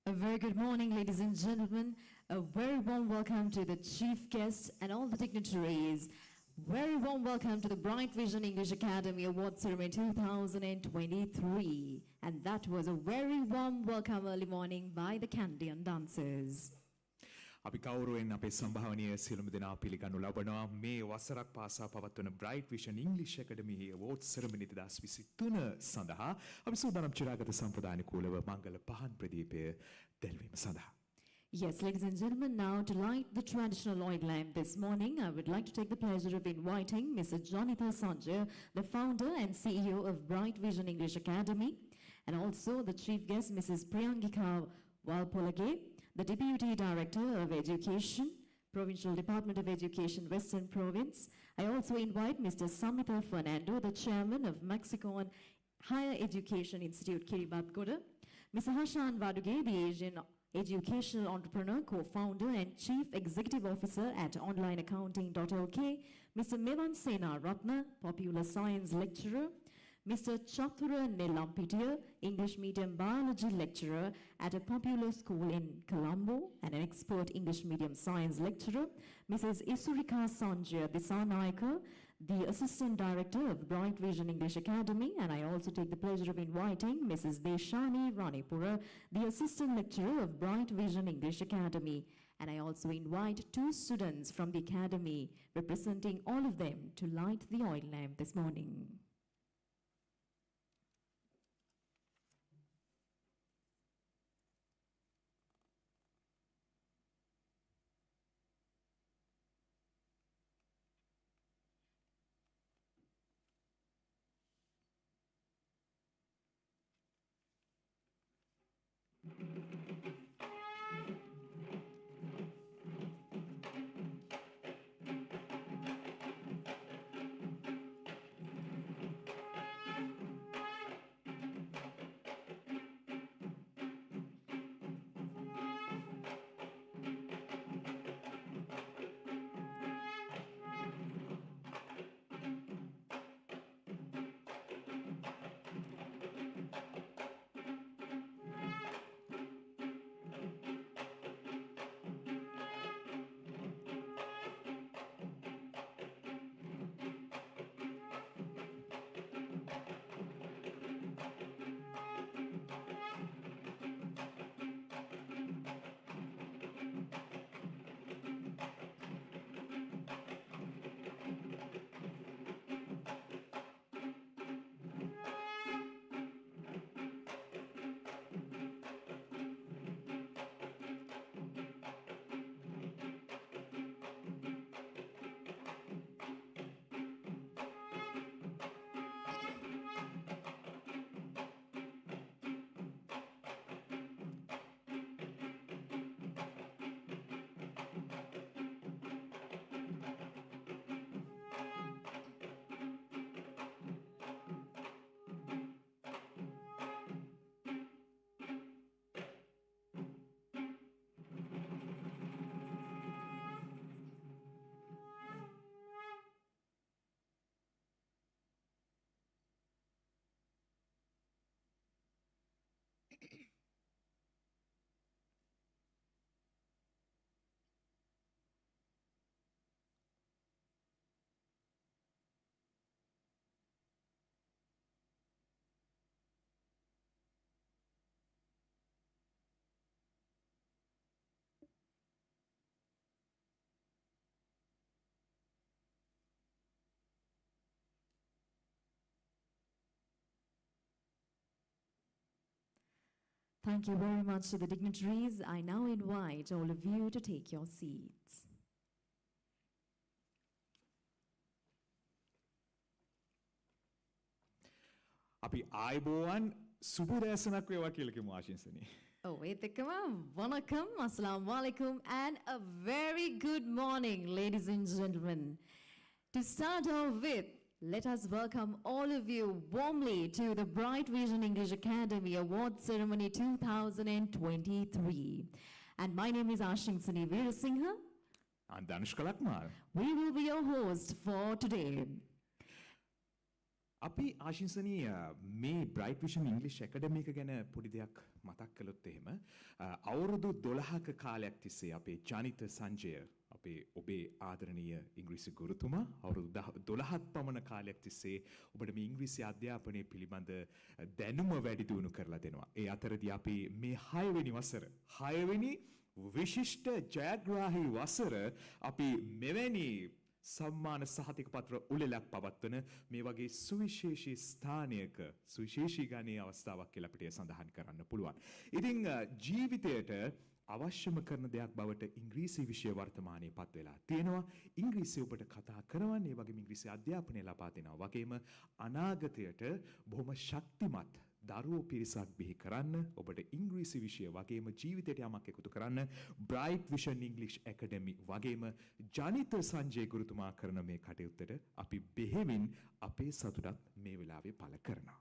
A very good morning, ladies and gentlemen. A very warm welcome to the chief guest and all the dignitaries. Very warm welcome to the Bright Vision English Academy Award Ceremony 2023. And that was a very warm welcome early morning by the Candian dancers. අපි කවුරුවෙන් අපේ සම්භාවනීය සියලුම දෙනා පිළිගනු ලබනවා මේ වසරක් පාසා පවත්වන Bright Vision English Academy Award Ceremony 2023 සඳහා අපි සූදානම් චිරාගත සම්ප්‍රදාන කූලව මංගල පහන් ප්‍රදීපය දැල්වීම සඳහා. Yes, ladies and gentlemen, now to light the traditional oil lamp this morning, I would like to take the pleasure of inviting Mr. Jonathan Sanjay, the founder and CEO of Bright Vision English Academy, and also the chief guest, Mrs. Priyangika Walpolage, the Deputy Director of Education, Provincial Department of Education, Western Province. I also invite Mr. Samita Fernando, the Chairman of Mexican Higher Education Institute, Kiribati, Mr. Hashan Vaduge, the Asian Educational Entrepreneur, Co-Founder and Chief Executive Officer at OnlineAccounting.lk, Mr. Mevan Sena Ratna, Popular Science Lecturer, Mr. Chatura Nelampitiya, English Medium Biology Lecturer at a popular school in Colombo and an expert English Medium Science Lecturer, Mrs. Isurika Sanjay Disanaika, the Assistant Director of Bright Vision English Academy, and I also take the pleasure of inviting Mrs. Deshani Ranipura, the Assistant Lecturer of Bright Vision English Academy. And I also invite 2 students from the Academy, representing all of them, to light the oil lamp this morning. Thank you very much to the dignitaries. I now invite all of you to take your seats. අපි ආයිබෝවන් සුබ දැසනක් වේවා කියලා කියමු ආශිංසනී. Oh, etikama, vanakkam, assalamu alaikum, and a very good morning, ladies and gentlemen. To start off with, let us welcome all of you warmly to the Bright Vision English Academy Award Ceremony 2023. And my name is Ashingsani Veerasinghe. I'm Danushka Lakmal. We will be your host for today. අපි ආශිංසනී මේ bright vision ඉංග්‍රීසි ඇකඩමි එක ගැන පොඩි දෙයක් මතක් කළොත් එහෙම අවුරුදු 12ක කාලයක් තිස්සේ අපේ ජනිත සංජය අපේ ඔබේ ආදරණීය ඉංග්‍රීසි ගුරුතුමා අවුරුදු 12ක් පමණ කාලයක් තිස්සේ ඔබට මේ ඉංග්‍රීසි අධ්‍යාපනය පිළිබඳ දැනුම වැඩි දියුණු කරලා දෙනවා. ඒ අතරදී අපි මේ 6 වෙනි වසර 6 වෙනි විශිෂ්ට ජයග්‍රාහී වසර අපි මෙවැනි සම්මාන සහතික පත්‍ර උළෙලක් පවත්වන මේ වගේ සුවිශේෂී ස්ථානයක සුවිශේෂී ගණයේ අවස්ථාවක් කියලා අපිට සඳහන් කරන්න පුළුවන්. ඉතින් ජීවිතයට අවශ්‍යම කරන දෙයක් බවට ඉංග්‍රීසි විෂය වර්තමානයේ පත් වෙලා තියෙනවා. ඉංග්‍රීසි ඔබට කතා කරවන්න, ඒ වගේම ඉංග්‍රීසි අධ්‍යාපනය ලබා දෙනවා. වගේම අනාගතයට බොහොම ශක්තිමත් දරුවෝ පිරිසක් බිහි කරන්න ඔබට ඉංග්‍රීසි විෂය වගේම ජීවිතයට යමක් එකතු කරන්න බ්‍රයිට් විෂන් ඉංග්‍රීසි ඇකඩමි වගේම ජනිත සංජය ගුරුතුමා කරන මේ කටයුත්තට අපි බෙහෙවින් අපේ සතුටත් මේ වෙලාවේ පළ කරනවා.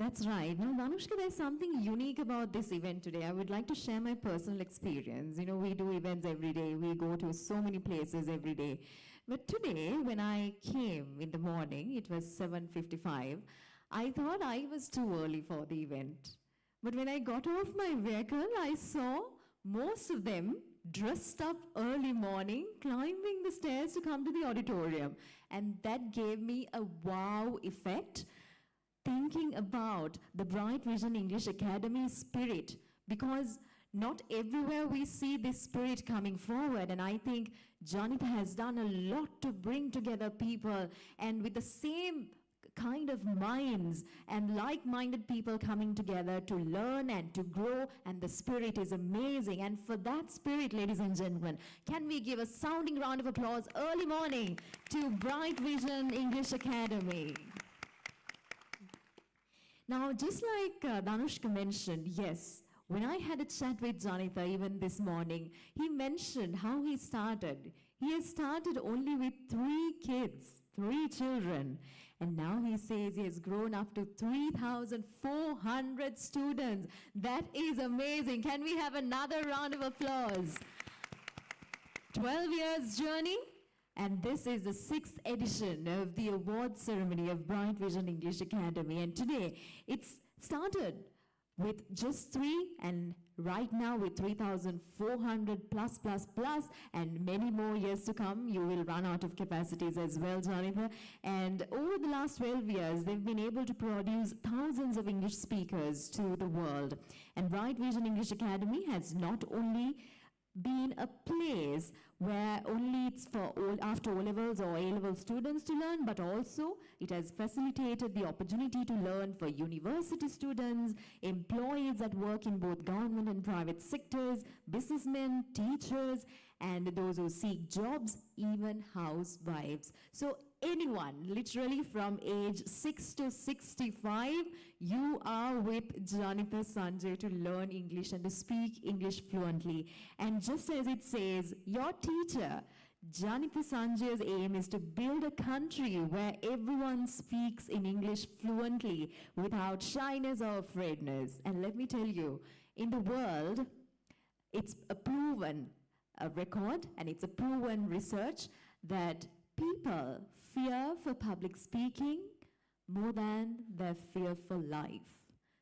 That's right. Now, Danushka, there's something unique about this event today. I would like to share my personal experience. You know, we do events every day. We go to so many places every day. But today, when I came in the morning, it was 7:55. I thought I was too early for the event. But when I got off my vehicle, I saw most of them dressed up early morning, climbing the stairs to come to the auditorium. And that gave me a wow effect, thinking about the Bright Vision English Academy spirit, because not everywhere we see this spirit coming forward. And I think Janita has done a lot to bring together people, and with the same kind of minds and like-minded people coming together to learn and to grow, and the spirit is amazing. And for that spirit, ladies and gentlemen, can we give a sounding round of applause early morning to Bright Vision English Academy. Now, just like Danushka mentioned, yes, when I had a chat with Janita even this morning, he mentioned how he started. He has started only with 3 kids, 3 children. And now he says he has grown up to 3,400 students. That is amazing. Can we have another round of applause? 12 years journey. And this is the 6th edition of the award ceremony of Bright Vision English Academy. And today it's started with just 3, and right now with 3,400 plus, and many more years to come. You will run out of capacities as well, Jonathan. And over the last 12 years, they've been able to produce thousands of English speakers to the world. And Bright Vision English Academy has not only been a place where only it's for after O-levels or A-level students to learn, but also it has facilitated the opportunity to learn for university students, employees that work in both government and private sectors, businessmen, teachers, and those who seek jobs, even housewives. So anyone, literally from age 6 to 65, you are with Janita Sanjay to learn English and to speak English fluently. And just as it says, your teacher, Janita Sanjay's aim is to build a country where everyone speaks in English fluently without shyness or afraidness. And let me tell you, in the world, it's a proven record, and it's a proven research that people fear for public speaking more than their fear for life.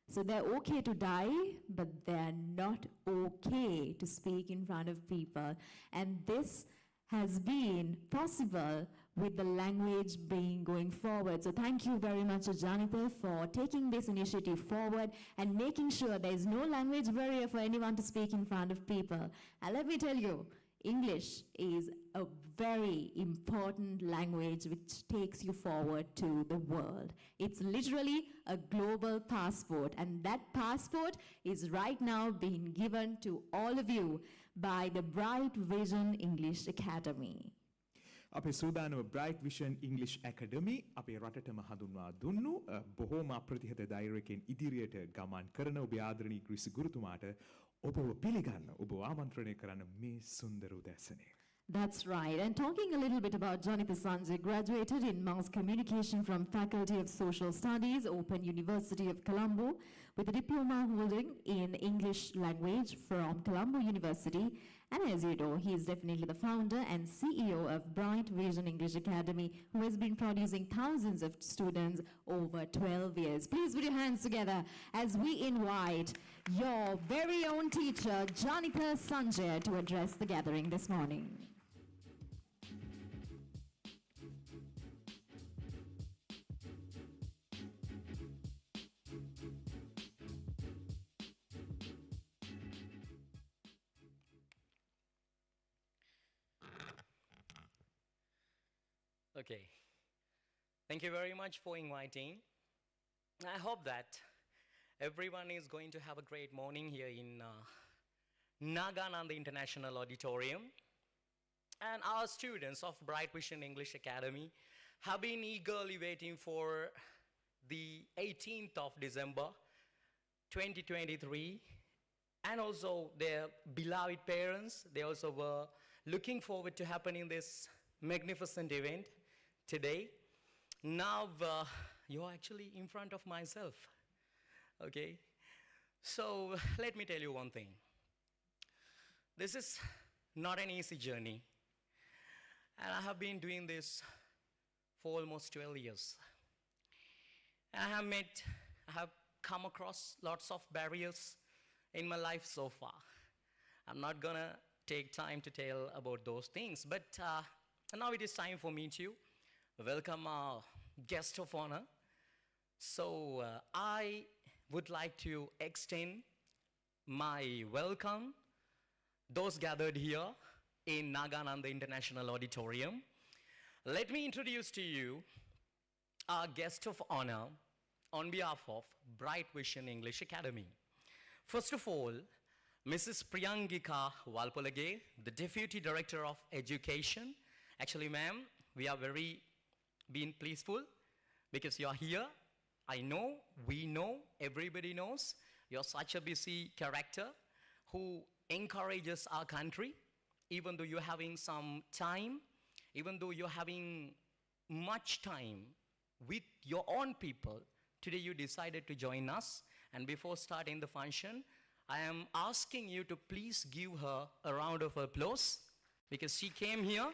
So they're okay to die, but they're not okay to speak in front of people. And this has been possible with the language being going forward. So thank you very much, Janita, for taking this initiative forward and making sure there is no language barrier for anyone to speak in front of people. And let me tell you, English is a very important language which takes you forward to the world. It's literally a global passport, and that passport is right now being given to all of you by the Bright Vision English Academy. අපේ සූදානම Bright Vision English Academy අපේ රටටම හඳුන්වා දුන්නු බොහෝම අප්‍රතිහත ධෛර්යයෙන් ඉදිරියට ගමන් කරන ඔබේ ආදරණීය ඉංග්‍රීසි ගුරුතුමාට ඔබව පිළිගන්න ඔබ ආමන්ත්‍රණය කරන මේ සුන්දර උදෑසනේ. That's right. And talking a little bit about Janita Sanjay, graduated in Mass Communication from Faculty of Social Studies, Open University of Colombo, with a diploma holding in English language from Colombo University, And as you know, he is definitely the founder and CEO of Bright Vision English Academy, who has been producing thousands of students over 12 years. Please put your hands together as we invite your very own teacher, Janitha Sanjay, to address the gathering this morning. Okay. Thank you very much for inviting. I hope that everyone is going to have a great morning here in Nagananda International Auditorium. And our students of Bright Vision English Academy have been eagerly waiting for the 18th of December 2023. And also their beloved parents, they also were looking forward to happening this magnificent event today. Now you're actually in front of myself, okay? So let me tell you one thing. This is not an easy journey, and I have been doing this for almost 12 years. I have come across lots of barriers in my life so far. I'm not gonna take time to tell about those things, but now it is time for me to welcome our guest of honor. So I would like to extend my welcome those gathered here in Nagananda International Auditorium. Let me introduce to you our guest of honor on behalf of Bright Vision English Academy. First of all, Mrs. Priyangika Walpolage, the Deputy Director of Education. Actually, ma'am, we are very being pleaseful because you are here. I know, we know, everybody knows you're such a busy character who encourages our country, even though you're having some time, even though you're having much time with your own people. Today you decided to join us, and before starting the function, I am asking you to please give her a round of applause because she came here.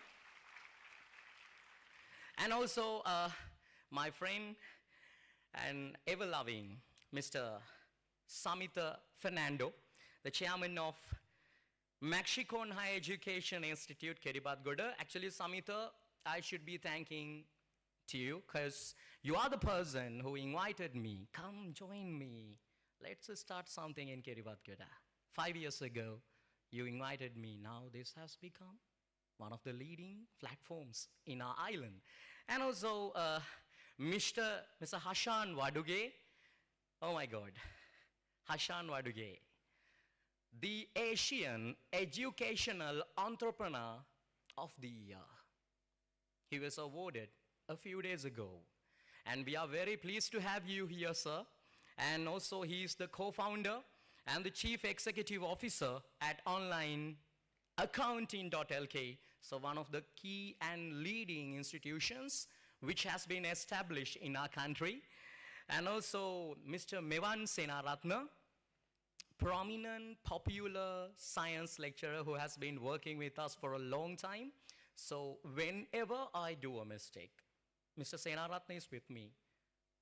And also, my friend and ever-loving Mr. Samita Fernando, the chairman of Maxicon Higher Education Institute, Kiribati. Actually, Samita, I should be thanking to you because you are the person who invited me. Come join me. Let's start something in Kiribati. 5 years ago, you invited me. Now this has become one of the leading platforms in our island. And also, Mr. Hashan Waduge. Oh my God, Hashan Waduge, the Asian Educational Entrepreneur of the Year. He was awarded a few days ago. And we are very pleased to have you here, sir. And also, he is the co-founder and the Chief Executive Officer at Online Accounting.lk, so one of the key and leading institutions which has been established in our country. And also Mr. Mevan Senaratna, prominent popular science lecturer who has been working with us for a long time. So whenever I do a mistake, Mr. Senaratna is with me.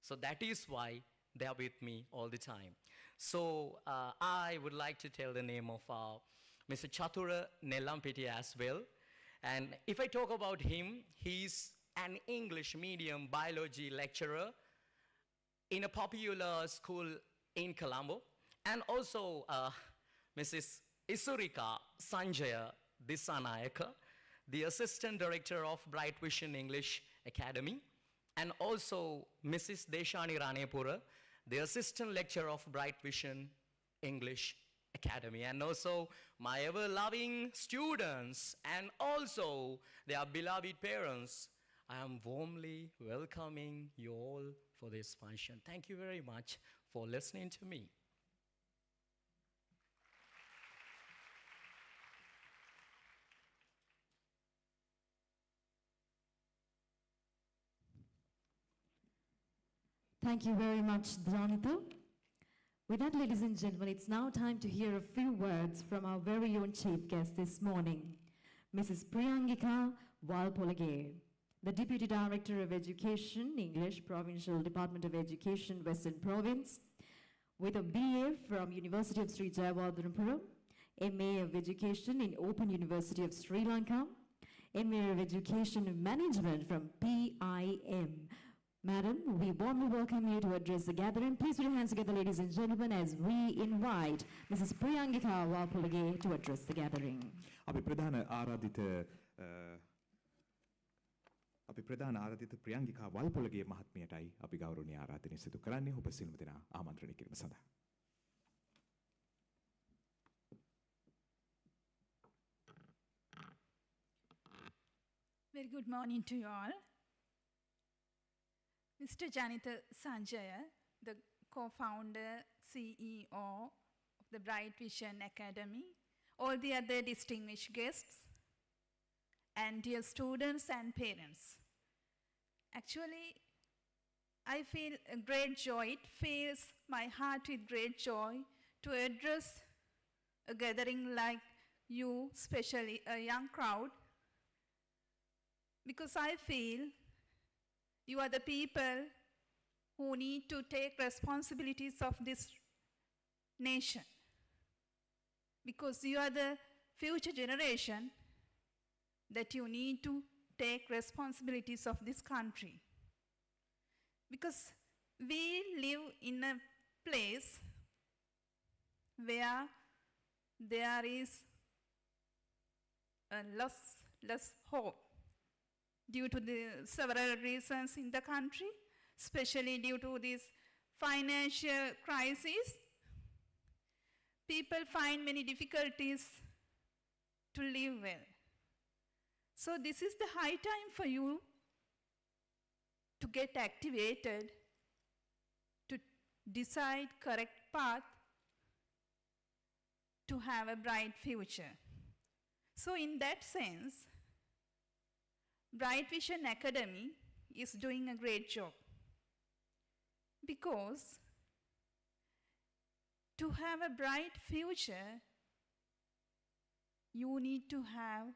So that is why they are with me all the time. So I would like to tell the name of Mr. Chatura Nelampeti as well. And if I talk about him, he's an English medium biology lecturer in a popular school in Colombo. And also Mrs. Isurika Sanjaya Disanayaka, the Assistant Director of Bright Vision English Academy. And also Mrs. Deshani Ranepura, the Assistant Lecturer of Bright Vision English Academy. And also my ever-loving students and also their beloved parents. I am warmly welcoming you all for this function. Thank you very much for listening to me. Thank you very much, Janitha. With that, ladies and gentlemen, it's now time to hear a few words from our very own chief guest this morning, Mrs. Priyangika Walpolage, the Deputy Director of Education, English, Provincial Department of Education, Western Province, with a BA from University of Sri Jayawardhanapura, MA of Education in Open University of Sri Lanka, MA of Education and Management from PIM. Madam, we warmly welcome you to address the gathering. Please put your hands together, ladies and gentlemen, as we invite Mrs. Priyangika Walpolage to address the gathering. අපි ප්‍රධාන ආරාධිත ප්‍රියංගිකා වල්පොලගේ මහත්මියටයි අපි ගෞරවනීය ආරාධනය සිදු කරන්නේ ඔබ සියලුම දෙනා ආමන්ත්‍රණය කිරීම සඳහා. Very good morning to you all. Mr. Janitha Sanjaya, the co-founder, CEO of the Bright Vision Academy, all the other distinguished guests, and dear students and parents. Actually, I feel a great joy. It fills my heart with great joy to address a gathering like you, especially a young crowd, because I feel you are the people who need to take responsibilities of this nation, because you are the future generation that you need to take responsibilities of this country. Because we live in a place where there is a less hope due to the several reasons in the country, especially due to this financial crisis. People find many difficulties to live well. So this is the high time for you to get activated, to decide correct path, to have a bright future. So in that sense, Bright Vision Academy is doing a great job, because to have a bright future, you need to have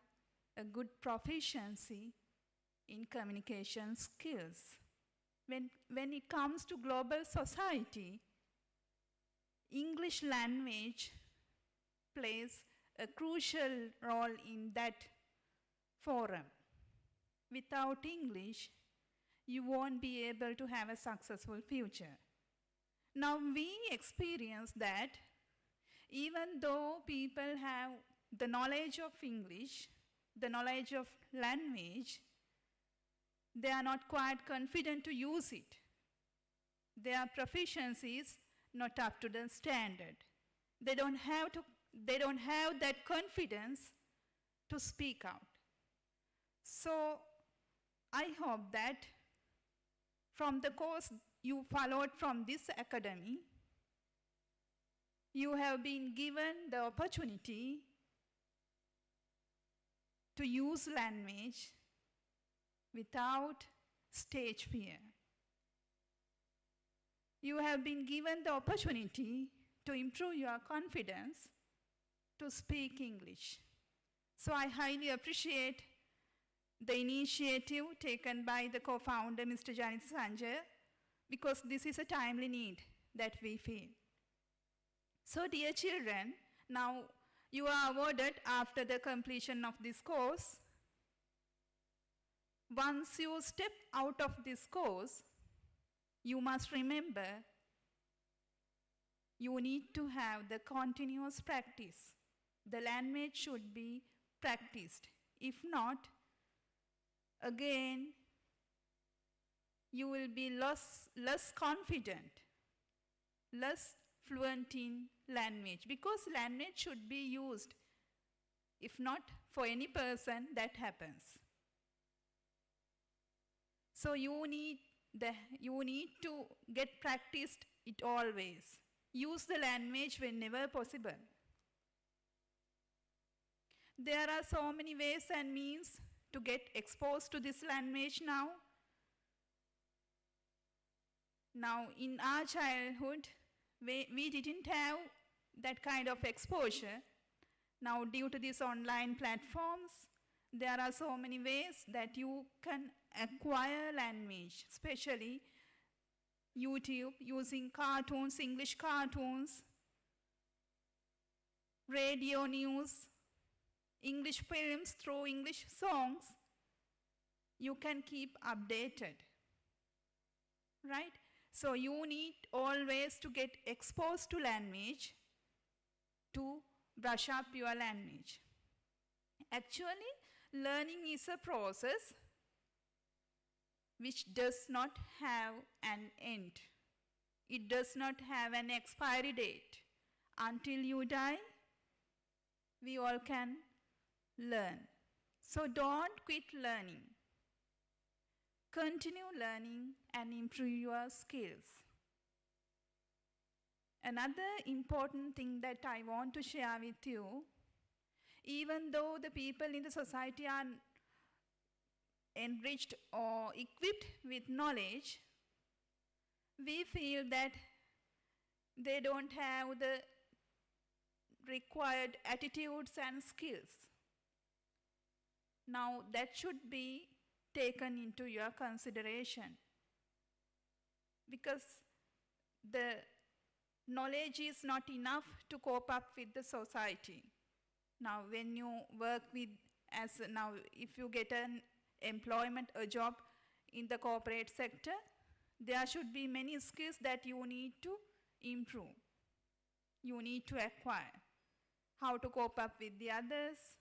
a good proficiency in communication skills. When it comes to global society, English language plays a crucial role in that forum. Without English, you won't be able to have a successful future. Now we experience that even though people have the knowledge of English, the knowledge of language, they are not quite confident to use it. Their proficiency is not up to the standard. They don't have that confidence to speak out. So I hope that from the course you followed from this academy, you have been given the opportunity to use language without stage fear. You have been given the opportunity to improve your confidence to speak English. So I highly appreciate the initiative taken by the co-founder, Mr. Janitha Sanjaya, because this is a timely need that we feel. So dear children, now you are awarded after the completion of this course. Once you step out of this course, you must remember you need to have the continuous practice. The language should be practiced. If not, again, you will be less confident, less fluent in language, because language should be used. If not for any person, that happens. So you need to get practiced it always. Use the language whenever possible. There are so many ways and means to get exposed to this language now. Now, in our childhood, We didn't have that kind of exposure. Now, due to these online platforms, there are so many ways that you can acquire language, especially YouTube, using cartoons, English cartoons, radio news, English films through English songs. You can keep updated, right? So you need always to get exposed to language to brush up your language. Actually, learning is a process which does not have an end. It does not have an expiry date. Until you die, we all can learn. So don't quit learning. Continue learning and improve your skills. Another important thing that I want to share with you, even though the people in the society are enriched or equipped with knowledge, we feel that they don't have the required attitudes and skills. Now, that should be taken into your consideration, because the knowledge is not enough to cope up with the society. Now, when you work with, if you get an employment, a job in the corporate sector, there should be many skills that you need to improve. You need to acquire. How to cope up with the others,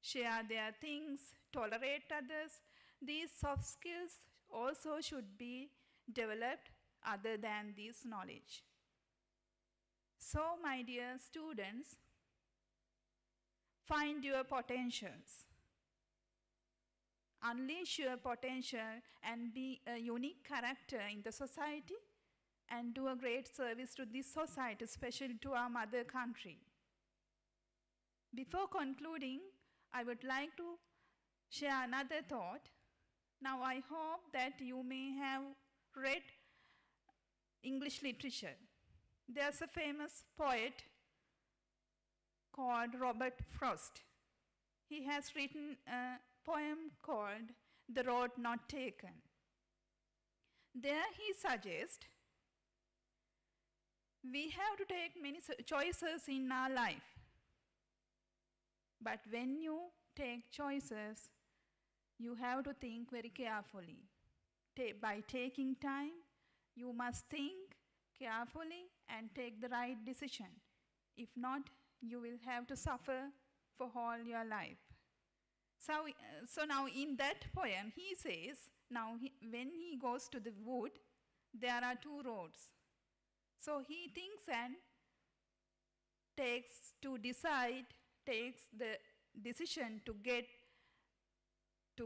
share their things, tolerate others. These soft skills also should be developed other than this knowledge. So, my dear students, find your potentials. Unleash your potential and be a unique character in the society and do a great service to this society, especially to our mother country. Before concluding, I would like to share another thought. Now, I hope that you may have read English literature. There's a famous poet called Robert Frost. He has written a poem called The Road Not Taken. There he suggests we have to take many choices in our life. But when you take choices, you have to think very carefully. By taking time, you must think carefully and take the right decision. If not, you will have to suffer for all your life. So now in that poem, he says, when he goes to the wood, there are two roads. So he thinks and takes the decision to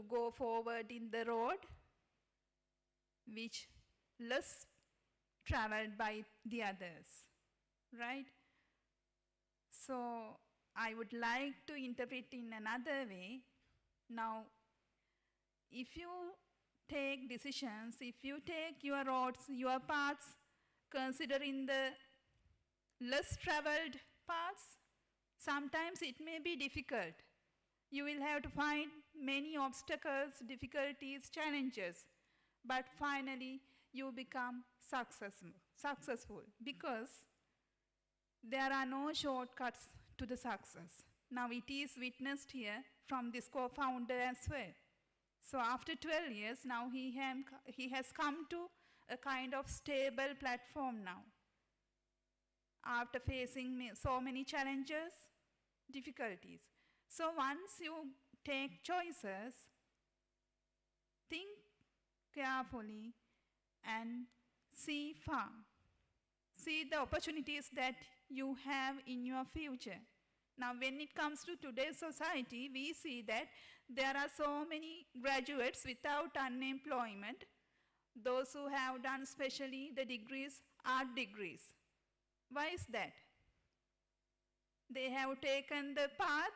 go forward in the road which less traveled by the others, right? So I would like to interpret in another way. Now, if you take decisions, if you take your roads, your paths, considering the less traveled paths, sometimes it may be difficult. You will have to find many obstacles, difficulties, challenges, but finally you become successful because there are no shortcuts to the success. Now it is witnessed here from this co-founder as well. So after 12 years, now he has come to a kind of stable platform now. After facing so many challenges, difficulties. So once you take choices, think carefully and see far. See the opportunities that you have in your future. Now, when it comes to today's society, we see that there are so many graduates without unemployment. Those who have done especially the degrees, art degrees. Why is that? They have taken the path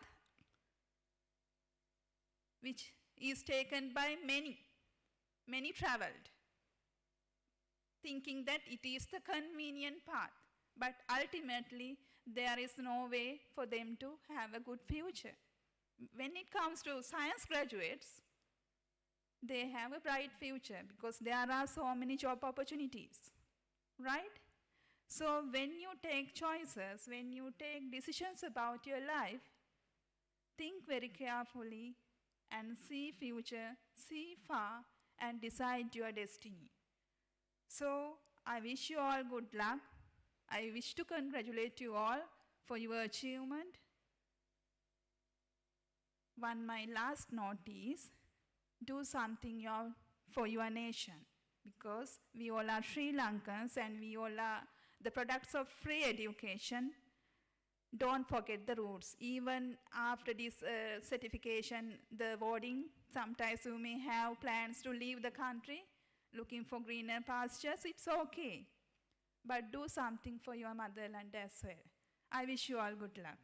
which is taken by many traveled. thinking that it is the convenient path. But ultimately, there is no way for them to have a good future. When it comes to science graduates, they have a bright future because there are so many job opportunities, right? So when you take choices, when you take decisions about your life, think very carefully and see future, see far, and decide your destiny. So I wish you all good luck. I wish to congratulate you all for your achievement. My last note is, do something for your nation, because we all are Sri Lankans and we all are the products of free education. Don't forget the roots. Even after this certification, the voting, sometimes you may have plans to leave the country, looking for greener pastures, it's okay. But do something for your motherland as well. I wish you all good luck.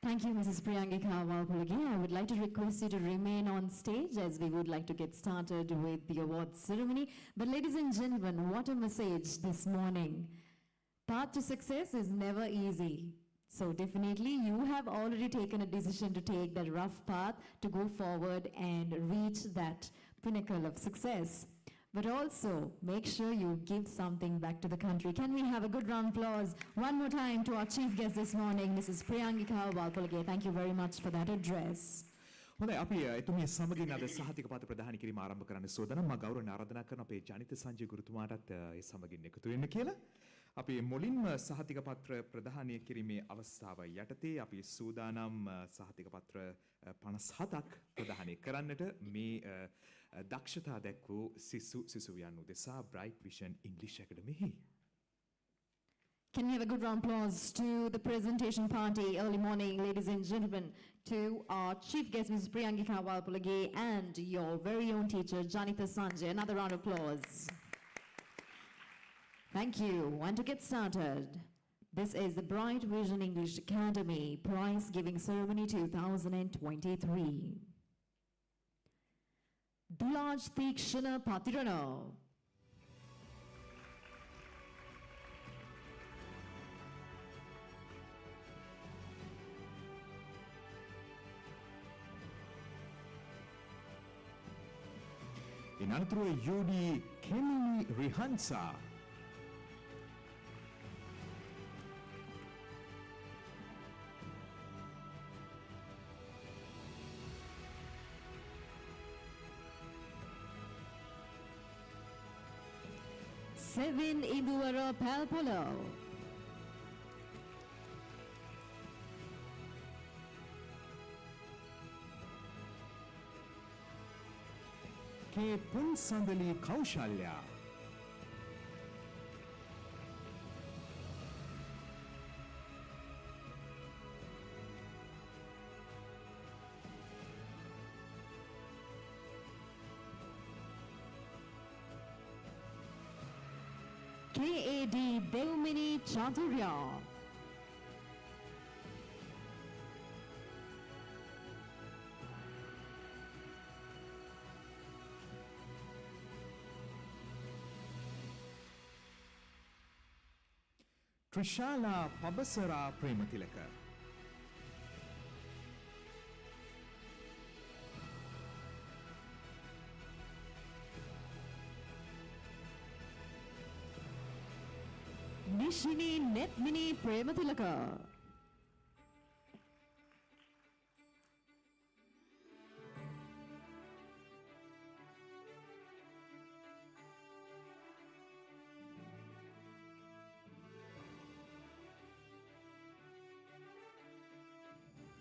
Thank you, Mrs. Priyangika Walpulage. I would like to request you to remain on stage as we would like to get started with the awards ceremony. But ladies and gentlemen, what a message this morning. Path to success is never easy. So definitely you have already taken a decision to take that rough path to go forward and reach that pinnacle of success. But also make sure you give something back to the country. Can we have a good round of applause one more time to our chief guest this morning, Mrs. Priyangika Walpulage. Thank you very much for that address. හොඳයි අපි එතුමිය සමගින් අද සහතික පත ප්‍රදානය කිරීම ආරම්භ කරන්න සෝදානම්. මම ගෞරවයෙන් ආරාධනා කරන අපේ ජනිත සංජය ගුරුතුමාටත් ඒ සමගින් එකතු වෙන්න කියලා. අපි මුලින්ම සහතික පත්‍ර ප්‍රදානය කිරීමේ අවස්ථාව යටතේ අපි සූදානම් සහතික පත්‍ර 57ක් ප්‍රදානය කරන්නට මේ දක්ෂතා දැක්වූ සිසුවියන් උදෙසා Bright Vision English Academy. Can we have a good round of applause to the presentation party early morning, ladies and gentlemen, to our chief guest, Mrs. Priyangika Walpulage, and your very own teacher, Janitha Sanjay. Another round of applause. Thank you. And to get started, this is the Bright Vision English Academy Prize Giving Ceremony 2023. Dulaj Thikshana Patirano. In අනතුරුව යූඩි කෙමිනි රිහන්සා Sevin Induwara Palpolo. K පුන්සඳලි Kaushalya KAD Deumini Chaturya. Trishala පබසරා Premathilaka Nishini Netmini Prematilaka.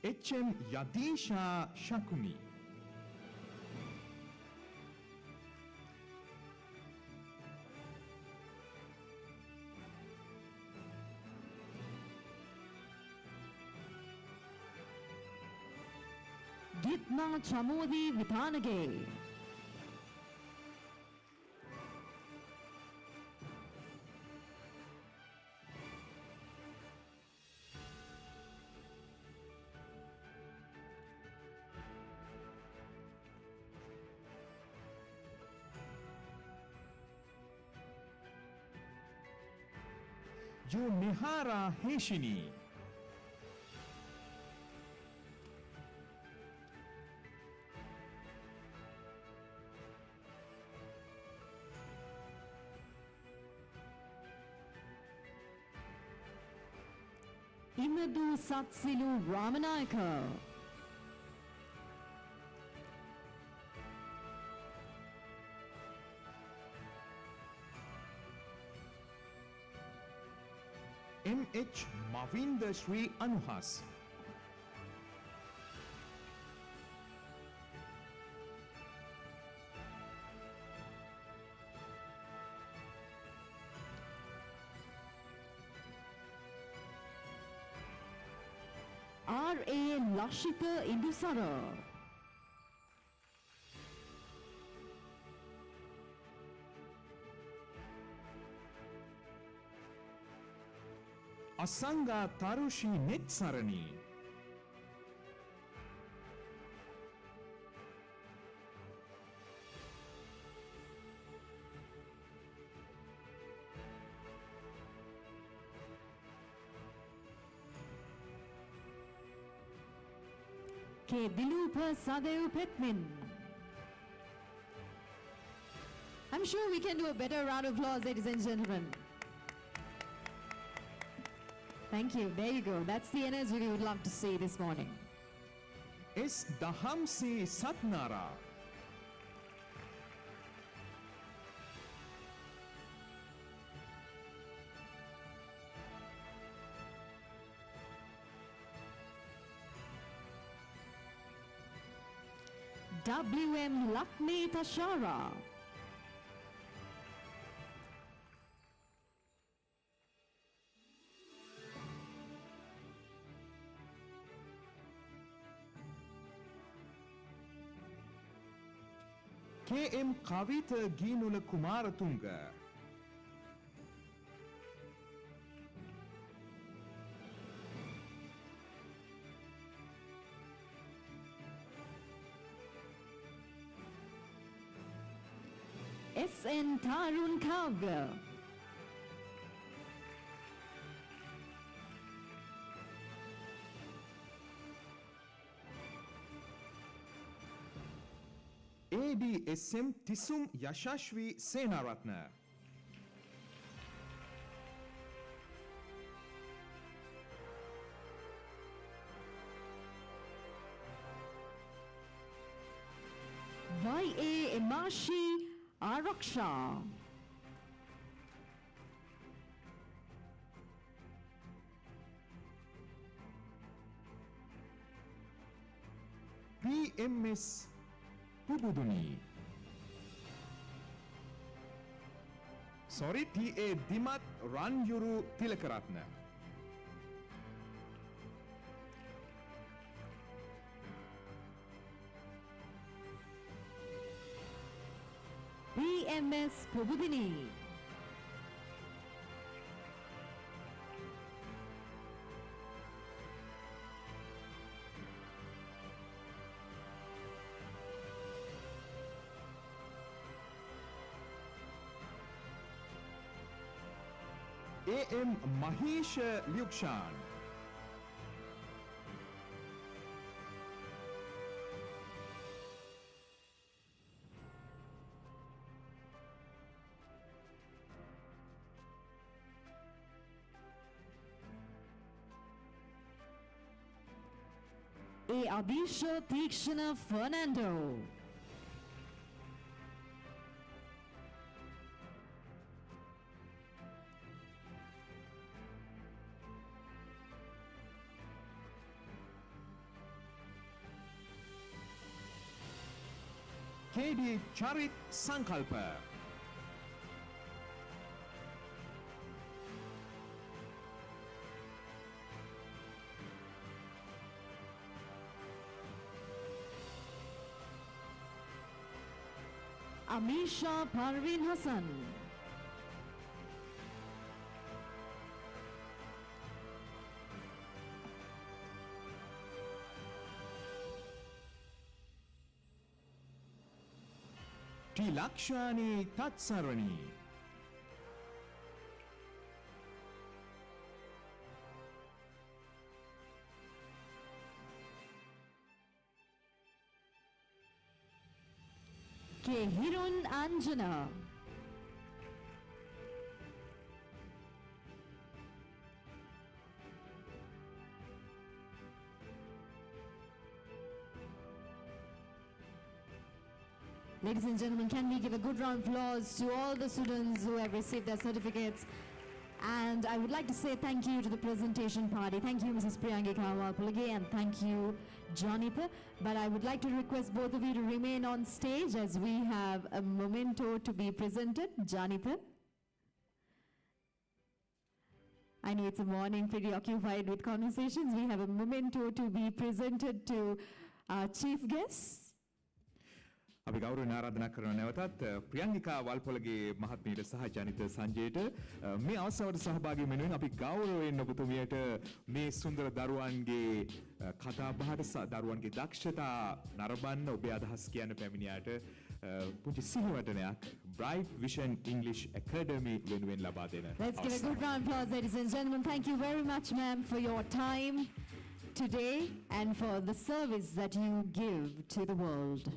HM Yadisha Shakuni Gitna Chamodi Vithanage. Yunihara Heshini. Imadu Satsilu Ramanayaka. M.H. Mavinda Sri Anuhas. R.A. Lashika Indusara. Asanga Tarushi Netsarani. K. Dilupa Sadev Petmin. I'm sure we can do a better round of applause, ladies and gentlemen. Thank you. There you go. That's the energy we would love to see this morning. S. Dahamsi Satnara. W.M. Lakshmi Tashara. K.M. Kavita Ginula Kumaratunga. S.N. Tarun Kavya. ADSM Tisum Yashashvi Senaratna. Y.A. Imashi Araksha. PMS Pubuduni. Sorry, T.A. Dimat Ranjuru Tilakaratna. PMS Prabhudini. A.M. Mahesh Lukshan. A. Adisha Tikshana Fernando. K.D. Charit Sankalpa. Amisha Parveen Hassan. T. Lakshani Tatsarani. K. Hirun Anjana. Ladies and gentlemen, can we give a good round of applause to all the students who have received their certificates? And I would like to say thank you to the presentation party. Thank you, Mrs. Priyangi Kawalpulage, and thank you, Jonathan. But I would like to request both of you to remain on stage as we have a memento to be presented. Jonathan. I know it's a morning pretty occupied with conversations. We have a memento to be presented to our chief guests. අපි ගෞරවයෙන් ආරාධනා කරන නැවතත් ප්‍රියංගිකා වල්පොලගේ මහත්මියට සහ ජනිත සංජයට මේ අවස්ථාවට සහභාගී වෙනුවෙන් අපි ගෞරවයෙන් ඔබතුමියට මේ සුන්දර දරුවන්ගේ කතා බහට දරුවන්ගේ දක්ෂතා නරඹන්න ඔබේ අදහස් කියන්න පැමිණියාට පුංචි සිහිවටනයක් Bright Vision English Academy වෙනුවෙන් ලබා දෙන. Let's give a good round of applause, ladies and gentlemen. Thank you very much, ma'am, for your time today and for the service that you give to the world.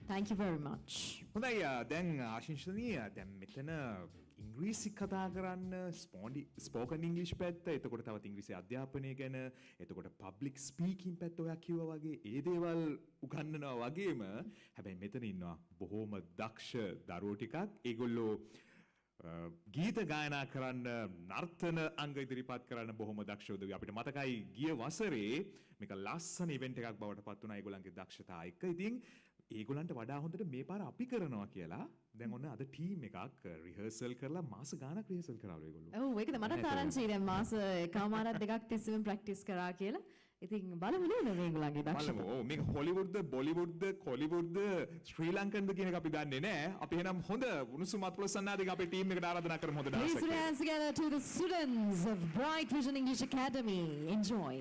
Thank you very much. හොඳයි දැන් ආශිංසනීය දැන් මෙතන ඉංග්‍රීසි කතා කරන්න spoken English පැත්ත එතකොට තවත් ඉංග්‍රීසි අධ්‍යාපනය ගැන එතකොට පබ්ලික් ස්පීකින් පැත්ත ඔයා කිව්වා වගේ ඒ දේවල් උගන්වනවා වගේම හැබැයි මෙතන ඉන්නවා බොහොම දක්ෂ දරුවෝ ටිකක් ඒගොල්ලෝ ගීත ගායනා කරන්න නර්තන අංග ඉදිරිපත් කරන්න බොහොම දක්ෂ උදවි අපිට මතකයි ගිය වසරේ මේක ලස්සන ඉවෙන්ට් එකක් බවට පත් වුණා ඒගොල්ලන්ගේ දක්ෂතා එක්ක ඉතින් ඒගොල්ලන්ට වඩා හොඳට මේ පාර අපි කරනවා කියලා දැන් ඔන්න අද ටීම් එකක් රිහර්සල් කරලා මාස ගාණක් රිහර්සල් කරාලු ඒගොල්ලෝ. ඔව් ඒකද මට ආරංචි දැන් මාස එකමාරක් දෙකක් තිස්සෙම ප්‍රැක්ටිස් කරා කියලා. ඉතින් බලමු නේද මේගොල්ලන්ගේ දක්ෂතා. බලමු. ඔව් මේක හොලිවුඩ්ද බොලිවුඩ්ද කොලිවුඩ්ද ශ්‍රී ලංකන්ද කියන එක අපි දන්නේ නැහැ. අපි එහෙනම් හොඳ උණුසුමත් ප්‍රසන්නාදික අපේ ටීම් එකට ආරාධනා කරමු හොඳ Please ඩාන්ස් put your එකකට. hands together to the students of Bright Vision English Academy. Enjoy.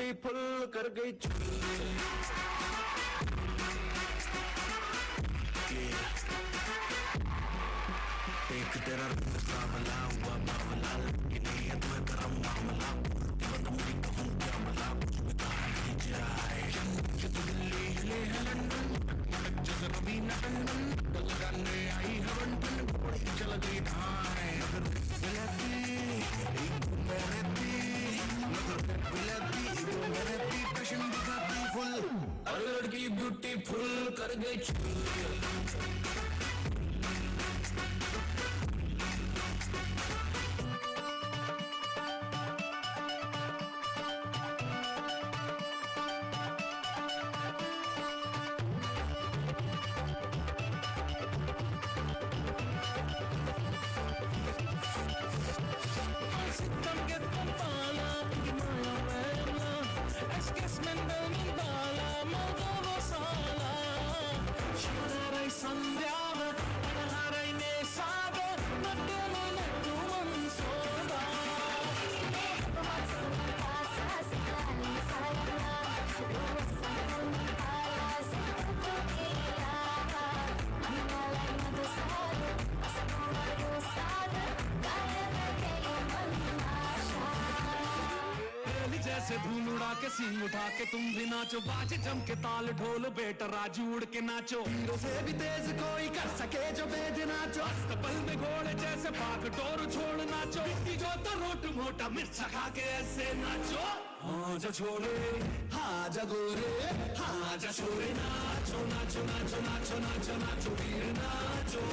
Beautiful कर गई एक तेरा सामला हुआ मामला लेकिन ये तो तेरा मामला बंद मुड़ी कहूँ क्या मला कुछ भी कहा नहीं जाए ये तो दिल्ली हिले है लंदन जैसे रवीना टंडन लगाने आई है बंटन घोड़ी चल गई धाए अगर विलाती एक मेहनती मगर विलाती एक मेहनती पैशन दिखाती फुल और लड़की ब्यूटीफुल कर गई जैसे धूल उड़ा के सींग उठा के तुम भी नाचो बाजे जम के ताल ढोल बेटा राजू उड़ के नाचो हीरो से भी तेज कोई कर सके जो बेद नाचो अस्तबल में घोड़े जैसे भाग डोर छोड़ नाचो जो तो रोट मोटा मिर्च खा के ऐसे नाचो हाँ जा छोरे हाँ जा गोरे हाँ जा छोरे नाचो नाचो नाचो नाचो नाचो नाचो वीर नाचो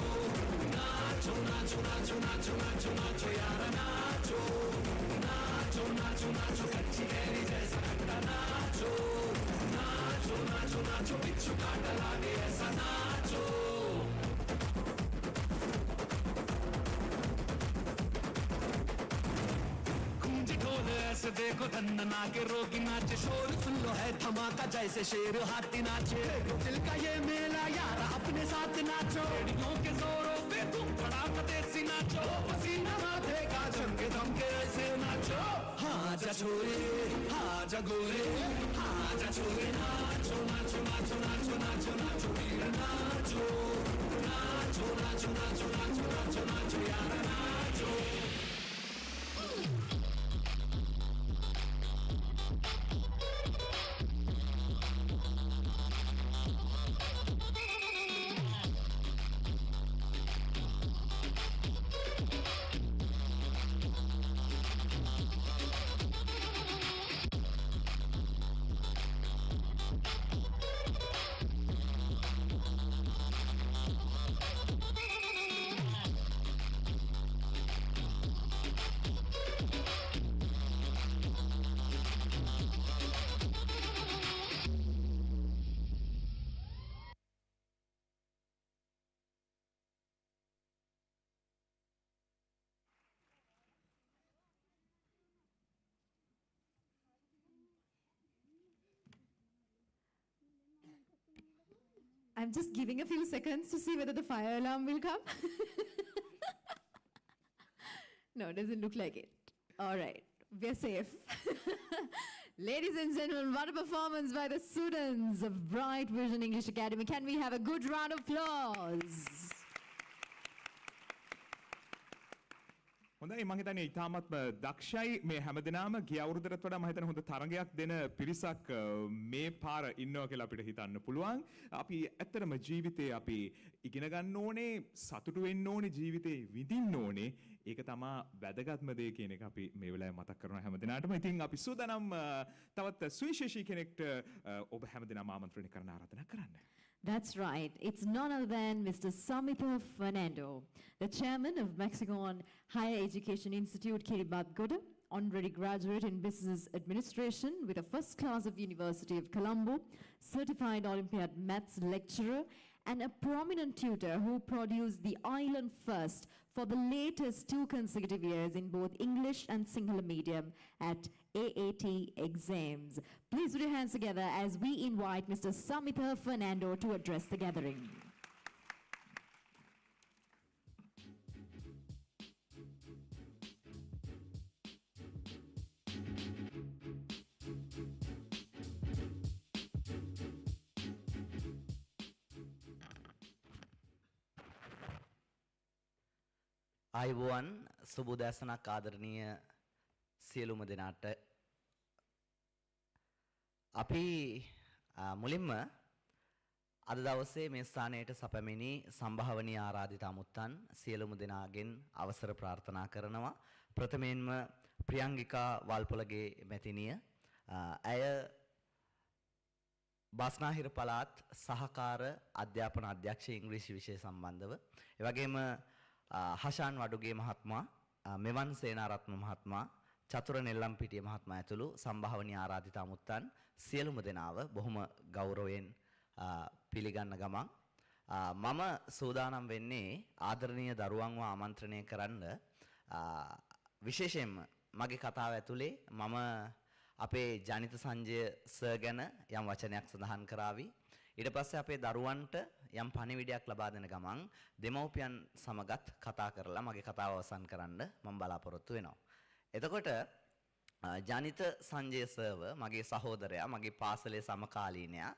नाचो नाचो नाचो नाचो नाचो नाचो यार नाचो नाचो नाचो नाचो कच्ची कैरी जैसा खट्टा नाचो नाचो नाचो नाचो बिच्छू कांटा लागे ऐसा नाचो गूंज ढोल ऐसे देखो धन्ना के रोगी नाचे शोर सुन लो है धमाका जैसे शेर हाथी नाचे दिल का ये मेला यार अपने साथ नाचो रेडियो के जोरों पे तुम पड़ाका देसी नाचो पसीना माथेगा जम के दम के ऐसे नाचो हाँ जा छोरे हाँ जा गोरे हाँ जा छोरे नाचो नाचो नाचो नाचो नाचो नाचो वीर नाचो नाचो नाचो नाचो नाचो नाचो नाचो यार नाचो I'm just giving a few seconds to see whether the fire alarm will come. No, it doesn't look like it. All right, we're safe. Ladies and gentlemen, what a performance by the students of Bright Vision English Academy. Can we have a good round of applause? හොඳයි මම හිතන්නේ ඉතාමත්ම දක්ෂයි මේ හැමදෙනාම ගිය අවුරුද්දට වඩා මම හිතන්නේ හොඳ තරගයක් දෙන පිරිසක් මේ පාර ඉන්නවා කියලා අපිට හිතන්න පුළුවන්. අපි ඇත්තටම ජීවිතේ අපි ඉගෙන ගන්න ඕනේ, සතුටු වෙන්න ඕනේ, ජීවිතේ විඳින්න ඕනේ. ඒක තමයි වැදගත්ම දේ කියන එක අපි මේ වෙලාවේ මතක් කරනවා හැමදෙනාටම. ඉතින් අපි සූදානම් තවත් සුවිශේෂී කෙනෙක්ට ඔබ හැමදෙනාම ආමන්ත්‍රණය කරන ආරාධනා කරන්න. That's right. It's none other than Mr. Samita Fernando, the chairman of Mexican Higher Education Institute Kiribati, honorary graduate in business administration with a first class of University of Colombo, certified Olympiad maths lecturer, and a prominent tutor who produced the Island First for the latest 2 consecutive years in both English and Sinhala medium at AAT exams. Please put your hands together as we invite Mr. Samita Fernando to address the gathering. ආයුබෝවන් සුබ උදෑසනක් ආදරණීය සියලුම දෙනාට අපි මුලින්ම අද දවසේ මේ ස්ථානයට සැපැමිණි සම්භාවනීය ආරාධිත අමුත්තන් සියලුම දෙනාගෙන් අවසර ප්‍රාර්ථනා කරනවා ප්‍රථමයෙන්ම ප්‍රියංගිකා වල්පොලගේ මැතිණිය ඇය බස්නාහිර පළාත් සහකාර අධ්‍යාපන අධ්‍යක්ෂ ඉංග්‍රීසි විෂය සම්බන්ධව ඒ වගේම හෂාන් වඩුගේ මහත්මයා මෙවන් සේනාරත්න මහත්මයා චතුර නෙල්ලම්පිටිය මහත්මයා ඇතුළු සම්භාවනීය ආරාධිත අමුත්තන් සියලුම දෙනාව බොහොම ගෞරවයෙන් පිළිගන්න ගමන් මම සූදානම් වෙන්නේ ආදරණීය දරුවන්ව ආමන්ත්‍රණය කරන්න විශේෂයෙන්ම මගේ කතාව ඇතුලේ මම අපේ ජනිත සංජය සර් ගැන යම් වචනයක් සඳහන් කරાવી ඊට පස්සේ අපේ දරුවන්ට යම් පණිවිඩයක් ලබා දෙන ගමන් දෙමව්පියන් සමගත් කතා කරලා මගේ කතාව අවසන් කරන්න මම බලාපොරොත්තු වෙනවා. එතකොට ජනිත සංජය සර්ව මගේ සහෝදරයා මගේ පාසලේ සමකාලීනයා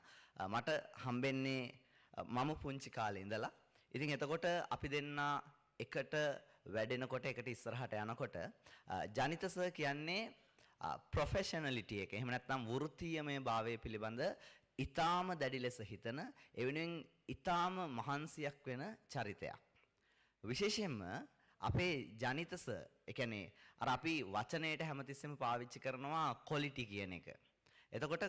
මට හම්බෙන්නේ මම පුංචි කාලේ ඉඳලා. ඉතින් එතකොට අපි දෙන්නා එකට වැඩෙනකොට එකට ඉස්සරහට යනකොට ජනිත සර් කියන්නේ ප්‍රොෆෙෂනලිටි එක. එහෙම නැත්නම් වෘත්තීයමය භාවය පිළිබඳ ඊටාම දැඩි ලෙස හිතන එවෙනුවෙන් ඊටාම මහන්සියක් වෙන චරිතයක්. විශේෂයෙන්ම අපේ ජනිත සර් ඒ කියන්නේ අර අපි වචනයට හැමතිස්සෙම පාවිච්චි කරනවා ක්වොලිටි කියන එක. එතකොට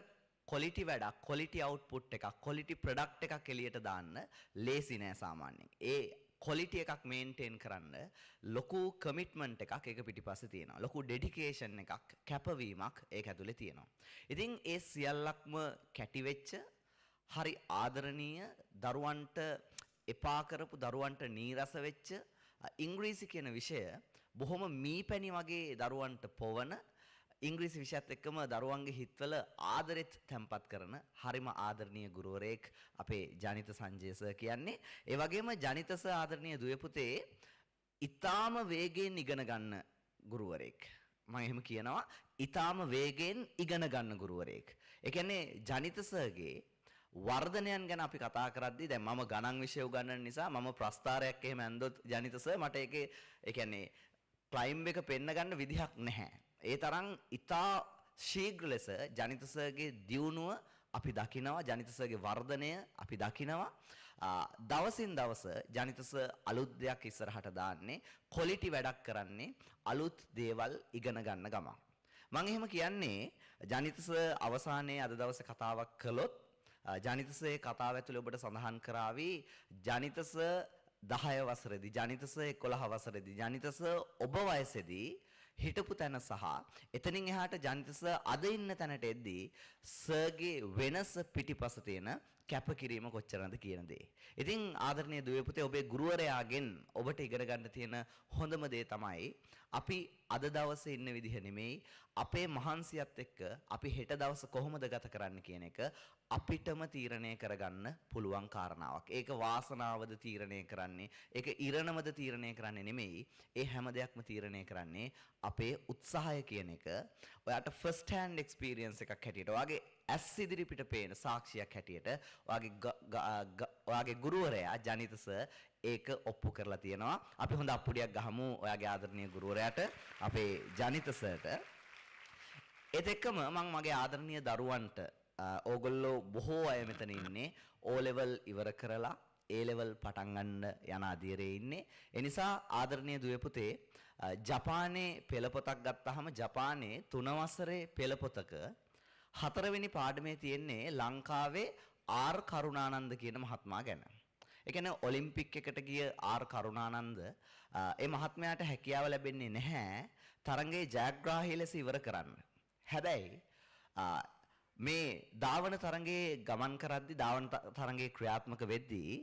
ක්වොලිටි වැඩක්, ක්වොලිටි අවුට්පුට් එකක්, ක්වොලිටි ප්‍රොඩක්ට් එකක් එළියට දාන්න ලේසි නෑ සාමාන්‍යයෙන්. ඒ ක්වොලිටි එකක් මේන්ටේන් කරන්න ලොකු කමිට්මන්ට් එකක් ඒක පිටිපස්සේ තියෙනවා. ලොකු ඩෙඩිකේෂන් එකක්, කැපවීමක් ඒක ඇතුලේ තියෙනවා. ඉතින් ඒ සියල්ලක්ම කැටි වෙච්ච හරි ආදරණීය දරුවන්ට එපා කරපු දරුවන්ට නීරස වෙච්ච ඉංග්‍රීසි කියන විෂය බොහොම මීපැණි වගේ දරුවන්ට පොවන ඉංග්‍රීසි විෂයත් එක්කම දරුවන්ගේ හිතවල ආදරෙත් තැම්පත් කරන හරිම ආදරණීය ගුරුවරයෙක් අපේ ජනිත සංජය සර් කියන්නේ. ඒ වගේම ජනිත සර් ආදරණීය දුවේ පුතේ ඊටාම වේගයෙන් ඉගෙන ගන්න ගුරුවරයෙක්. මම එහෙම කියනවා ඊටාම වේගයෙන් ඉගෙන ගන්න ගුරුවරයෙක්. ඒ කියන්නේ ජනිත සර්ගේ වර්ධනයන් ගැන අපි කතා කරද්දී දැන් මම ගණන් විෂය උගන්වන නිසා මම ප්‍රස්තාරයක් එහෙම ඇන්දොත් ජනිත සර් මට ඒකේ ඒ කියන්නේ ක්ලයිම්බ් එක පෙන්න ගන්න විදිහක් නැහැ. ඒ තරම් ඉතා ශීඝ්‍ර ලෙස ජනිත සර්ගේ දියුණුව අපි දකිනවා, ජනිත සර්ගේ වර්ධනය අපි දකිනවා. දවසින් දවස ජනිත සර් අලුත් දෙයක් ඉස්සරහට දාන්නේ, ක්වොලිටි වැඩක් කරන්නේ, අලුත් දේවල් ඉගෙන ගන්න ගමන්. මම එහෙම කියන්නේ ජනිත සර් අවසානයේ අද දවසේ කතාවක් කළොත් ජනිත සර්ගේ කතාව ඇතුළේ ඔබට සඳහන් කරાવી ජනිත සර් 10 වසරේදී, ජනිත සර් 11 වසරේදී, ජනිත සර් ඔබ වයසේදී හිටපු තැන සහ එතනින් එහාට ජනිත සර් අද ඉන්න තැනට එද්දී සර්ගේ වෙනස පිටිපස තියෙන කැපකිරීම කොච්චරද කියන දේ. ඉතින් ආදරණීය දුවේ පුතේ ඔබේ ගුරුවරයාගෙන් ඔබට ඉගෙන ගන්න තියෙන හොඳම දේ තමයි අපි අද දවසේ ඉන්න විදිහ නෙමෙයි අපේ මහන්සියත් එක්ක අපි හෙට දවස කොහොමද ගත කරන්න කියන එක අපිටම තීරණය කරගන්න පුළුවන් කාරණාවක්. ඒක වාසනාවද තීරණය කරන්නේ, ඒක ඉරණමද තීරණය කරන්නේ නෙමෙයි. ඒ හැම දෙයක්ම තීරණය කරන්නේ අපේ උත්සාහය කියන එක. ඔයාට ෆස්ට් හෑන්ඩ් එක්ස්පීරියන්ස් එකක් හැටියට, ඔයාගේ ඇස් ඉදිරි පිට පේන සාක්ෂියක් හැටියට ඔයාගේ ගුරුවරයා ජනිත සර් ඒක ඔප්පු කරලා තියෙනවා. අපි හොඳ අප්පුඩියක් ගහමු ඔයාගේ ආදරණීය ගුරුවරයාට, අපේ ජනිත සර්ට. ඒත් එක්කම මම මගේ ආදරණීය දරුවන්ට ඕගොල්ලෝ බොහෝ අය මෙතන ඉන්නේ O level ඉවර කරලා A level පටන් ගන්න යන අධීරයේ ඉන්නේ. ඒ නිසා ආදරණීය දුවේ පුතේ ජපානයේ පෙළපොතක් ගත්තාම ජපානයේ 3 වසරේ පෙළපොතක 4 වෙනි පාඩමේ තියෙන්නේ ලංකාවේ ආර් කරුණානන්ද කියන මහත්මයා ගැන. ඒ කියන්නේ ඔලිම්පික් එකට ගිය ආර් කරුණානන්ද ඒ මහත්මයාට හැකියාව ලැබෙන්නේ නැහැ තරඟයේ ජයග්‍රාහී ලෙස ඉවර කරන්න. හැබැයි මේ ධාවන තරඟයේ ගමන් කරද්දී ධාවන තරඟයේ ක්‍රියාත්මක වෙද්දී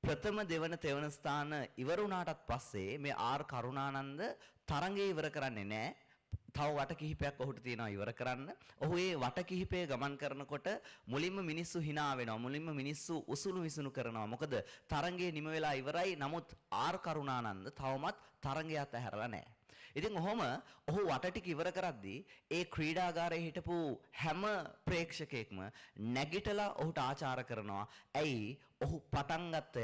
ප්‍රථම දෙවන තෙවන ස්ථාන ඉවර වුණාටත් පස්සේ මේ ආර් කරුණානන්ද තරඟේ ඉවර කරන්නේ නැහැ. තව වට කිහිපයක් ඔහුට තියෙනවා ඉවර කරන්න. ඔහු ඒ වට කිහිපය ගමන් කරනකොට මුලින්ම මිනිස්සු hina වෙනවා. මුලින්ම මිනිස්සු උසුළු විසුණු කරනවා. මොකද තරඟේ නිම වෙලා ඉවරයි. නමුත් ආර් කරුණානන්ද තවමත් තරඟය අතහැරලා නැහැ. ඉතින් ඔහු වට ටික ඉවර කරද්දී ඒ ක්‍රීඩාගාරයේ හිටපු හැම ප්‍රේක්ෂකයෙක්ම නැගිටලා ඔහුට ආචාර කරනවා. ඇයි? ඔහු පටන් ගත්ත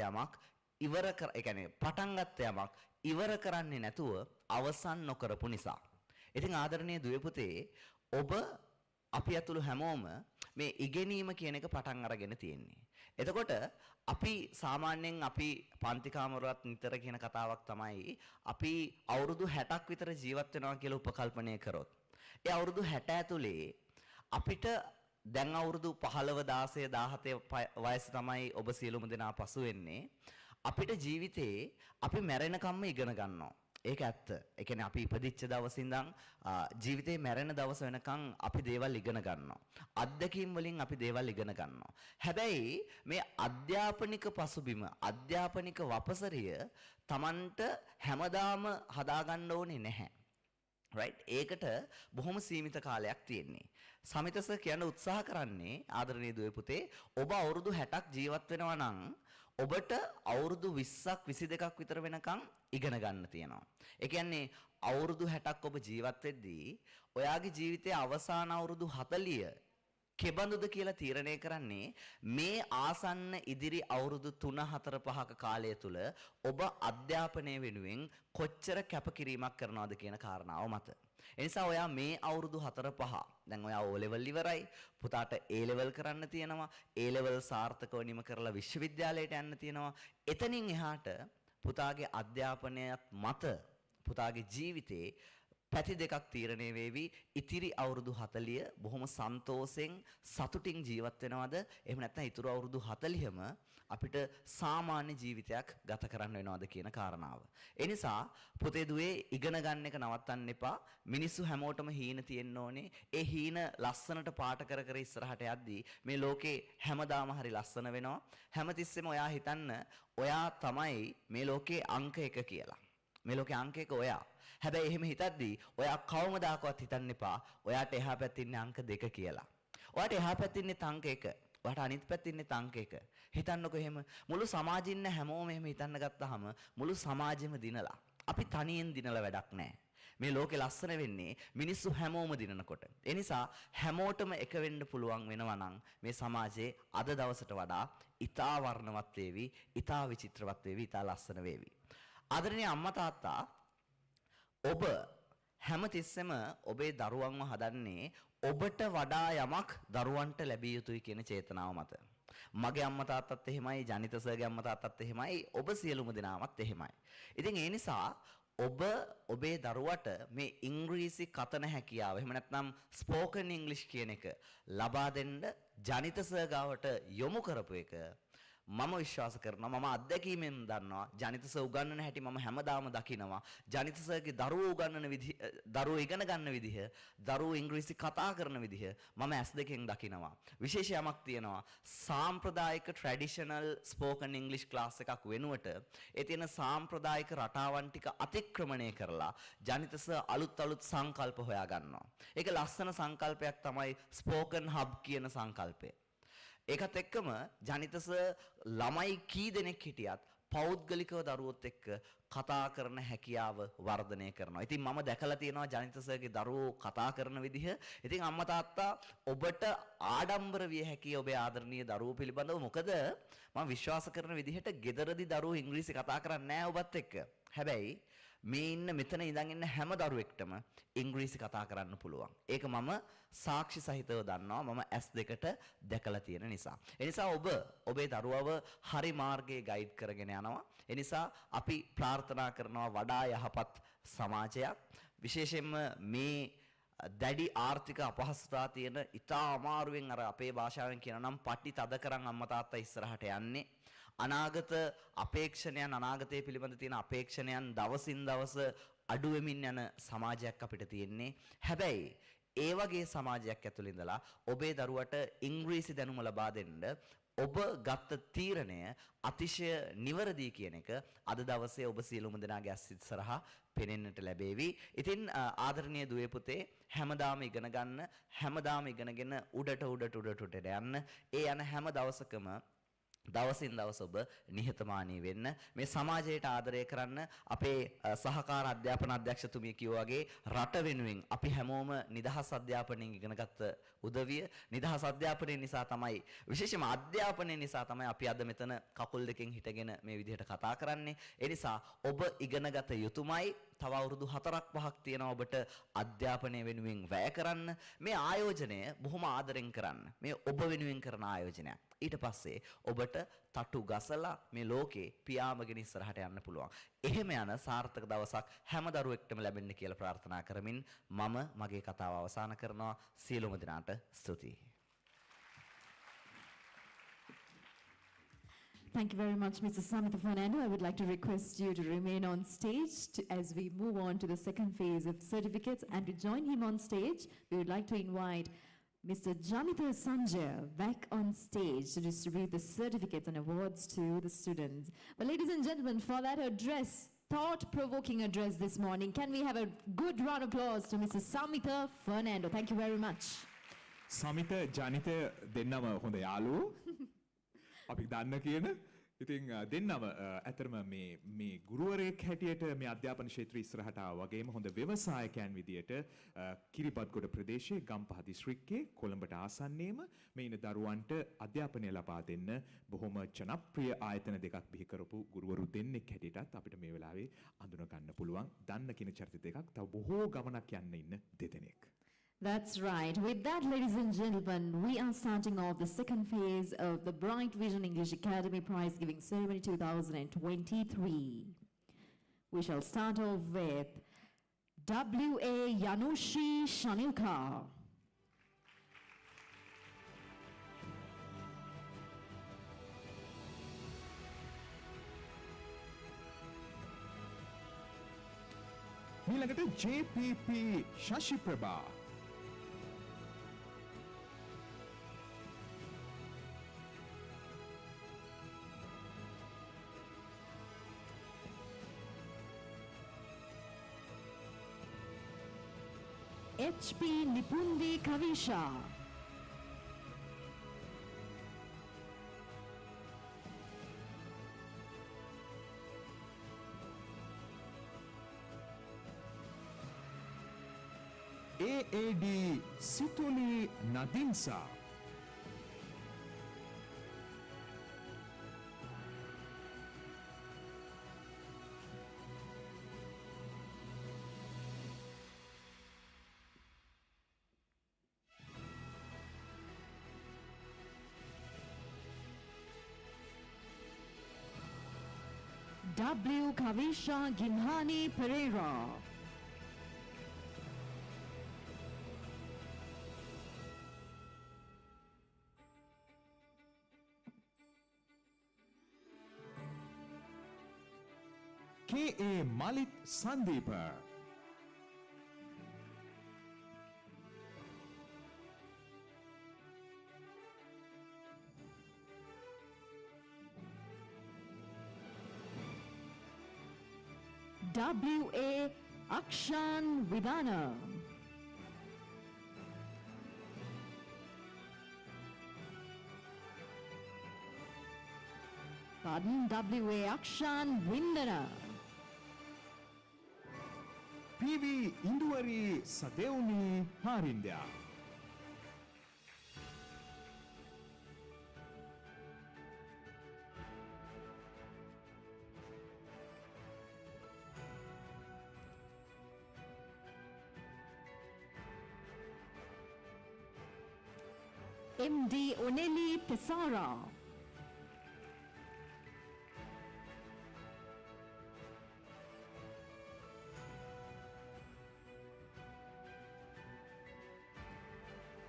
යමක් ඉවර කරන්නේ නැතුව අවසන් නොකරපු නිසා. ඉතින් ආදරණීය දුවේ පුතේ ඔබ අපි ඇතුළු හැමෝම මේ ඉගෙනීම කියන එක පටන් අරගෙන තියෙන්නේ. එතකොට අපි සාමාන්‍යයෙන් අපි පන්ති කාමරවලත් නිතර කියන කතාවක් තමයි අපි අවුරුදු 60ක් විතර ජීවත් වෙනවා කියලා උපකල්පනය කරොත්. ඒ අවුරුදු 60 ඇතුලේ අපිට දැන් අවුරුදු 15 16 17 වයස තමයි ඔබ සියලුම දෙනා පසු වෙන්නේ. අපිට ජීවිතේ අපි මැරෙනකම්ම ඉගෙන ගන්නවා. ඒක ඇත්ත. ඒ කියන්නේ අපි ඉපදිච්ච දවසේ ඉඳන් ජීවිතේ මැරෙන දවස වෙනකන් අපි දේවල් ඉගෙන ගන්නවා. අත්දැකීම් වලින් අපි දේවල් ඉගෙන ගන්නවා. හැබැයි මේ අධ්‍යාපනික පසුබිම, අධ්‍යාපනික වපසරිය Tamanට හැමදාම හදාගන්න ඕනේ නැහැ. right? ඒකට බොහොම සීමිත කාලයක් තියෙන්නේ. සමිත සර් කියන්න උත්සාහ කරන්නේ ආදරණීය දුවේ පුතේ ඔබ අවුරුදු 60ක් ජීවත් වෙනවා නම් ඔබට අවුරුදු 20ක් 22ක් විතර වෙනකන් ඉගෙන ගන්න තියෙනවා. ඒ කියන්නේ අවුරුදු 60ක් ඔබ ජීවත් වෙද්දී ඔයාගේ ජීවිතයේ අවසාන අවුරුදු 40 කෙබඳුද කියලා තීරණය කරන්නේ මේ ආසන්න ඉදිරි අවුරුදු 3 4 5ක කාලය තුල ඔබ අධ්‍යාපනය වෙනුවෙන් කොච්චර කැපකිරීමක් කරනවද කියන කාරණාව මත. එනිසා ඔයා මේ අවුරුදු 4 5 දැන් ඔයා O level ඉවරයි, පුතාට A level කරන්න තියෙනවා, A level සාර්ථකව නිම කරලා විශ්වවිද්‍යාලයට යන්න තියෙනවා. එතනින් එහාට පුතාගේ අධ්‍යාපනයත් මත පුතාගේ ජීවිතේ පැති දෙකක් තීරණය වේවි. ඉතිරි අවුරුදු 40 බොහොම සන්තෝෂෙන් සතුටින් ජීවත් වෙනවද? එහෙම නැත්නම් ඉතුරු අවුරුදු 40ම අපිට සාමාන්‍ය ජීවිතයක් ගත කරන්න වෙනවද කියන කාරණාව. ඒ නිසා පුතේ දුවේ ඉගෙන ගන්න එක නවත්තන්න එපා. මිනිස්සු හැමෝටම හීන තියෙන්න ඕනේ. ඒ හීන ලස්සනට පාට කර කර ඉස්සරහට යද්දී මේ ලෝකේ හැමදාම හරි ලස්සන වෙනවා. හැමතිස්සෙම ඔයා හිතන්න ඔයා තමයි මේ ලෝකේ අංක 1 කියලා. මේ ලෝකේ අංක 1 ඔයා. හැබැයි එහෙම හිතද්දී ඔයා කවමදාකවත් හිතන්න එපා ඔයාට එහා පැත්තේ ඉන්නේ අංක 2 කියලා. ඔයාට එහා පැත්තේ ඉන්නේ අංක 1. ඔයාට අනිත් පැත්තේ ඉන්නේ අංක 1. හිතන්නකෝ එහෙම මුළු සමාජෙ ඉන්න හැමෝම එහෙම හිතන්න ගත්තාම මුළු සමාජෙම දිනලා. අපි තනියෙන් දිනලා වැඩක් නැහැ. මේ ලෝකේ ලස්සන වෙන්නේ මිනිස්සු හැමෝම දිනනකොට. ඒ නිසා හැමෝටම එක වෙන්න පුළුවන් වෙනවා නම් මේ සමාජයේ අද දවසට වඩා ඊටා වර්ණවත් වේවි, ඊටා විචිත්‍රවත් වේවි, ඊටා ලස්සන වේවි. ආදරණීය අම්මා තාත්තා ඔබ හැමතිස්සෙම ඔබේ දරුවන්ව හදන්නේ ඔබට වඩා යමක් දරුවන්ට ලැබිය යුතුයි කියන චේතනාව මත. මගේ අම්මා තාත්තත් එහෙමයි, ජනිත සර්ගේ අම්මා තාත්තත් එහෙමයි, ඔබ සියලුම දෙනාමත් එහෙමයි. ඉතින් ඒ නිසා ඔබ ඔබේ දරුවට මේ ඉංග්‍රීසි කතන හැකියාව එහෙම නැත්නම් ස්පෝකන් ඉංග්ලිෂ් කියන එක ලබා දෙන්න ජනිත සර් ගාවට යොමු කරපු එක මම විශ්වාස කරනවා. මම අත්දැකීමෙන් දන්නවා. ජනිත සර් උගන්වන හැටි මම හැමදාම දකිනවා. ජනිත සර්ගේ දරුවෝ උගන්වන විදිහ, දරුවෝ ඉගෙන ගන්න විදිහ, දරුවෝ ඉංග්‍රීසි කතා කරන විදිහ මම S2කින් දකිනවා. විශේෂ යමක් තියෙනවා. සාම්ප්‍රදායික ට්‍රැඩිෂනල් ස්පෝකන් ඉංග්ලිෂ් ක්ලාස් එකක් වෙනුවට ඒ තියෙන සාම්ප්‍රදායික රටාවන් ටික අතික්‍රමණය කරලා ජනිත සර් අලුත් සංකල්ප හොයා ගන්නවා. ඒක ලස්සන සංකල්පයක් තමයි ස්පෝකන් හබ් කියන සංකල්පය. ඒකත් එක්කම ජනිත සර් ළමයි කී දෙනෙක් හිටියත් පෞද්ගලිකව දරුවොත් එක්ක කතා කරන හැකියාව වර්ධනය කරනවා. ඉතින් මම දැකලා තියෙනවා ජනිත සර්ගේ දරුවෝ කතා කරන විදිහ. ඉතින් අම්මා තාත්තා ඔබට ආඩම්බර විය හැකියි ඔබේ ආදරණීය දරුවෝ පිළිබඳව. මොකද මම විශ්වාස කරන විදිහට ගෙදරදී දරුවෝ ඉංග්‍රීසි කතා කරන්නේ නැහැ ඔබත් එක්ක. හැබැයි මේ ඉන්න මෙතන ඉඳන් ඉන්න හැම දරුවෙක්ටම ඉංග්‍රීසි කතා කරන්න පුළුවන්. ඒක මම සාක්ෂි සහිතව දන්නවා. මම S2ට දැකලා තියෙන නිසා. ඒ නිසා ඔබ ඔබේ දරුවව හරි මාර්ගයේ ගයිඩ් කරගෙන යනවා. ඒ නිසා අපි ප්‍රාර්ථනා කරනවා වඩා යහපත් සමාජයක්. විශේෂයෙන්ම මේ දැඩි ආර්ථික අපහසුතා තියෙන ඉතා අමාරුවෙන් අර අපේ භාෂාවෙන් කියනවා නම් පටි තද කරන් අම්මා තාත්තා ඉස්සරහට යන්නේ. අනාගත අපේක්ෂණයන්, අනාගතය පිළිබඳ තියෙන අපේක්ෂණයන් දවසින් දවස අඩු වෙමින් යන සමාජයක් අපිට තියෙන්නේ. හැබැයි ඒ වගේ සමාජයක් ඇතුළේ ඉඳලා ඔබේ දරුවට ඉංග්‍රීසි දැනුම ලබා දෙන්න ඔබ ගත්ත තීරණය අතිශය නිවැරදි කියන එක අද දවසේ ඔබ සියලුම දෙනාගේ ඇස් ඉස්සරහා පෙනෙන්නට ලැබේවි. ඉතින් ආදරණීය දුවේ පුතේ හැමදාම ඉගෙන ගන්න, හැමදාම ඉගෙනගෙන උඩට යන්න. ඒ යන හැම දවසකම දවසින් දවස ඔබ නිහතමානී වෙන්න මේ සමාජයට ආදරය කරන්න අපේ සහකාර අධ්‍යාපන අධ්‍යක්ෂතුමිය කිව්වා වගේ රට වෙනුවෙන් අපි හැමෝම නිදහස් අධ්‍යාපනයෙන් ඉගෙනගත්ත උදවිය නිදහස් අධ්‍යාපනය නිසා තමයි විශේෂයෙන්ම අධ්‍යාපනය නිසා තමයි අපි අද මෙතන කකුල් දෙකෙන් හිටගෙන මේ විදිහට කතා කරන්නේ ඒ නිසා ඔබ ඉගෙනගත යුතුමයි තව අවුරුදු 4ක් 5ක් තියෙනවා ඔබට අධ්‍යාපනය වෙනුවෙන් වැය කරන්න මේ ආයෝජනය බොහොම ආදරෙන් කරන්න මේ ඔබ වෙනුවෙන් කරන ආයෝජනයක් ඊට පස්සේ ඔබට තටු ගසලා මේ ලෝකේ පියාඹගෙන ඉස්සරහට යන්න පුළුවන්. එහෙම යන සාර්ථක දවසක් හැම දරුවෙක්ටම ලැබෙන්න කියලා ප්‍රාර්ථනා කරමින් මම මගේ කතාව අවසන් කරනවා. සියලුම දෙනාට ස්තුතියි. Thank you very much, Mr. Samitha Fernando. I would like to request you to remain on stage as we move on to the second phase of certificates. And to join him on stage, we would like to invite Mr. Janitha Sanjay back on stage to distribute the certificates and awards to the students. Well, ladies and gentlemen, for that address, thought-provoking address this morning, can we have a good round of applause to Mr. Samitha Fernando? Thank you very much. සමිත ජනිත දෙන්නම හොඳ යාළුවෝ. අපි දන්න කියන ඉතින් දෙන්නම ඇතරම මේ ගුරුවරයෙක් හැටියට මේ අධ්‍යාපන ක්ෂේත්‍රය ඉස්සරහට ආවා වගේම හොඳ ව්‍යවසායකයන් විදියට කිරිබත්ගොඩ ප්‍රදේශයේ ගම්පහ දිස්ත්‍රික්කයේ කොළඹට ආසන්නයේම මේ ඉන්න දරුවන්ට අධ්‍යාපනය ලබා දෙන්න බොහොම ජනප්‍රිය ආයතන දෙකක් බිහි කරපු ගුරුවරු දෙන්නෙක් හැටියටත් අපිට මේ වෙලාවේ අඳුන ගන්න පුළුවන්. දන්න කියන චරිත දෙකක් තව බොහෝ ගමනක් යන්න ඉන්න දෙදෙනෙක්. That's right. With that, ladies and gentlemen, we are starting off the second phase of the Bright Vision English Academy Prize Giving Ceremony 2023. We shall start off with W.A. Yanushi Shanilka. ඊළඟට JPP Shashiprabha. H.P. Nipundi Kavisha. AAD Situli Nadinsa. W. Kavisha Ginhani Pereira. K.A. Malit Sandeepa. W.A. Akshan Vidana. Pardon, W.A. Akshan Vindana. P.V. Induwari Sadeuni Harindya. M.D. Oneli Pesara.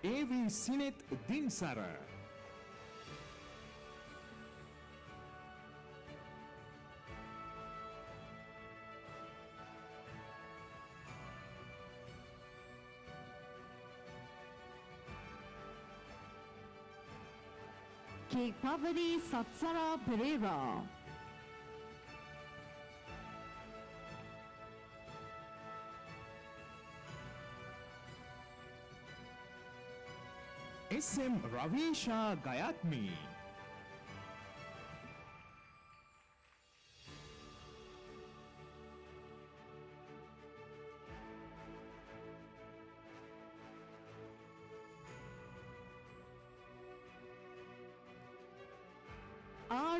A.V. Sinet Dinsara. K. Pavadi Satsara Pereira. S.M. Ravisha Gayatmi.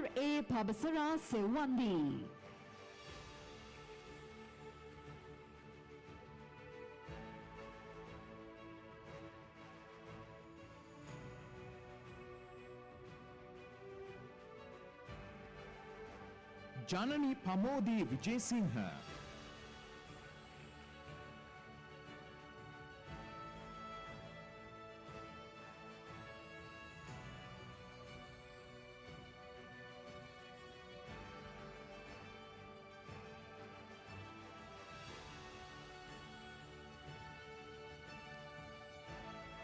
R.A. Pabasara Sewandi. Janani Pamodi Vijayasinghe.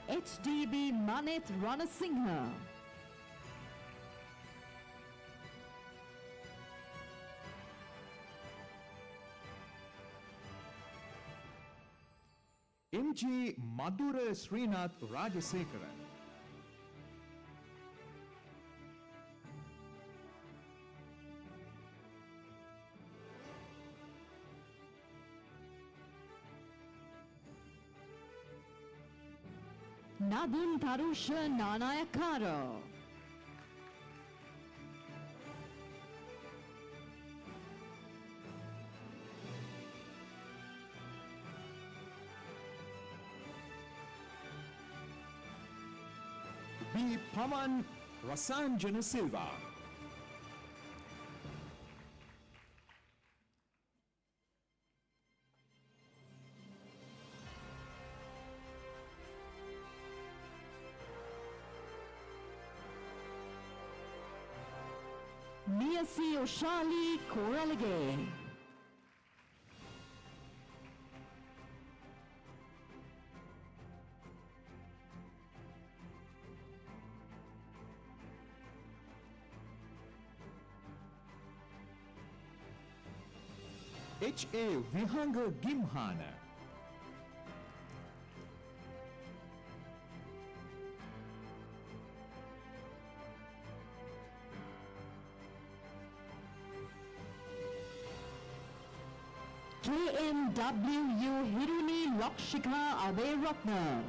HDB Maneth Ranasinghe. MG Madura Srinath Rajasekara. Nadun Tarusha Nanayakara. B. Pawan Rasanjana Silva. Niasi Oshali Koralige. H.A. Vihanga Gimhana. KMWU Hiruni Lakshika Aberatna.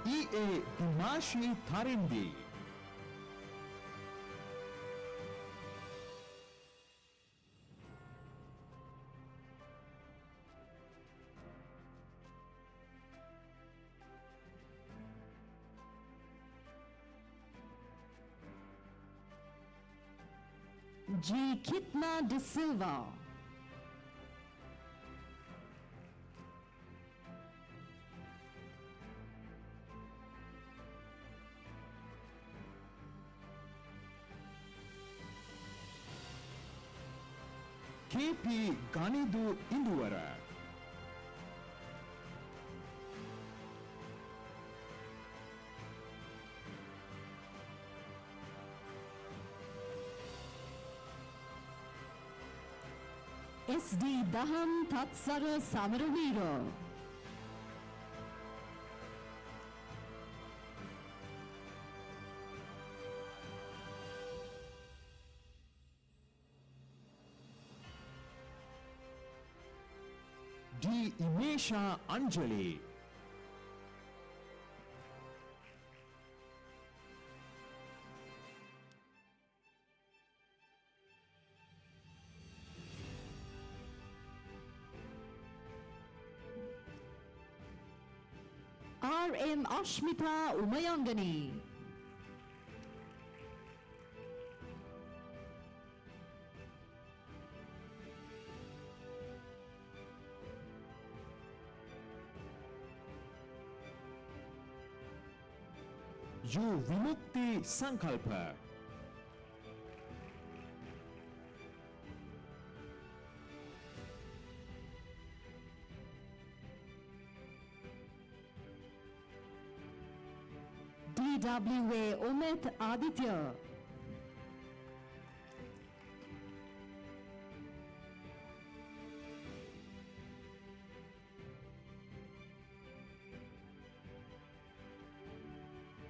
E.A. Dimashi Tharindi. G. Kitna De Silva. K.P. Ganidu Induwara. SD Daham Tatsara Samaravira. D. Imesha Anjali. R.M. Ashmita Umayangani. U. Vimukti Sankalpa. DWA Umit Aditya.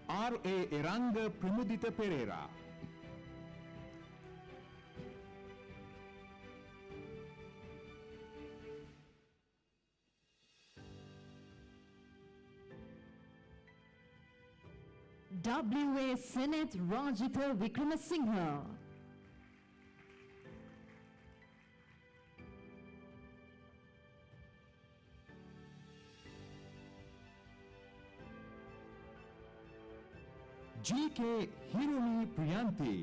R.A. Eranga Primudita Pereira. W.A. Seneth Rajitha Vikramasinghe. G.K. Hirumi Priyanti.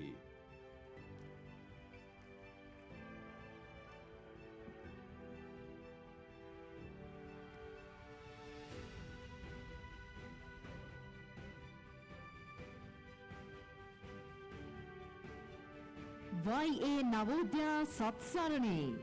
Y.A. Navodaya Satsarani.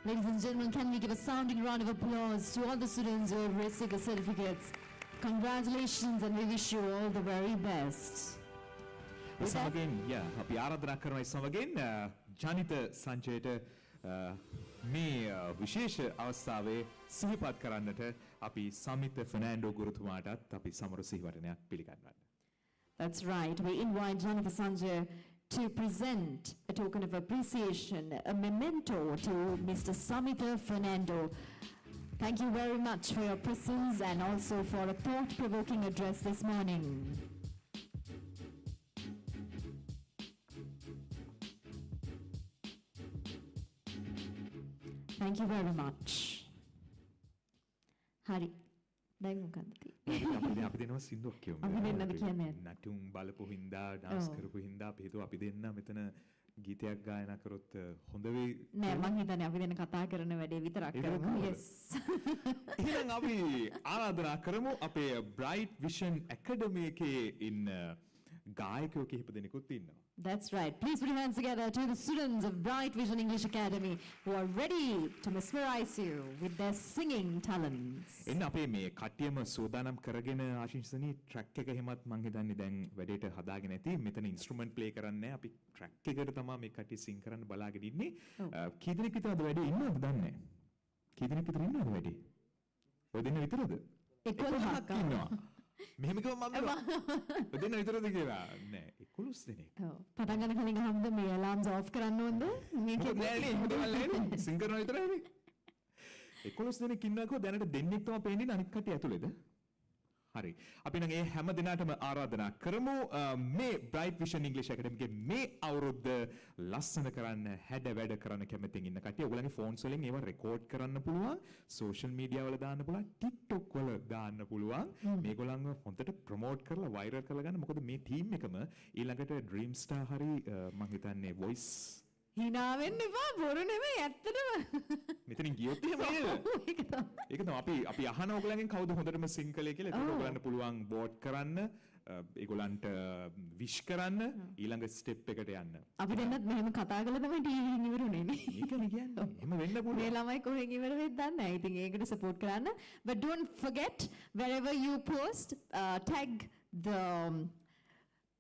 Ladies and gentlemen, can we give a sounding round of applause to all the students who have received the certificates? Congratulations and we wish you all the very best. A With that- සමගින් අපි ආරාධනා කරනවා ඒ සමගින් ජනිත සංජයට මේ විශේෂ අවස්ථාවේ සිහිපත් කරන්නට අපි සමිත ෆර්නෑන්ඩෝ ගුරුතුමාටත් අපි සමරු සිහිවටනයක් පිළිගන්වන්න. That's right. We invite Jonathan Sanjay to present a token of appreciation, a memento to Mr. Samita Fernando. Thank you very much for your presence and also for a thought-provoking address this morning. Thank you very much. Hari. දැන් මොකක්ද තියෙන්නේ? අපි දෙනවා සින්දුවක් කියමු. අපි දෙන්නද කියන්නේ? නටුම් බලපු හින්දා ඩාන්ස් ඔව්. කරපු හින්දා අපි හිතුවා අපි දෙන්න මෙතන ගීතයක් ගායනා කරොත් හොඳ වෙයි. නෑ මං හිතන්නේ අපි දෙන්න කතා කරන වැඩේ විතරක් ඒක කරමු. කරමු. Yes. එහෙනම් අපි ආරාධනා කරමු අපේ Bright Vision Academy එකේ ඉන්න ගායකයෝ කිහිප දෙනෙකුත් ඉන්නවා. That's right. Please put your hands together to the students of Bright Vision English Academy who are ready to mesmerize you with their singing talents. එන්න අපේ මේ කට්ටියම සෝදානම් කරගෙන ආශිංසනී ට්‍රැක් එක එහෙමත් මං හිතන්නේ දැන් වැඩේට හදාගෙන ඇති. මෙතන ඉන්ස්ට්‍රුමන්ට් ප්ලේ කරන්නේ නැහැ. අපි ට්‍රැක් එකට තමයි මේ කට්ටිය සිං කරන්න බලාගෙන ඉන්නේ. කී දෙනෙක් විතරද වැඩේ ඉන්නවද දන්නේ නැහැ. කී දෙනෙක් විතර ඉන්නවද වැඩේ? ඔය දෙන්න විතරද? 11ක් ඉන්නවා. මෙහෙම කිව්වම මම ඔය දෙන්න විතරද කියලා. නෑ 11 දෙනෙක්. ඔව්. පටන් ගන්න කලින් අහමුද මේ alarms off කරන්න ඕනද? මේක නෑ නේ එහෙම දේවල් නැහැ. සිං කරනවා විතරයිනේ. 11 දෙනෙක් ඉන්නකෝ දැනට දෙන්නෙක් තමයි පේන්නේ අනිත් කට්ටිය ඇතුළේද? හරි. අපි නම් ඒ හැම දිනාටම ආරාධනා කරමු මේ Bright Vision English Academy එකේ මේ අවුරුද්ද ලස්සන කරන්න හැඩ වැඩ කරන්න කැමතින් ඉන්න කට්ටිය ඔයගොල්ලන්ගේ ෆෝන්ස් වලින් ඒවා රෙකෝඩ් කරන්න පුළුවන් සෝෂල් මීඩියා වල දාන්න පුළුවන් TikTok වල දාන්න පුළුවන් මේගොල්ලන්ව හොඳට ප්‍රොමෝට් කරලා වෛරල් කරලා ගන්න මොකද මේ ටීම් එකම ඊළඟට Dream Star හරි මම හිතන්නේ voice hina වෙන්න එපා බොරු නෙමෙයි ඇත්තටම. මෙතනින් ගියොත් එහෙම නේද? ඒක තමයි. ඒක තමයි අපි අහන ඕගලගෙන් කවුද හොඳටම සිංහලයේ කියලා ඒක ඕගලන්ට පුළුවන් වෝට් කරන්න ඒගොල්ලන්ට විශ් කරන්න ඊළඟ ස්ටෙප් එකට යන්න. අපි දෙන්නත් මෙහෙම කතා කළා තමයි ටීවී එකෙන් ඉවරුනේ නේ. ඒකනේ කියන්නේ. එහෙම වෙන්න මේ පුළුවන්. ළමයි කොහෙන් ඉවර වෙද්ද දන්නේ නැහැ. ඉතින් ඒකට සපෝට් කරන්න. But don't forget wherever you post tag the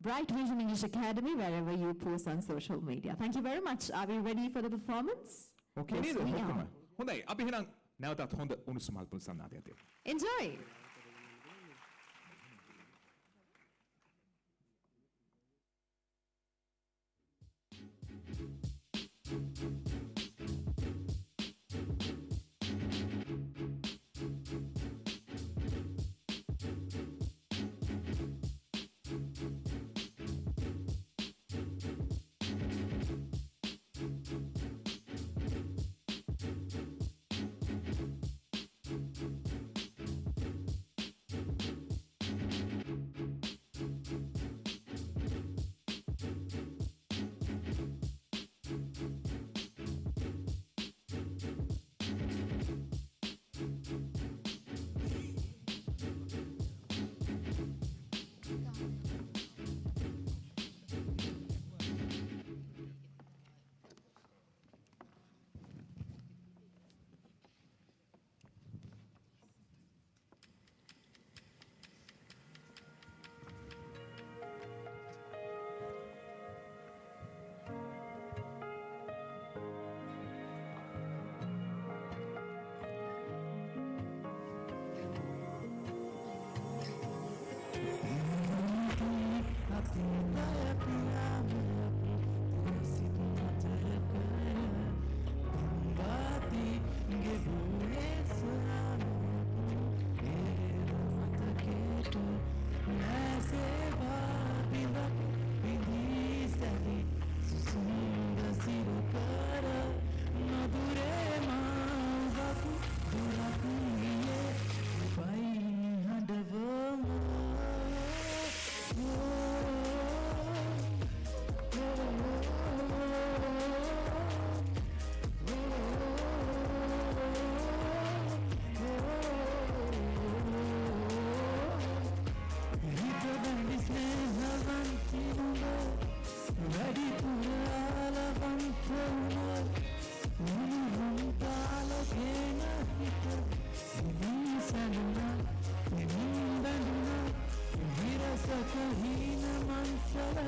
Bright Vision English Academy wherever you post on social media. Thank you very much. Are we ready for the performance? Okay Yes, නේද? we ඔක්කොම. are. හොඳයි. අපි එහෙනම් නැවතත් හොඳ උණුසුම් අල්පුන් සන්නාදයක් දෙමු. Enjoy.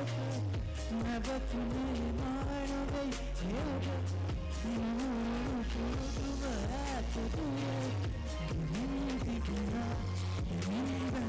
never to me mine away here you to the at to do give me the dinner give me the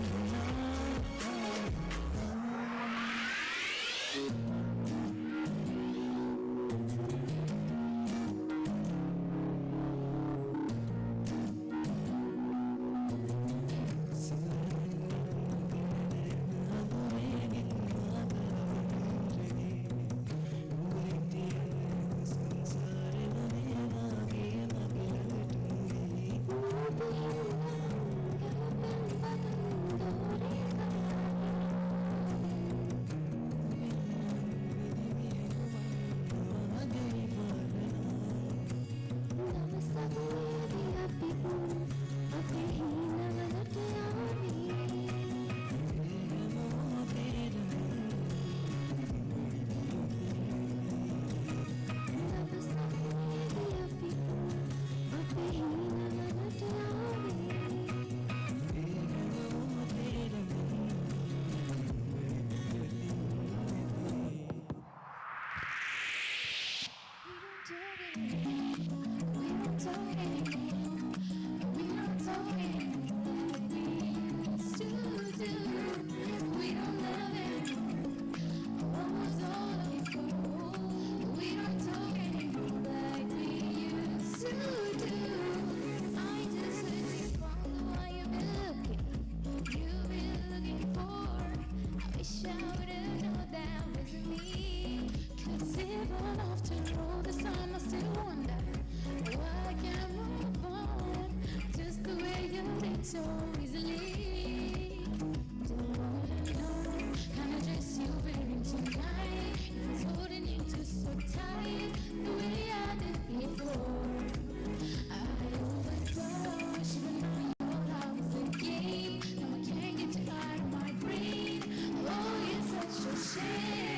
so easily. Don't wanna know kind of dress you're wearing tonight. If it's holding you too so tight, the way I did before. I overdosed, even though your love was a game. Now I can't get you out of my brain. Oh, it's such a shame.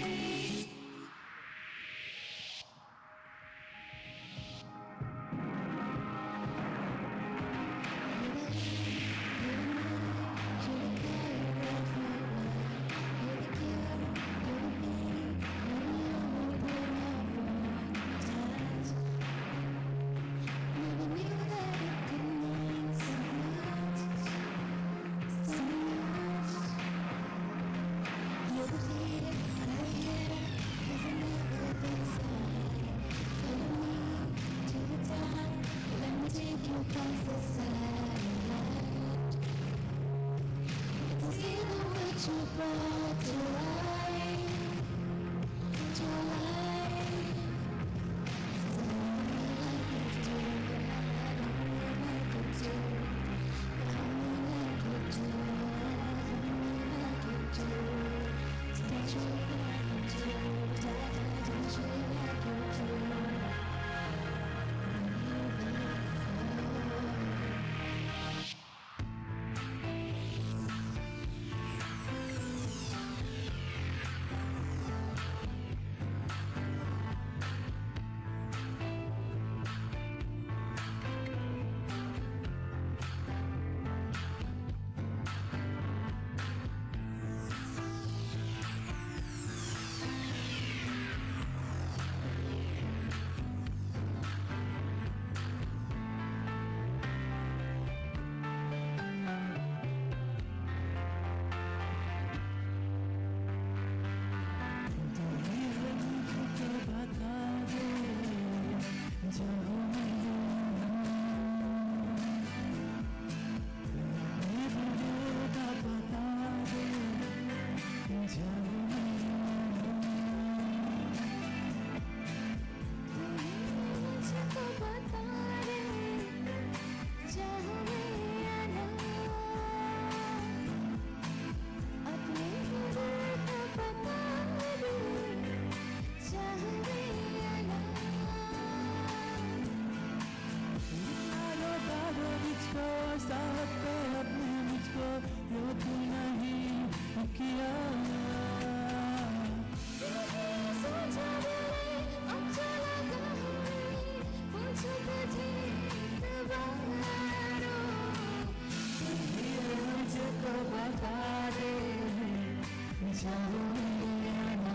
Jauh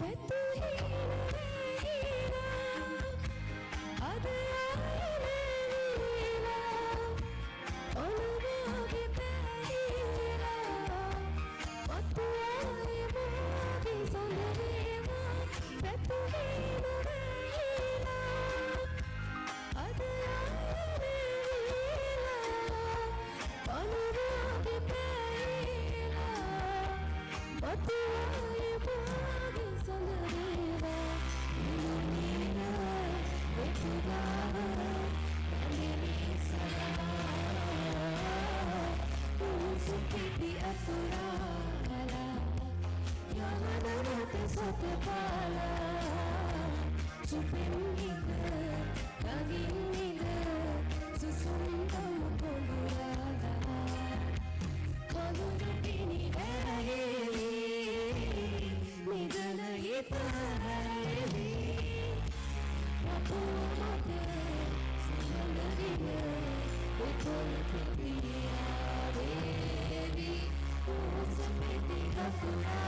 Petu hina hina Adayale hina Oluwage pehila Matuwaye mogi sondavema Petu hina hina Adayale hina Oluwage pehila Matuwaye mogi sondavema Ilumina Petugava Nandini Sada Usukiti Aturala Yamanamata Sotapala Supimina Nagimina Susundam Polurala Kolurupini Baheli Nidana Yetarali Mapumate Samandarina Ukolupiniya Devi Usapiti Atura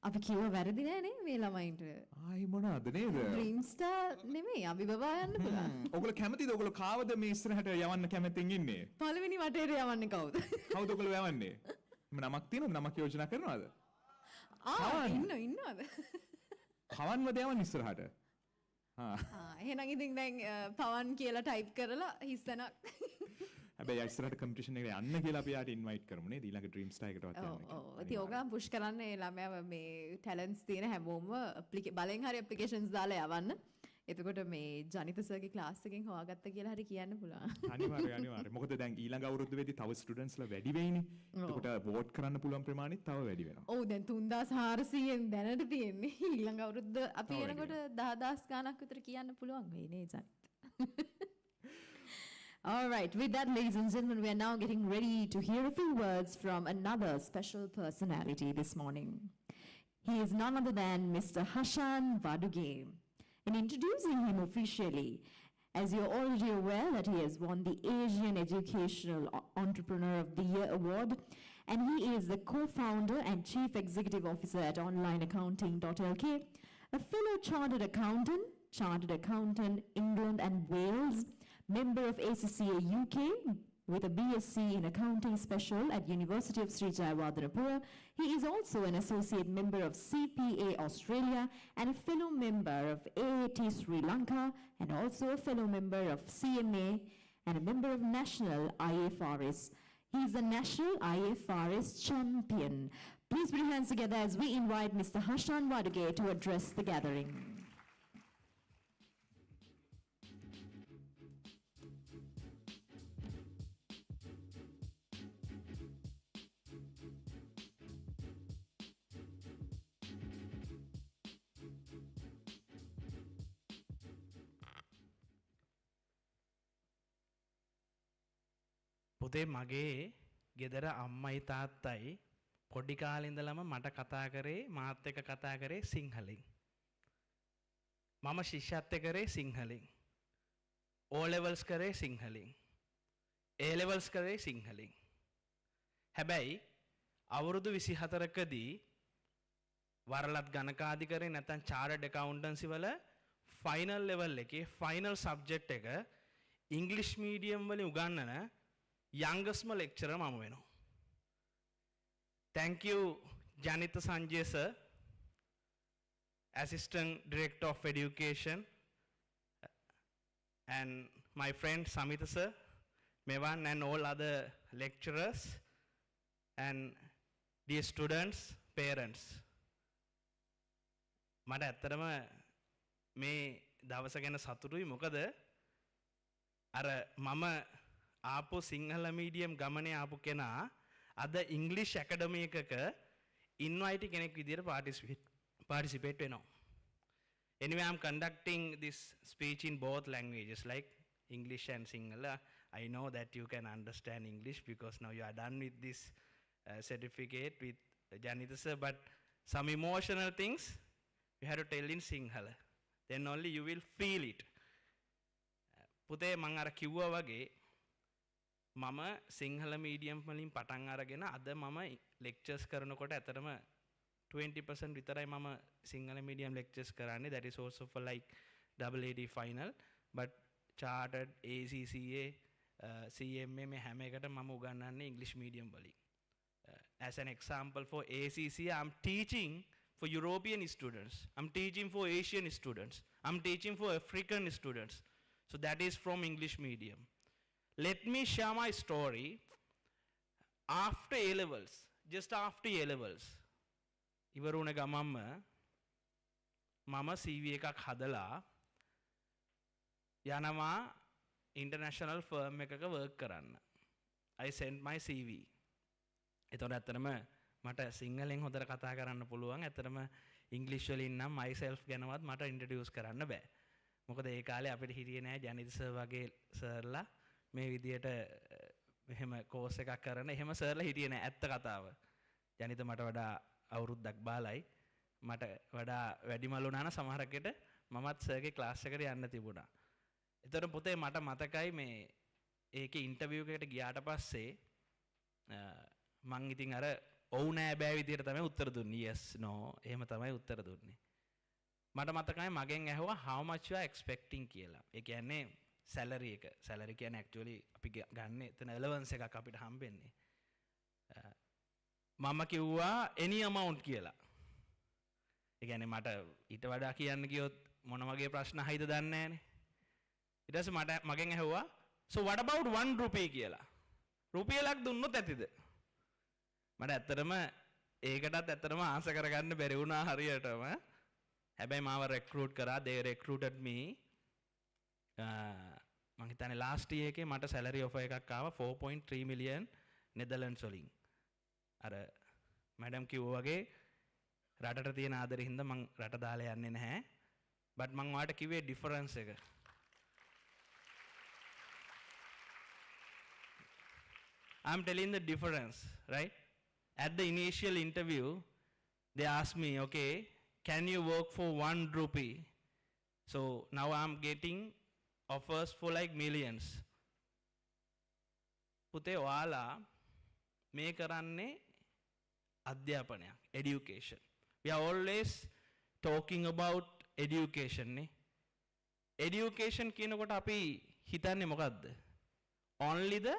අපි කිව්ව වැරදි නෑනේ මේ ළමයින්ට. ආයි මොනවද නේද? Dream star නෙමෙයි අභිබවා යන්න පුළුවන්. ඔයගොල්ලෝ කැමතිද? ඔයගොල්ලෝ කාවද මේ ඉස්සරහට යවන්න කැමතින් ඉන්නේ? පළවෙනි වටේට යවන්නේ කවුද? කවුද ඔයගොල්ලෝ යවන්නේ? නමක් තියෙනවද? නමක් යෝජනා කරනවද? ඉන්නවද? කවන්වද යවන්න ඉස්සරහට? එහෙනම් ඉතින් දැන් පවන් කියලා ටයිප් කරලා හිස්සනක්. හැබැයි ඉස්සරහට කම්පිටිෂන් එකට යන්න කියලා අපි යාට ඉන්වයිට් කරමු නේද? ඊළඟ ඩ්‍රීම් ස්ටාර් එකටවත් යන්න. ඔව්. ඉතින් ඕගම පුෂ් කරන්න ඒ ළමයාව මේ ටැලන්ට්ස් තියෙන හැමෝම බලෙන් හරි ඇප්ලිකේෂන්ස් දාලා යවන්න. එතකොට මේ ජනිත සර්ගේ ක්ලාස් එකෙන් හොයාගත්ත කියලා හරි කියන්න පුළුවන්. අනිවාර්යයෙන්. මොකද දැන් ඊළඟ අවුරුද්දේදී තව ස්ටුඩන්ට්ස්ලා වැඩි වෙයිනේ. එතකොට වෝට් කරන්න පුළුවන් ප්‍රමාණෙත් තව වැඩි වෙනවා. ඔව් දැන් 3400න් දැනට තියෙන්නේ. ඊළඟ අවුරුද්ද අපි එනකොට 10000 ගාණක් විතර කියන්න පුළුවන් වෙයි නේ ජනිත. All right, with that, ladies and gentlemen, we are now getting ready to hear a few words from another special personality this morning. He is none other than Mr. Hashan Vaduge. In introducing him officially, as you're already aware that he has won the Asian Educational Entrepreneur of the Year award, and he is the co-founder and chief executive officer at onlineaccounting.lk, a fellow chartered accountant, England and Wales, member of ACCA UK, with a BSc in Accounting Special at University of Sri Jayewardenepura. He is also an associate member of CPA Australia and a fellow member of AAT Sri Lanka and also a fellow member of CMA and a member of National IFRS. He is the National IFRS champion. Please put your hands together as we invite Mr. Hashan Wadage to address the gathering. පුතේ මගේ ගෙදර අම්මයි තාත්තයි පොඩි කාලේ ඉඳලම මට කතා කරේ මාත් එක්ක කතා කරේ සිංහලෙන්. මම ශිෂ්‍යත්වය කරේ සිංහලෙන්. O levels කරේ සිංහලෙන්. A levels කරේ සිංහලෙන්. හැබැයි අවුරුදු 24කදී වරලත් ගණකාධිකරේ නැත්නම් chartered accountancy වල final level එකේ final subject එක English medium වලින් උගන්වන youngest lecturer මම වෙනවා. Thank you Janitha Sanjay sir, Assistant Director of Education, and my friend Samita sir, Mevan and all other lecturers and dear students, parents. මට ඇත්තටම මේ දවස ගැන සතුටුයි මොකද අර මම ආපු සිංහල මීඩියම් ගමනේ ආපු කෙනා අද ඉංග්ලිෂ් ඇකඩමි එකක ඉන්වයිට් කෙනෙක් විදියට participate වෙනවා. Anyway, I'm conducting this speech in both languages like English and Sinhala. I know that you can understand English because now you are done with this certificate with Janitha sir, but some emotional things you have to tell in Sinhala. Then only you will feel it. පුතේ මම අර කිව්වා වගේ මම Sinhala medium වලින් පටන් අරගෙන අද මම ලෙක්චර්ස් කරනකොට ඇත්තටම 20% විතරයි මම සිංහල මීඩියම් ලෙක්චර්ස් කරන්නේ. That is also for like AAT final, but chartered ACCA CMA මේ හැම එකටම මම උගන්වන්නේ ඉංග්‍රීසි මීඩියම් වලින්. As an example, for ACCA I'm teaching for European students, I'm teaching for Asian students, I'm teaching for African students. So that is from English medium. Let me share my story. After A levels, just after A levels, ඉවර වුණ ගමන්ම මම CV එකක් හදලා යනවා international firm එකක work කරන්න. I sent my CV. එතකොට ඇත්තටම මට සිංහලෙන් හොඳට කතා කරන්න පුළුවන්. ඇත්තටම ඉංග්‍රීසි වලින් නම් myself ගැනවත් මට introduce කරන්න බෑ. මොකද ඒ කාලේ අපිට හිටියේ නෑ ජනිත සර් වගේ සර්ලා මේ විදියට මෙහෙම කෝස් එකක් කරන එහෙම සර්ලා හිටියේ නෑ ඇත්ත කතාව. ජනිත මට වඩා අවුරුද්දක් බාලයි. මට වඩා වැඩිමල් වුණා නම් සමහරකට මමත් සර්ගේ ක්ලාස් එකට යන්න තිබුණා. ඒතර පුතේ මට මතකයි මේ ඒකේ ඉන්ටර්විව් එකකට ගියාට පස්සේ මං ඉතින් අර ඔව් නෑ බෑ විදියට තමයි උත්තර දුන්නේ. yes no එහෙම තමයි උත්තර දුන්නේ. මට මතකයි මගෙන් ඇහුවා how much you are expecting කියලා. ඒ කියන්නේ salary එක. salary කියන්නේ actually අපි ගන්න එතන allowance එකක් අපිට හම්බෙන්නේ. මම කිව්වා any amount කියලා. ඒ කියන්නේ මට ඊට වඩා කියන්න ගියොත් මොන වගේ ප්‍රශ්න අහයිද දන්නේ නැහනේ. ඊට පස්සේ මට මගෙන් ඇහුවා so what about 1 rupee කියලා. රුපියලක් දුන්නොත් ඇතිද? මට ඇත්තටම ඒකටත් ඇත්තටම ආස කරගන්න බැරි වුණා හරියටම. හැබැයි මාව recruit කරා. they recruited me. මං හිතන්නේ last year එකේ මට salary offer එකක් ආවා 4.3 million Netherlands වලින්. අර මැඩම් කිව්වා වගේ රටට තියෙන ආදරේ හින්දා මං රට දාලා යන්නේ නැහැ. but මං ඔයාලට කිව්වේ difference එක. I'm telling the difference, right? At the initial interview, they asked me, okay, can you work for 1 rupee? So now I'm getting offers for like millions. පුතේ ඔයාලා මේ කරන්නේ අධ්‍යාපනයක්, education. We are always talking about education නේ. Education කියනකොට අපි හිතන්නේ මොකද්ද? Only the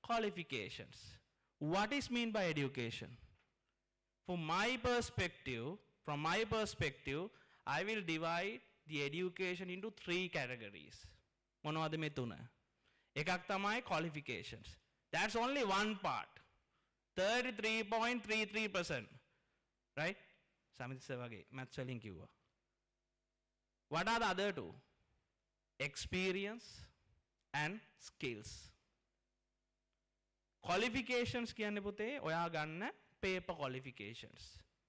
qualifications. What is mean by education? From my perspective, I will divide the education into 3 categories. මොනවද මේ තුන? එකක් තමයි qualifications. That's only one part. 33.33%. Right? සමිතිස වගේ maths වලින් කිව්වා. What are the other two? Experience and skills. Qualifications කියන්නේ පුතේ ඔයා ගන්න paper qualifications.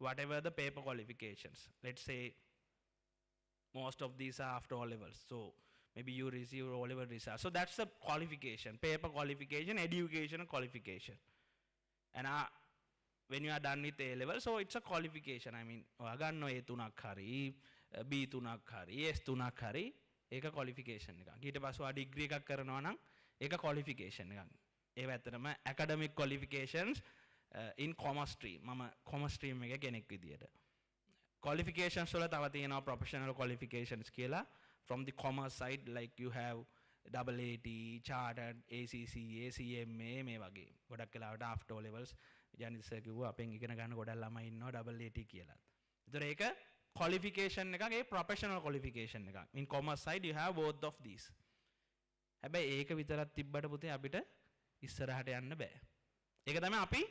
Whatever the paper qualifications. Let's say most of these are after O levels. So maybe you receive O level result. So that's the qualification, paper qualification, educational qualification. And when you are done with A level, so it's a qualification. I mean, ඔයා ගන්න A 3ක් හරි B 3ක් හරි S 3ක් හරි ඒක qualification එකක්. ඊට පස්සේ ඔයා degree එකක් කරනවා නම් ඒක qualification එකක්. ඒව ඇත්තටම academic qualifications in commerce stream. මම commerce stream එකේ කෙනෙක් විදියට. Qualifications වල තව තියෙනවා professional qualifications කියලා. From the commerce side, like you have AAT, chartered, ACCA, CMA මේ වගේ. ගොඩක් වෙලාවට after O levels Janith sir කිව්වා අපෙන් ඉගෙන ගන්න ගොඩක් ළමයි ඉන්නවා AAT කියලා. ඒතර ඒක qualification එකක්, ඒ professional qualification එකක්. In commerce side you have both of these. හැබැයි ඒක විතරක් තිබ්බට පුතේ අපිට ඉස්සරහට යන්න බෑ. ඒක තමයි අපි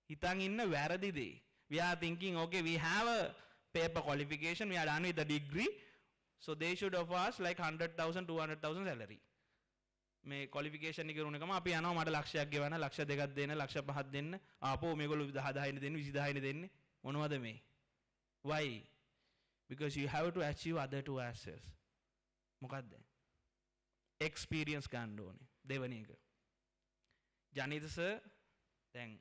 හිතන් ඉන්න වැරදි දේ. We are thinking, okay, we have a paper qualification, we are done with the degree, so they should offer us like 100,000, 200,000 salary. මේ qualification එක කරුණ එකම අපි යනවා මට ලක්ෂයක් ගෙවන්න, ලක්ෂ දෙකක් දෙන්න, ලක්ෂ පහක් දෙන්න. ආපෝ මේගොල්ලෝ 10,000 දෙන්න, 20,000 දෙන්න. මොනවද මේ? Why? Because you have to achieve other two assets. මොකද්ද? Experience ගන්න ඕනේ. දෙවෙනි එක. ජනිත සර් දැන්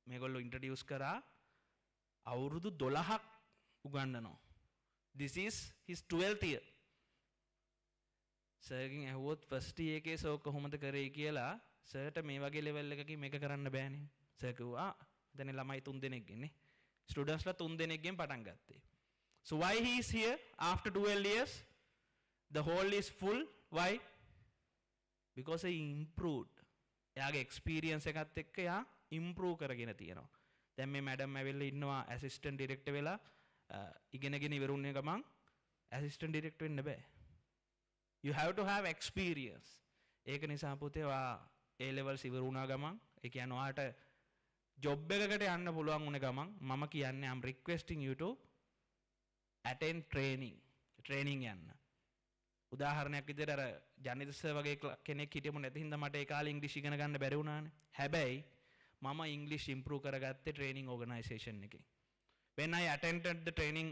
මේගොල්ලෝ ඉන්ට්‍රොඩියුස් කරා අවුරුදු 12ක් උගන්වනවා. This is his 12th year. සර්ගෙන් ඇහුවොත් ෆස්ට් ඉයර් එකේ සෝ කොහොමද කරේ කියලා සර්ට මේ වගේ ලෙවල් එකකින් මේක කරන්න බෑනේ. සර් කිව්වා දැන් ළමයි 3 දෙනෙක්ගෙන් නේ. ස්ටුඩන්ට්ස්ලා 3 දෙනෙක්ගෙන් පටන් ගත්තේ. So why he is here after 12 years? The hall is full. Why? Because he improved. එයාගේ experience එකත් එක්ක එයා improve කරගෙන තියෙනවා. දැන් මේ මැඩම් ඇවිල්ලා ඉන්නවා assistant director වෙලා ඉගෙනගෙන ඉවරුන්නේ ගමන් assistant director වෙන්න බෑ. You have to have experience. ඒක නිසා පුතේ ඔයා A levels ඉවර වුණා ගමන් ඒ කියන්නේ ඔයාට job එකකට යන්න පුළුවන් වුණ ගමන් මම කියන්නේ I'm requesting you to attend training යන්න. උදාහරණයක් විදිහට අර ජනිත සර් වගේ කෙනෙක් හිටියම නැති හින්දා මට ඒ කාලේ ඉංග්‍රීසි ඉගෙන ගන්න බැරි වුණානේ. හැබැයි මම ඉංග්‍රීසි improve කරගත්තේ training organization එකේ. When I attended the training,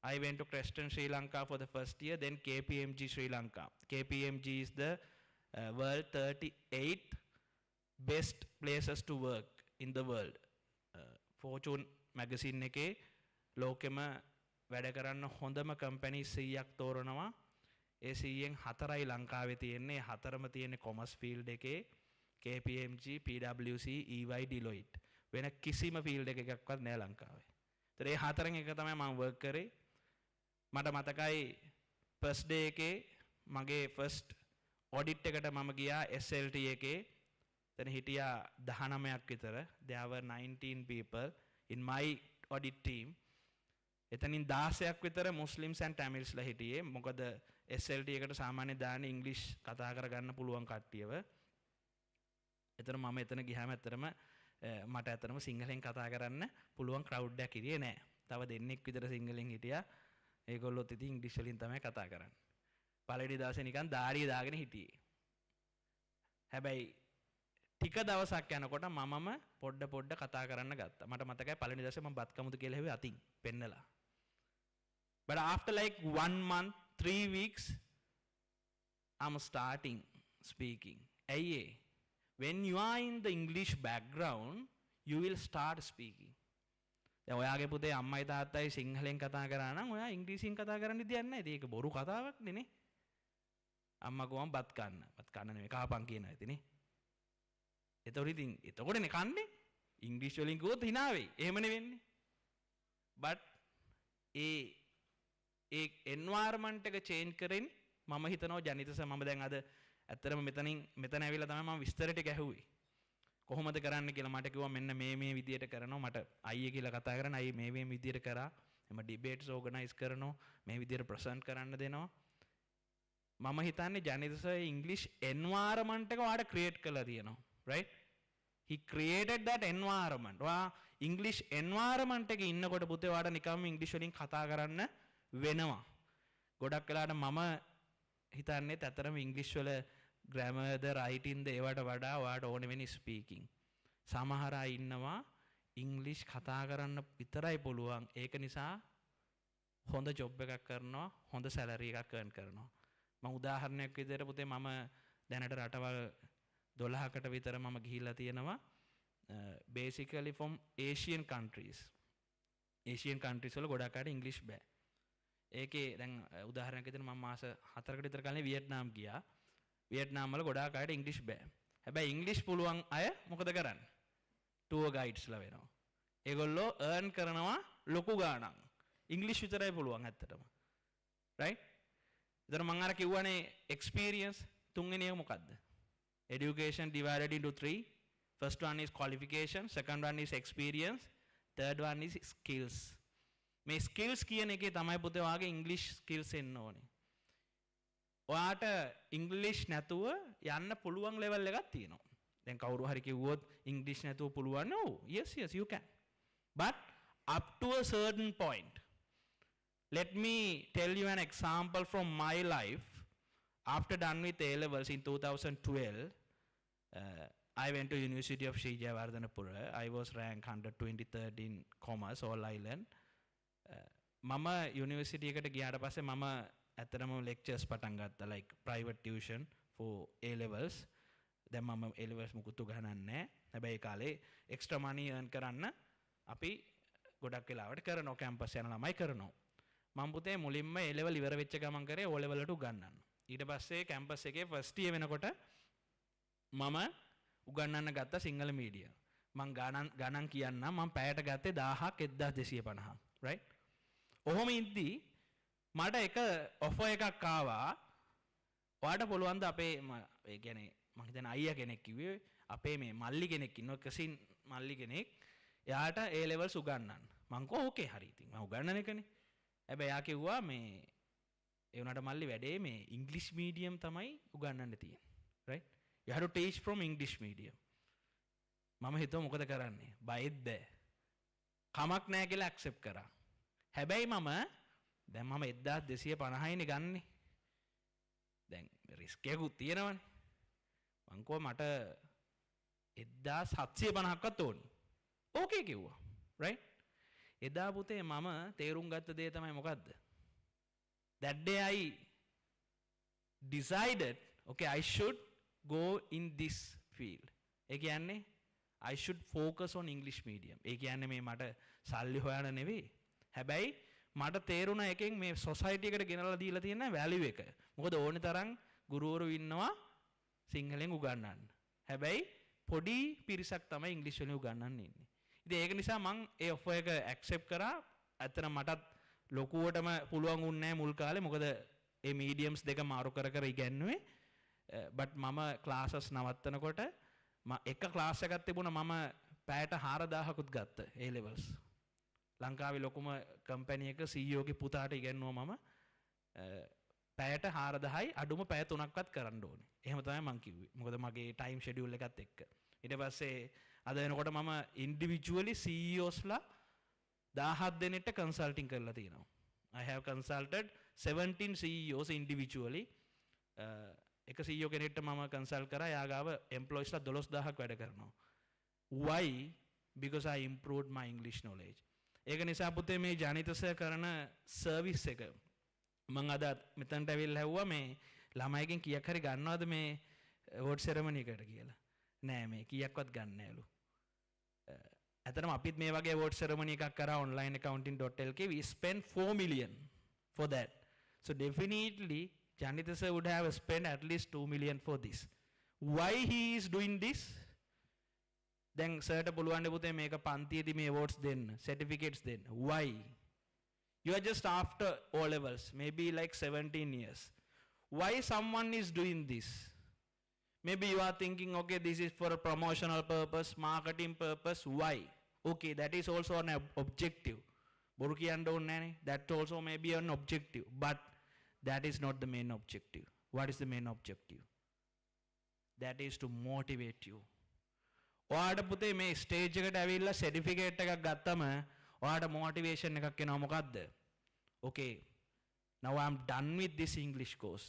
I went to Creston Sri Lanka for the first year, then KPMG Sri Lanka. KPMG is the world 38th best places to work in the world. Fortune magazine එකේ ලෝකෙම වැඩ කරන්න හොඳම companies 100ක් තෝරනවා. ඒ 100න් 4යි ලංකාවේ තියෙන්නේ. 4ම තියෙන්නේ commerce field එකේ. KPMG, PwC, EY, Deloitte. වෙන කිසිම field එකකවත් නෑ ලංකාවේ. ඒතර ඒ 4න් එක තමයි මම work කරේ. මට මතකයි first day එකේ මගේ first audit එකට මම ගියා SLT එකේ. එතන හිටියා 19ක් විතර. There were 19 people in my audit team. එතනින් 16ක් විතර Muslims and Tamilsලා හිටියේ. මොකද SLT එකට සාමාන්‍ය දාන්නේ ඉංග්‍රීසි කතා කරගන්න පුළුවන් කට්ටියව. එතන මම එතන ගියාම ඇත්තටම මට ඇත්තටම සිංහලෙන් කතා කරන්න පුළුවන් crowd එකක් හිටියේ නෑ. තව දෙන්නෙක් විතර සිංහලෙන් හිටියා. ඒගොල්ලොත් ඉතින් ඉංග්‍රීසි වලින් තමයි කතා කරන්නේ. පළවෙනි දවසේ නිකන් දාඩිය දාගෙන හිටියේ. හැබැයි ටික දවසක් යනකොට මමම පොඩ කතා කරන්න ගත්තා. මට මතකයි පළවෙනි දවසේ මම බත් කමුතු කියලා හැවි අතින් පෙන්නලා. But after like 1 month, 3 weeks, I'm starting speaking. ඇයි ඒ? When you are in the English background, you will start speaking. දැන් ඔයාගේ පුතේ අම්මයි තාත්තයි සිංහලෙන් කතා කරා නම් ඔයා ඉංග්‍රීසියෙන් කතා කරන්න දෙයක් නැහැ. ඒක බොරු කතාවක් නේ. අම්මා ගෝම් බත් කන්න නෙමෙයි කහපන් කියනවා ඉතිනේ. එතකොටනේ කන්නේ. ඉංග්‍රීසි වලින් කිව්වොත් hina වෙයි. එහෙමනේ වෙන්නේ. But ඒ environment එක change කරෙන් මම හිතනවා ජනිත සර් මම දැන් අද ඇත්තටම මෙතන ඇවිල්ලා තමයි මම විස්තර ටික ඇහුවේ. කොහොමද කරන්න කියලා මට කිව්වා මෙන්න මේ විදියට කරනවා. මට අයියේ කියලා කතා කරන අයියේ මේ විදියට කරා. එම ඩිබේට්ස් ඕගනයිස් කරනවා. මේ විදියට ප්‍රසන්ට් කරන්න දෙනවා. මම හිතන්නේ ජනිත සර් ඉංග්‍රීසි එන්වයරන්මන්ට් එක ඔයාලට ක්‍රියේට් කරලා තියෙනවා. right? He created that environment. ඔයා ඉංග්‍රීසි එන්වයරන්මන්ට් එකේ ඉන්නකොට පුතේ ඔයාලට නිකම්ම ඉංග්‍රීසි වලින් කතා කරන්න වෙනවා. ගොඩක් වෙලාවට මම හිතන්නේ ඇත්තටම ඉංග්‍රීසි වල grammar ද writing ද ඒවට වඩා ඔයාලට ඕනේ වෙන්නේ speaking. සමහර අය ඉන්නවා ඉංග්‍රීසි කතා කරන්න විතරයි පුළුවන්. ඒක නිසා හොඳ ජොබ් එකක් කරනවා, හොඳ සැලරි එකක් earn කරනවා. මම උදාහරණයක් විදිහට පුතේ මම දැනට රටවල් 12කට විතර මම ගිහිල්ලා තියෙනවා. Basically from Asian countries. Asian countries වල ගොඩක් අයට ඉංග්‍රීසි බෑ. ඒකේ දැන් උදාහරණයක් විදිහට මම මාස 4කට විතර කලින් වියට්නාම් ගියා. වියට්නාම් වල ගොඩාක් අයට ඉංග්‍රීසි බෑ. හැබැයි ඉංග්‍රීසි පුළුවන් අය මොකද කරන්නේ? ටුවර් ගයිඩ්ස්ලා වෙනවා. ඒගොල්ලෝ earn කරනවා ලොකු ගාණක්. ඉංග්‍රීසි විතරයි පුළුවන් ඇත්තටම. right? ඉතින් මම අර කිව්වනේ experience තුන්වෙනි එක මොකද්ද? Education divided into 3. First one is qualification, second one is experience, third one is skills. මේ skills කියන එකේ තමයි පුතේ ඔයාගේ English skills එන්න ඕනේ. ඔයාට ඉංග්‍රීසි නැතුව යන්න පුළුවන් ලෙවල් එකක් තියෙනවා. දැන් කවුරු හරි කිව්වොත් ඉංග්‍රීසි නැතුව පුළුවන් නෝ. Yes you can. But up to a certain point. Let me tell you an example from my life. After done with A levels in 2012, I went to University of Sri Jayawardhanapura. I was ranked 123rd in commerce all island. මම university එකට ගියාට පස්සේ මම ඇත්තටම lectures පටන් ගත්තා like private tuition for A levels. දැන් මම A levels මුකුත් උගන්වන්නේ නැහැ. හැබැයි ඒ කාලේ extra money earn කරන්න අපි ගොඩක් වෙලාවට කරනවා කැම්පස් යන ළමයි කරනවා. මම පුතේ මුලින්ම A level ඉවර වෙච්ච ගමන් කරේ O level වලට උගන්වන්න. ඊට පස්සේ කැම්පස් එකේ first year වෙනකොට මම උගන්වන්න ගත්ත සිංහල මීඩියම්. මම ගණන් කියන්නම් මම පැයට ගත්තේ 1000ක් 1250. right? ඔහොම ඉද්දි මට එක ඔෆර් එකක් ආවා. ඔයාලට පුළුවන් ද අපේ ඒ කියන්නේ මම හිතන්නේ අයියා කෙනෙක් කිව්වේ අපේ මේ මල්ලි කෙනෙක් ඉන්නවා කසින් මල්ලි කෙනෙක්. එයාට A levels උගන්වන්න. මං කෝ ඕකේ හරි ඉතින් මම උගන්වන එකනේ. හැබැයි එයා කිව්වා මේ ඒ වුණාට මල්ලි වැඩේ මේ ඉංග්‍රීසි මීඩියම් තමයි උගන්වන්න තියෙන්නේ. right? You have to teach from English medium. මම හිතුවා මොකද කරන්නේ? බයෙත් බෑ. කමක් නැහැ කියලා accept කරා. හැබැයි දැන් මම 1250යිනේ ගන්නෙ. දැන් රිස්ක් එකකුත් තියෙනවනේ. මං කෝ මට 1750ක්වත් ඕනි. ඕකේ කිව්වා. right? එදා පුතේ මම තේරුම් ගත්ත දේ තමයි මොකද්ද? That day I decided, okay, I should go in this field. ඒ කියන්නේ I should focus on English medium. ඒ කියන්නේ මේ මට සල්ලි හොයන්න නෙවෙයි. හැබැයි මට තේරුණා එකෙන් මේ සොසයිටි එකට ගෙනල්ලා දීලා තියෙන වැලියු එක. මොකද ඕනේ තරම් ගුරුවරු ඉන්නවා සිංහලෙන් උගන්වන්න. හැබැයි පොඩි පිරිසක් තමයි ඉංග්‍රීසි වලින් උගන්වන්න ඉන්නේ. ඉතින් ඒක නිසා මම ඒ ඔෆර් එක ඇක්සෙප්ට් කරා. ඇත්තට මටත් ලොකුවටම පුළුවන් වුණේ නැහැ මුල් කාලේ. මොකද ඒ මීඩියම්ස් දෙක මාරු කර කර ඉගෙනුවේ. but මම ක්ලාසස් නවත්තනකොට එක ක්ලාස් එකක් තිබුණා මම පැයට 4000කුත් ගත්ත A levels. ලංකාවේ ලොකුම කම්පැනි එක CEO ගේ පුතාට ඉගෙනුවා මම පැයට 4000යි අඩුම පැය 3ක්වත් කරන්න ඕනේ. එහෙම තමයි මං කිව්වේ. මොකද මගේ ටයිම් ෂෙඩියුල් එකත් එක්ක. ඊට පස්සේ අද වෙනකොට මම ඉන්ඩිවිජුවලි CEOs ලා 17 දෙනෙක්ට කන්සල්ටින් කරලා තියෙනවා. I have consulted 17 CEOs individually. එක CEO කෙනෙක්ට මම කන්සල්ට් කරා. එයා ගාව employees ලා 12000ක් වැඩ කරනවා. Why? Because I improved my English knowledge. ඒක නිසා පුතේ මේ ජනිත සර් කරන සර්විස් එක මම අද මෙතනට ඇවිල්ලා හැව්වා මේ ළමයිගෙන් කීයක් හරි ගන්නවද මේ award ceremony එකට කියලා. නෑ මේ කීයක්වත් ගන්න නෑලු. ඇත්තටම අපිත් මේ වගේ award ceremony එකක් කරා onlineaccounting.lk. we spent 4 million for that. So definitely Janitha sir would have spent at least 2 million for this. Why he is doing this? Then sir ta පුළුවන් පුතේ මේක පන්තියේදී මේ awards දෙන්න, certificates දෙන්න. Why? You are just after O levels, maybe like 17 years. Why someone is doing this? Maybe you are thinking, okay, this is for a promotional purpose, marketing purpose. Why? Okay, that is also an objective. බොරු කියන්න ඕනේ නැහනේ. That also may be an objective, but that is not the main objective. What is the main objective? That is to motivate you. ඔයාට පුතේ මේ stage එකට ඇවිල්ලා certificate එකක් ගත්තම ඔයාට මොටිවේෂන් එකක් එනවා මොකද්ද? Okay, now I am done with this English course.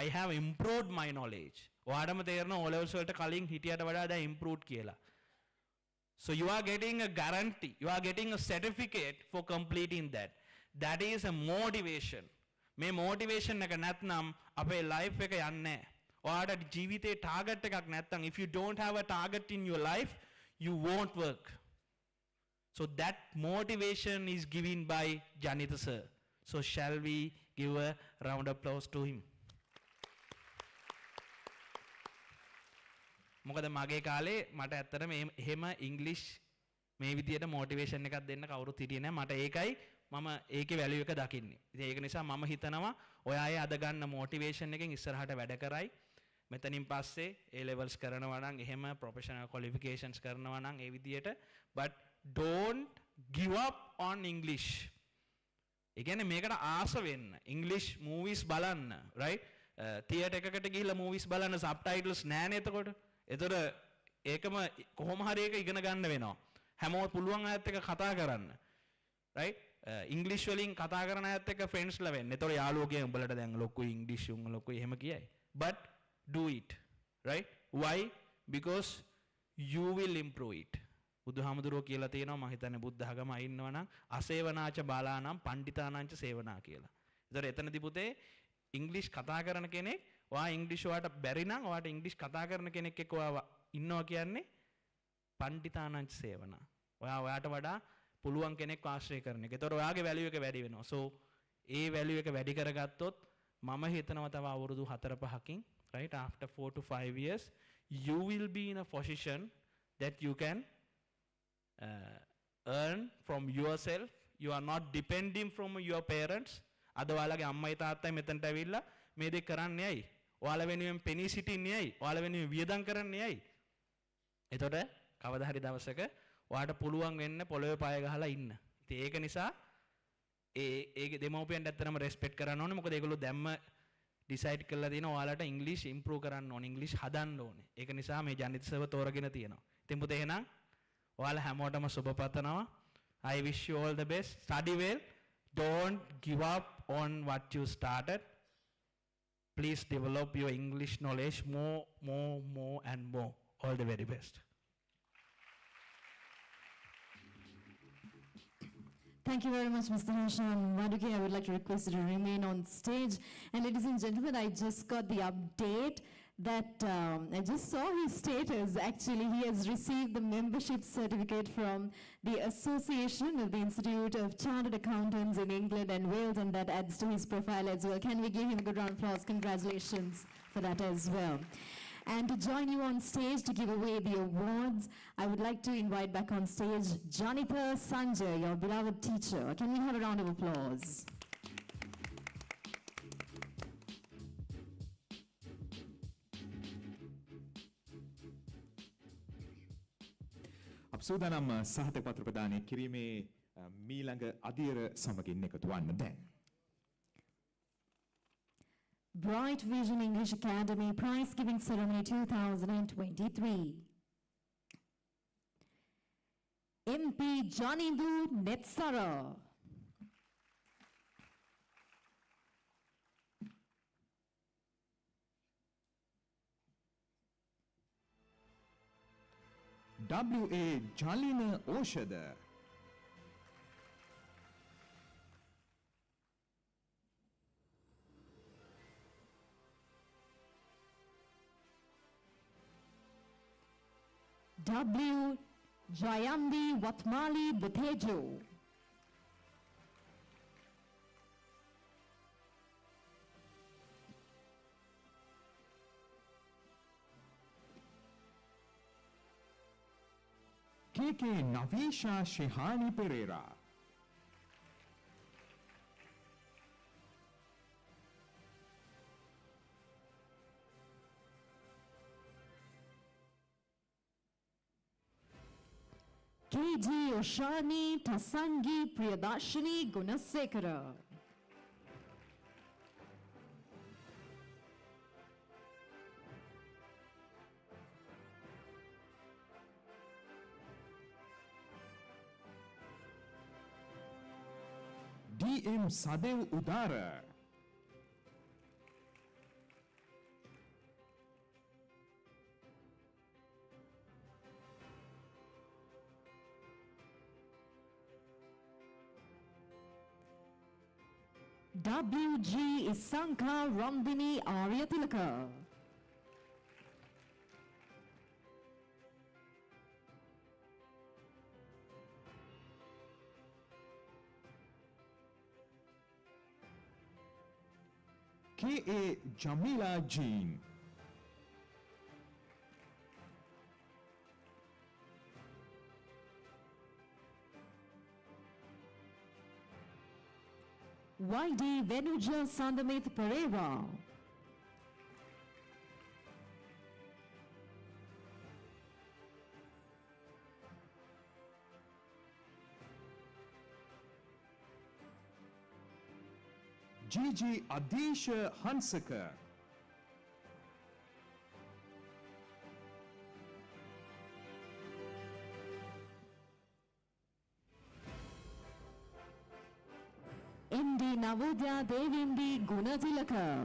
I have improved my knowledge. ඔයාටම තේරෙනවා O levels වලට කලින් හිටියට වඩා දැන් improved කියලා. So you are getting a guarantee, you are getting a certificate for completing that. That is a motivation. මේ motivation එක නැත්නම් අපේ life එක යන්නේ නැහැ. ඔයාට ජීවිතේ target එකක් නැත්නම් if you don't have a target in your life, you won't work. So that motivation is given by Janitha sir. So shall we give a round of applause to him? මොකද මගේ කාලේ මට ඇත්තටම එහෙම English මේ විදියට motivation එකක් දෙන්න කවුරුත් හිටියේ නැහැ. මට ඒකයි මම ඒකේ වැලියු එක දකින්නේ. ඉතින් ඒක නිසා මම හිතනවා ඔයා අය අද ගන්න මොටිවේෂන් එකෙන් ඉස්සරහට වැඩ කරයි. මෙතනින් පස්සේ A levels කරනවා නම් එහෙම professional qualifications කරනවා නම් ඒ විදියට, but don't give up on English. ඒ කියන්නේ මේකට ආස වෙන්න. English movies බලන්න, right? theater එකකට ගිහිල්ලා movies බලන්න subtitles නැහැනේ එතකොට. එතකොට ඒකම කොහොම හරි එක ඉගෙන ගන්න වෙනවා. හැමෝම පුළුවන් අයත් එක්ක කතා කරන්න. right? ඉංග්‍රීසි වලින් කතා කරන අයත් එක්ක friends ලා වෙන්න. එතකොට යාළුවෝ කියන උඹලට දැන් ලොකුයි ඉංග්‍රීසි උන් ලොකුයි එහෙම කියයි. But do it. Right? Why? Because you will improve it. බුදුහාමුදුරුවෝ කියලා තියෙනවා මම හිතන්නේ බුද්ධ ධර්ම අයින්නවා නම් අසේවනාච බාලානම් පණ්ඩිතානංච සේවනා කියලා. ඒතර එතනදී පුතේ ඉංග්‍රීසි කතා කරන කෙනෙක් ඔයා ඉංග්‍රීසි ඔයාට බැරි නම් ඔයාට ඉංග්‍රීසි කතා කරන කෙනෙක් එක්ක ඔයා ඉන්නවා කියන්නේ පණ්ඩිතානංච සේවනා. ඔයාට වඩා පුළුවන් කෙනෙක් ආශ්‍රය කරන එක. ඒතර ඔයාගේ වැලියු එක වැඩි වෙනවා. So ඒ වැලියු එක වැඩි කරගත්තොත් මම හිතනවා තව අවුරුදු 4-5කින්, right, after 4 to 5 years you will be in a position that you can earn from yourself. You are not depending from your parents. අද ඔයාලගේ අම්මයි තාත්තයි මෙතනට ඇවිල්ලා මේ දෙක කරන්නේ ඇයි? ඔයාලා වෙනුවෙන් පෙනී සිටින්නේ ඇයි? ඔයාලා වෙනුවෙන් වියදම් කරන්නේ ඇයි? එතකොට කවදා හරි දවසක ඔයාට පුළුවන් වෙන්න පොළොවේ පාය ගහලා ඉන්න. ඉතින් ඒක නිසා ඒ දෙමව්පියන්ට ඇත්තටම රෙස්පෙක්ට් කරන්න ඕනේ. මොකද ඒගොල්ලෝ දැම්ම ඩිසයිඩ් කරලා තියෙනවා ඔයාලට ඉංග්‍රීසි ඉම්ප්‍රූව් කරන්න ඕනේ, ඉංග්‍රීසි හදන්න ඕනේ. ඒක නිසා මේ ජනිත සර්ව තෝරගෙන තියෙනවා. ඉතින් පුතේ එහෙනම් ඔයාලා හැමෝටම සුබ පතනවා. I wish you all the best. Study well. Don't give up on what you started. Please develop your English knowledge more and more. All the very best. Thank you very much, Mr. Hasham Maduke. I would like to request you to remain on stage. And ladies and gentlemen, I just got the update that I just saw his status. Actually, he has received the membership certificate from the Association of the Institute of Chartered Accountants in England and Wales, and that adds to his profile as well. Can we give him a good round of applause? Congratulations for that as well. And to join you on stage to give away the awards, I would like to invite back on stage Janitha Sanjay, your beloved teacher. Can we have a round of applause? අප සූදානම් සහතික පත්‍ර ප්‍රදානය කිරීමේ මීළඟ අධීර සමගින් එකතු වන්න දැන්. Bright Vision English Academy Prize Giving Ceremony 2023. MP Janindu Netsara. W.A. Jalina Oshada. W. Jayandi Watmali Butejo. K.K. Navisha Shehani Pereira. KG Oshani Tasangi Priyadashini Gunasekara. DM Sadev Udara. WG Isanka Ramdini Aryatilaka. KA Jamila Jean. YD Venuja Sandamit Pereira. GG Adisha Hansaka. MD Navodya Devindi Gunatilaka.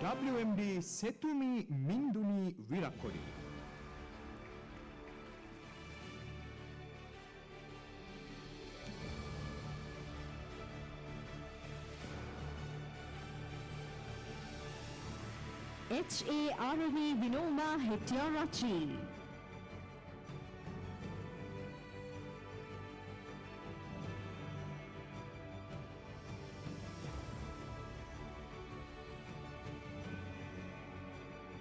WMD Setumi Minduni Virakodi. HARV Vinoma Hetiarachi.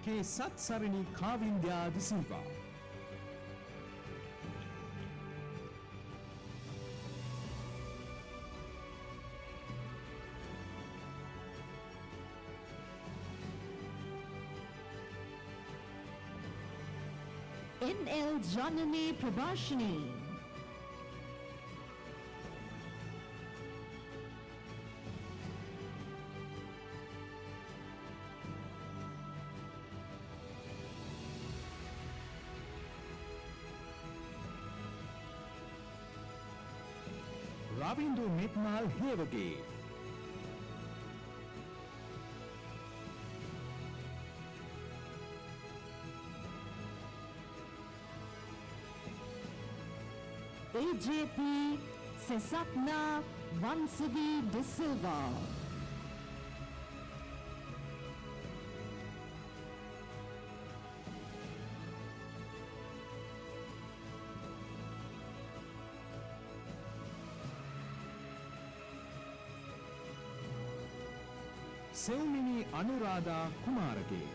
K Satsarani Kavindya De Silva. NL Janani Prabhashini. Ravindu Mitmal Hevage. AJP Sesatna Vansidi De Silva. Seumini Anuradha Kumarage.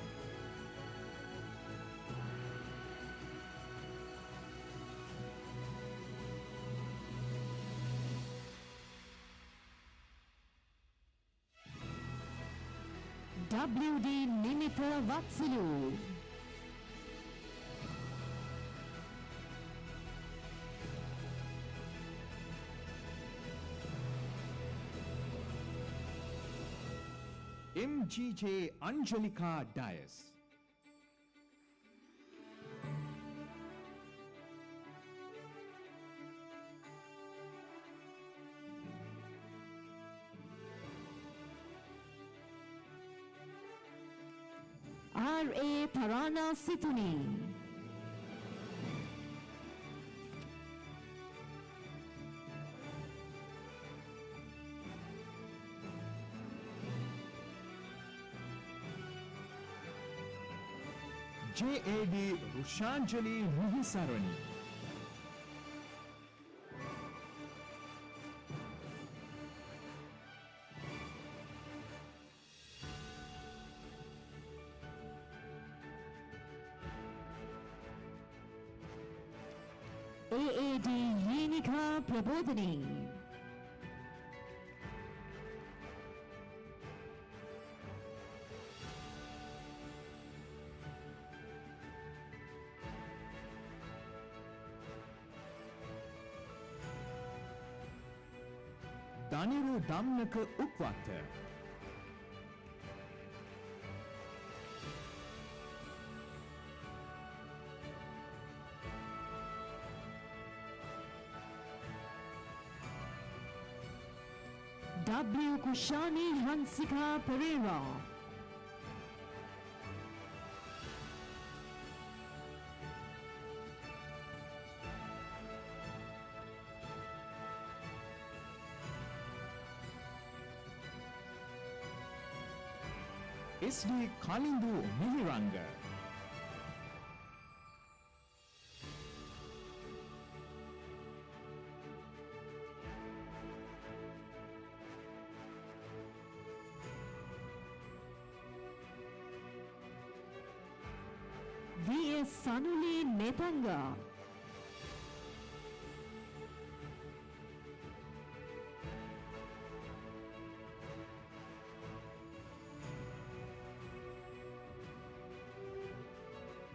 WD Nimita Vatsilu. MGJ Angelika Dias. RA Tarana Situni. JAD Rushanjali Muhisarani. AAD Yenika Prabodhini. දනිරු ධම්නක උප්වත්ත. W. Kushani Hansika Pereira. SD Kalindu Mihiranga. V.S. Sanuli Netanga.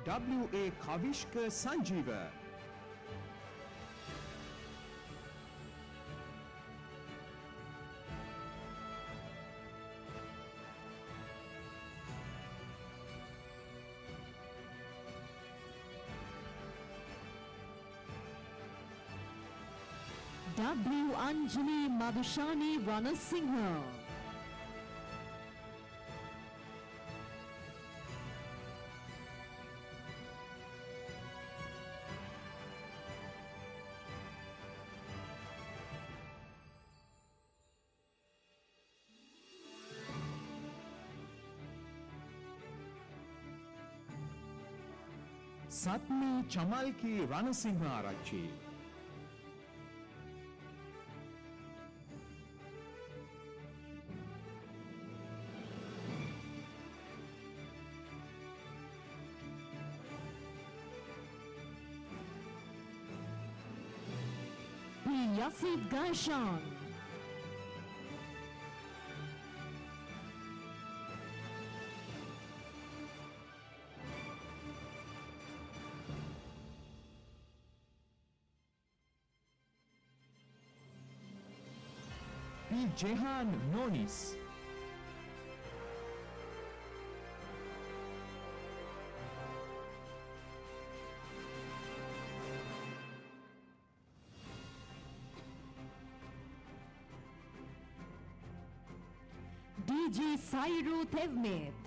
W.A. Kavishka Sanjeeva. W. Anjali Madhushani Ranasinghe. Satmi Chamalki Ranasinghe Arachchi. P. Yasid Gaishan. P. Jehan Nonis. D.G. Sairu Tevmeth.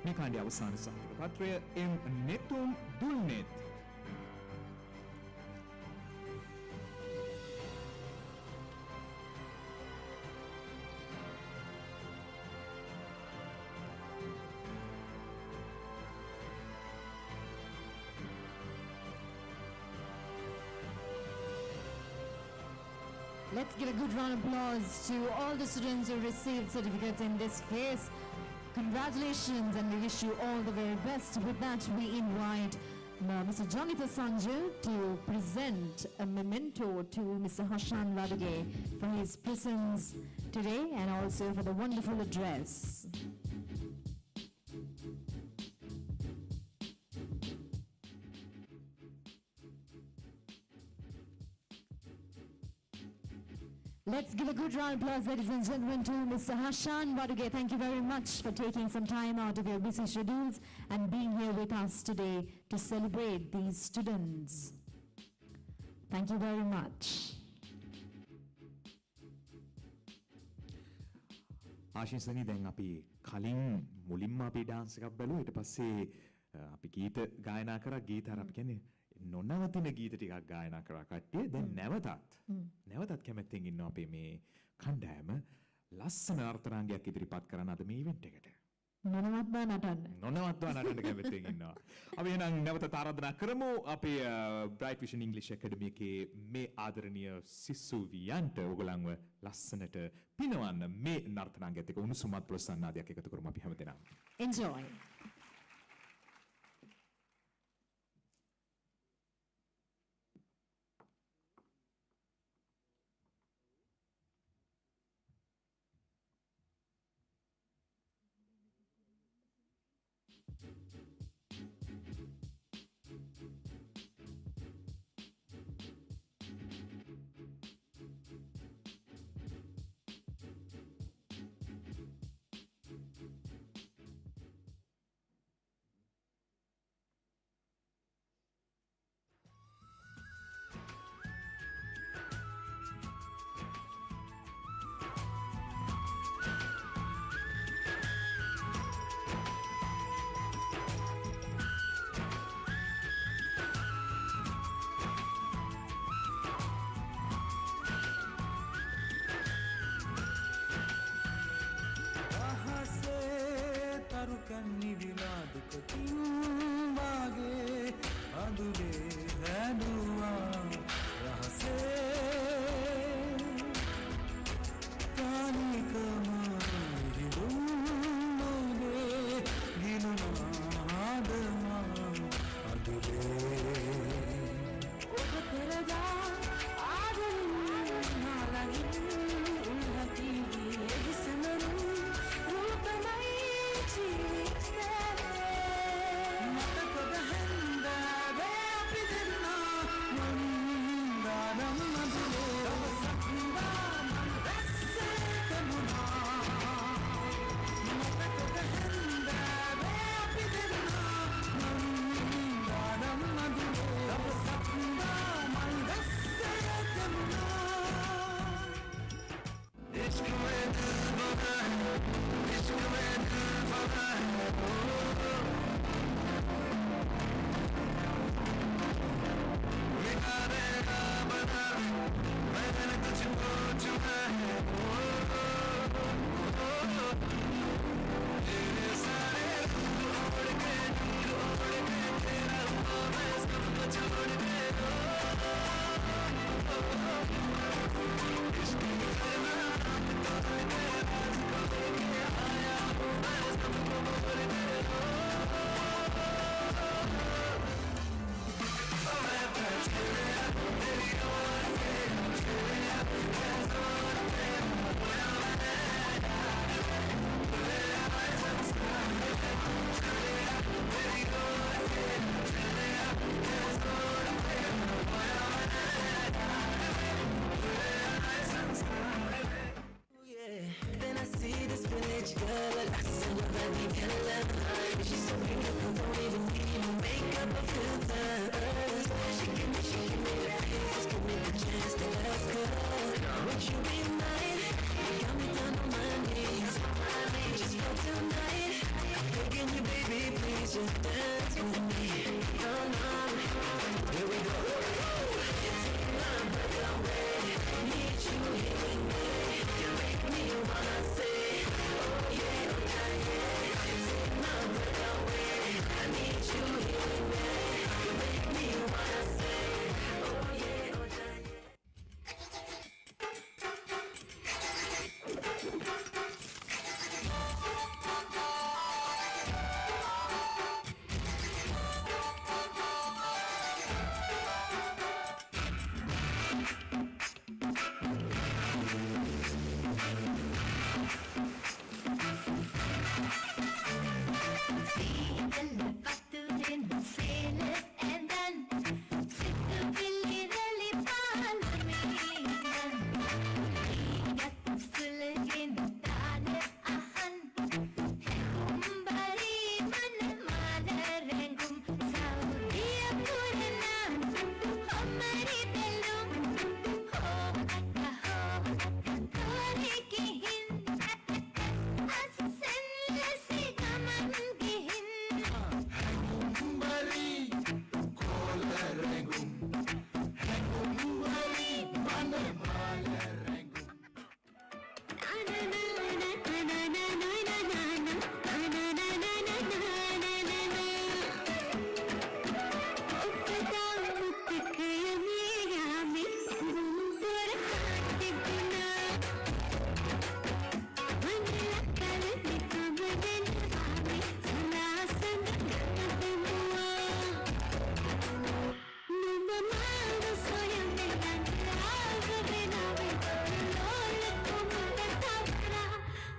මේ කාණ්ඩයේ අවසාන සහතික පත්‍රය M. Netum Dulnet. Let's give a good round of applause to all the students who received certificates in this phase. Congratulations, and we wish you all the very best. With that, we invite Mr. Jonathan Sanjay to present a memento to Mr. Hashan Vaduge for his presence today and also for the wonderful address. Let's give a good round of applause, ladies and gentlemen, to Mr. Hashan Vaduge. Thank you very much for taking some time out of your busy schedules and being here with us today to celebrate these students. Thank you very much. ආශිංසනි දැන් අපි කලින් මුලින්ම අපි dance එකක් බැලුවා ඊට පස්සේ අපි ගීත ගායනා කරා ගීත අර අපි කියන්නේ නොනවතින ගීත ටිකක් ගායනා කරා කට්ටිය දැන් නැවතත් කැමැත්තෙන් ඉන්නවා අපේ මේ කණ්ඩායම ලස්සන අර්ථරාංගයක් ඉදිරිපත් කරන අද මේ ඉවෙන්ට් එකට මොනවත්ම නටන්න කැමැත්තෙන් ඉන්නවා අපි එහෙනම් නැවතත් ආරාධනා කරමු අපේ Bright Vision English Academy එකේ මේ ආදරණීය සිසුවියන්ට ඔයගලන්ව ලස්සනට පිනවන්න මේ නර්තනාංගයත් එක්ක උණුසුමත් ප්‍රසන්නාදයක් එකතු කරමු අපි හැමදෙනාම. Enjoy. කන්නි විලාදුකතින් වාගේ අඳුරේ හැඩුවා රහසේ කානිකම හිදුම් නොවේ ගිනුනාදමා අඳුරේ ඔබ පෙරදා ආදරින් නාලගින් උල්හති හිසමරුන් රූපමයි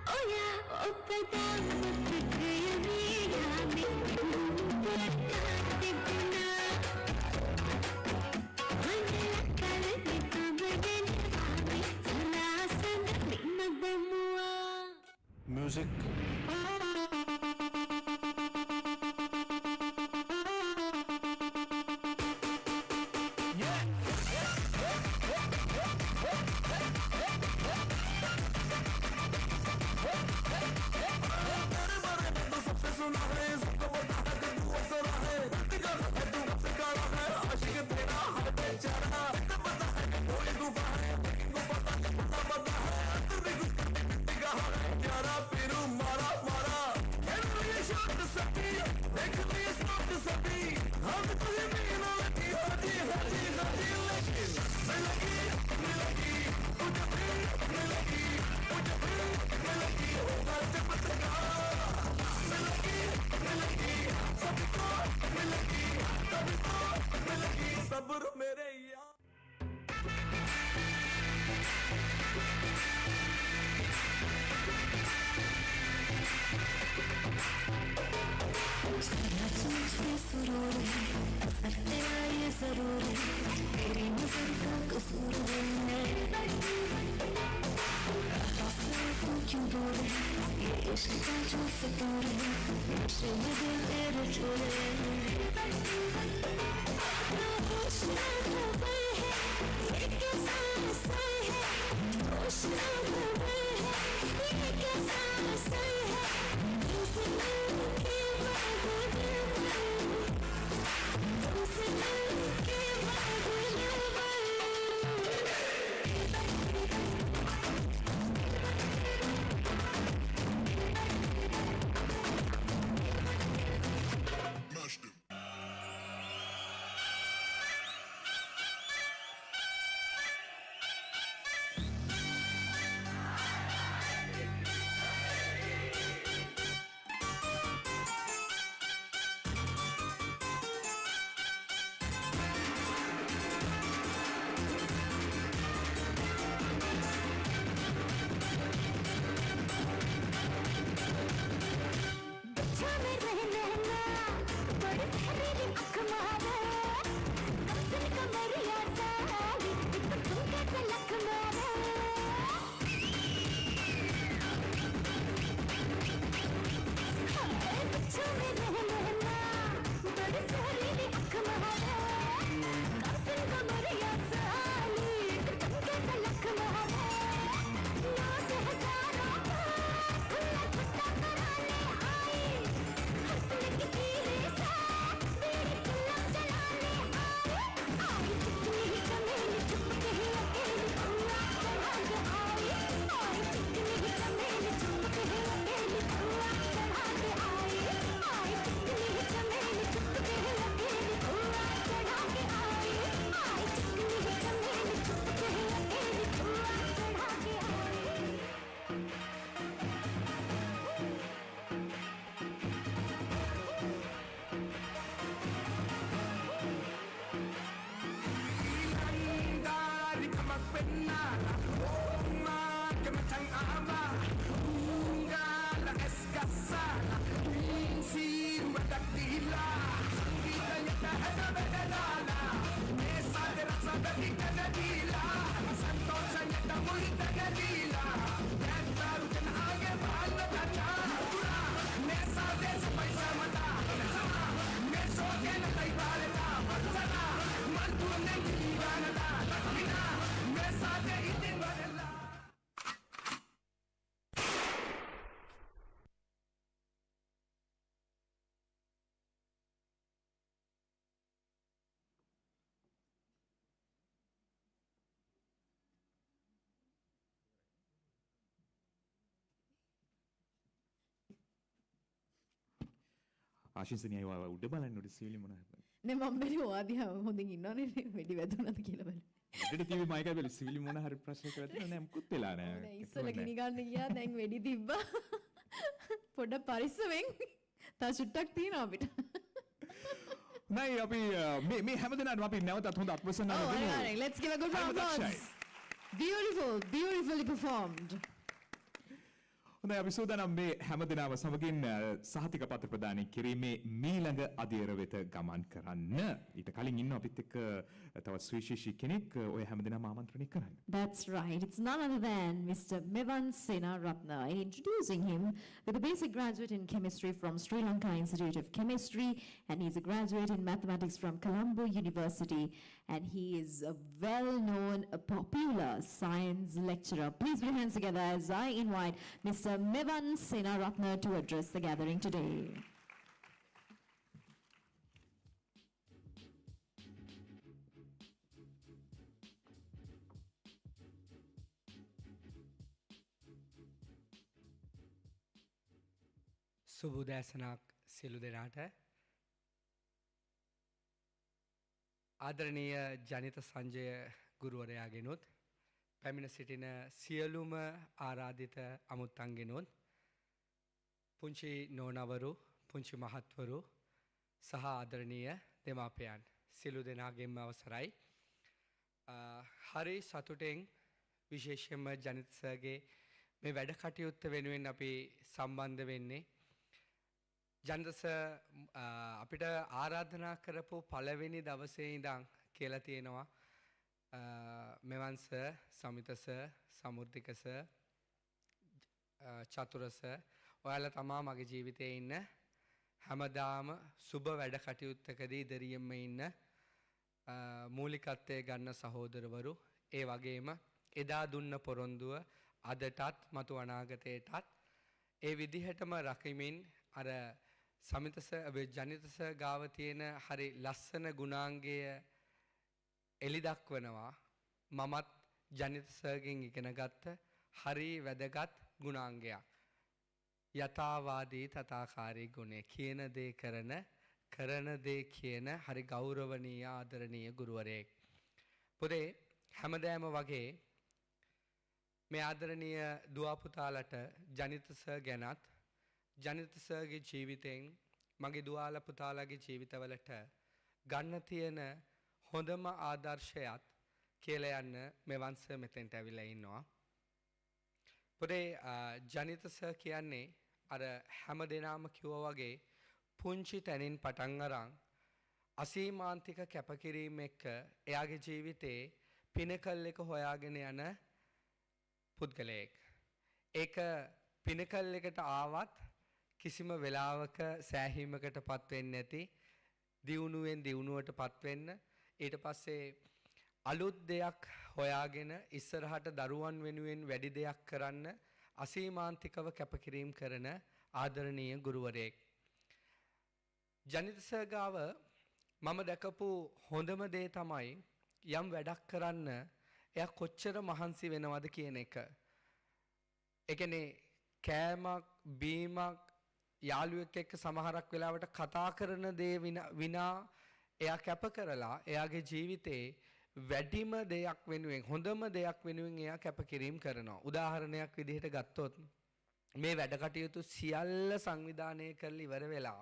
Oh, yeah, music. ආශිංසනී අයව උඩ බලන්න උඩ සිවිලි මොන හරි. නේ මම බැලි ඔයාදියා හොඳින් ඉන්නවනේ වෙඩි වැදුනද කියලා බලන්න. උඩට තිබි මයික් එක බැලි සිවිලි මොන හරි ප්‍රශ්නයක් වැදුනා නෑ මුකුත් වෙලා නෑ. දැන් ඉස්සල ගිනි ගන්න ගියා දැන් වෙඩි තිබ්බා. පොඩ පරිස්සමෙන් තා චුට්ටක් තියෙනවා අපිට. නෑ අපි මේ හැමදෙනාටම අපි නැවතත් හොඳ අත්වසනාවක් Oh, දෙමු. all right, let's give a good round of applause. Beautiful, beautifully performed. හොඳයි අපි සූදානම් මේ හැමදෙනාම සමගින් සහතික පත්‍ර ප්‍රදානය කිරීමේ මීළඟ අධීර වෙත ගමන් කරන්න. ඊට කලින් ඉන්න අපිත් එක්ක තවත් සුවිශේෂී කෙනෙක් ඔය හැමදෙනාම ආමන්ත්‍රණය කරන්න. That's right. It's none other than Mr. Mevan Senaratne. Introducing him with a basic graduate in chemistry from Sri Lanka Institute of Chemistry, and he's a graduate in mathematics from Colombo University, and he is a well-known, a popular science lecturer. Please put your hands together as I invite Mr. Mevan Senaratne to address the gathering today. සුබෝදෑසනක් සියලු දෙනාට ආදරණීය ජනිත සංජය ගුරුවරයාගෙනුත් පැමිණ සිටින සියලුම ආරාධිත අමුත්තන්ගෙනුත් පුංචි නෝනවරු පුංචි මහත්වරු සහ ආදරණීය දෙමාපියන් සියලු දෙනාගෙන්ම අවසරයි. හරි සතුටෙන් විශේෂයෙන්ම ජනිත සර්ගේ මේ වැඩ කටයුත්ත වෙනුවෙන් අපි සම්බන්ධ වෙන්නේ. ජනිත සර් අපිට ආරාධනා කරපු පළවෙනි දවසේ ඉඳන් කියලා තියෙනවා මෙවන් සර්, සමිත සර්, සමුර්ධික සර්, චතුර සර් ඔයාලා තමා මගේ ජීවිතේ ඉන්න හැමදාම සුබ වැඩ කටයුත්තකදී ඉදිරියෙම ඉන්න මූලිකත්වයේ ගන්න සහෝදරවරු, ඒ වගේම එදා දුන්න පොරොන්දුව අදටත් මතු අනාගතයටත් ඒ විදිහටම රකිමින් අර සමිත සර් ජනිත සර් ගාව තියෙන හරි ලස්සන ගුණාංගය එලි දක්වනවා. මමත් ජනිත සර්ගෙන් ඉගෙන ගත්ත හරි වැදගත් ගුණාංගයක්. යථාවාදී තථාකාරී ගුණය. කියන දේ කරන දේ කියන හරි ගෞරවනීය ආදරණීය ගුරුවරයෙක්. පුතේ හැමදාම වගේ මේ ආදරණීය දුව පුතාලට ජනිත සර් ගැනත් ජනිත සර්ගේ ජීවිතෙන් මගේ දුවාල පුතාලගේ ජීවිතවලට ගන්න තියෙන හොඳම ආදර්ශයත් කියලා යන්න මෙවන් සර් මෙතෙන්ට ඇවිල්ලා ඉන්නවා. පුතේ ජනිත සර් කියන්නේ අර හැම දෙනාම කිව්වා වගේ පුංචි තැනින් පටන් අරන් අසීමාන්තික කැපකිරීම එක්ක එයාගේ ජීවිතේ පිනකල් එක හොයාගෙන යන පුද්ගලයෙක්. ඒක පිනකල් එකට ආවත් කිසිම වෙලාවක සෑහීමකට පත් වෙන්නේ නැති, දියුණුවෙන් දියුණුවට පත් වෙන්න, ඊට පස්සේ අලුත් දෙයක් හොයාගෙන ඉස්සරහට දරුවන් වෙනුවෙන් වැඩි දෙයක් කරන්න අසීමාන්තිකව කැපකිරීම කරන ආදරණීය ගුරුවරයෙක්. ජනිත සර් ගාව මම දැකපු හොඳම දේ තමයි යම් වැඩක් කරන්න එයා කොච්චර මහන්සි වෙනවද කියන එක. ඒ කියන්නේ කෑමක් බීමක් යාළුවෙක් එක්ක සමහරක් වෙලාවට කතා කරන දේ විනා එයා කැප කරලා එයාගේ ජීවිතේ වැඩිම දෙයක් වෙනුවෙන් හොඳම දෙයක් වෙනුවෙන් එයා කැපකිරීම කරනවා. උදාහරණයක් විදිහට ගත්තොත් මේ වැඩ කටයුතු සියල්ල සංවිධානය කරලා ඉවර වෙලා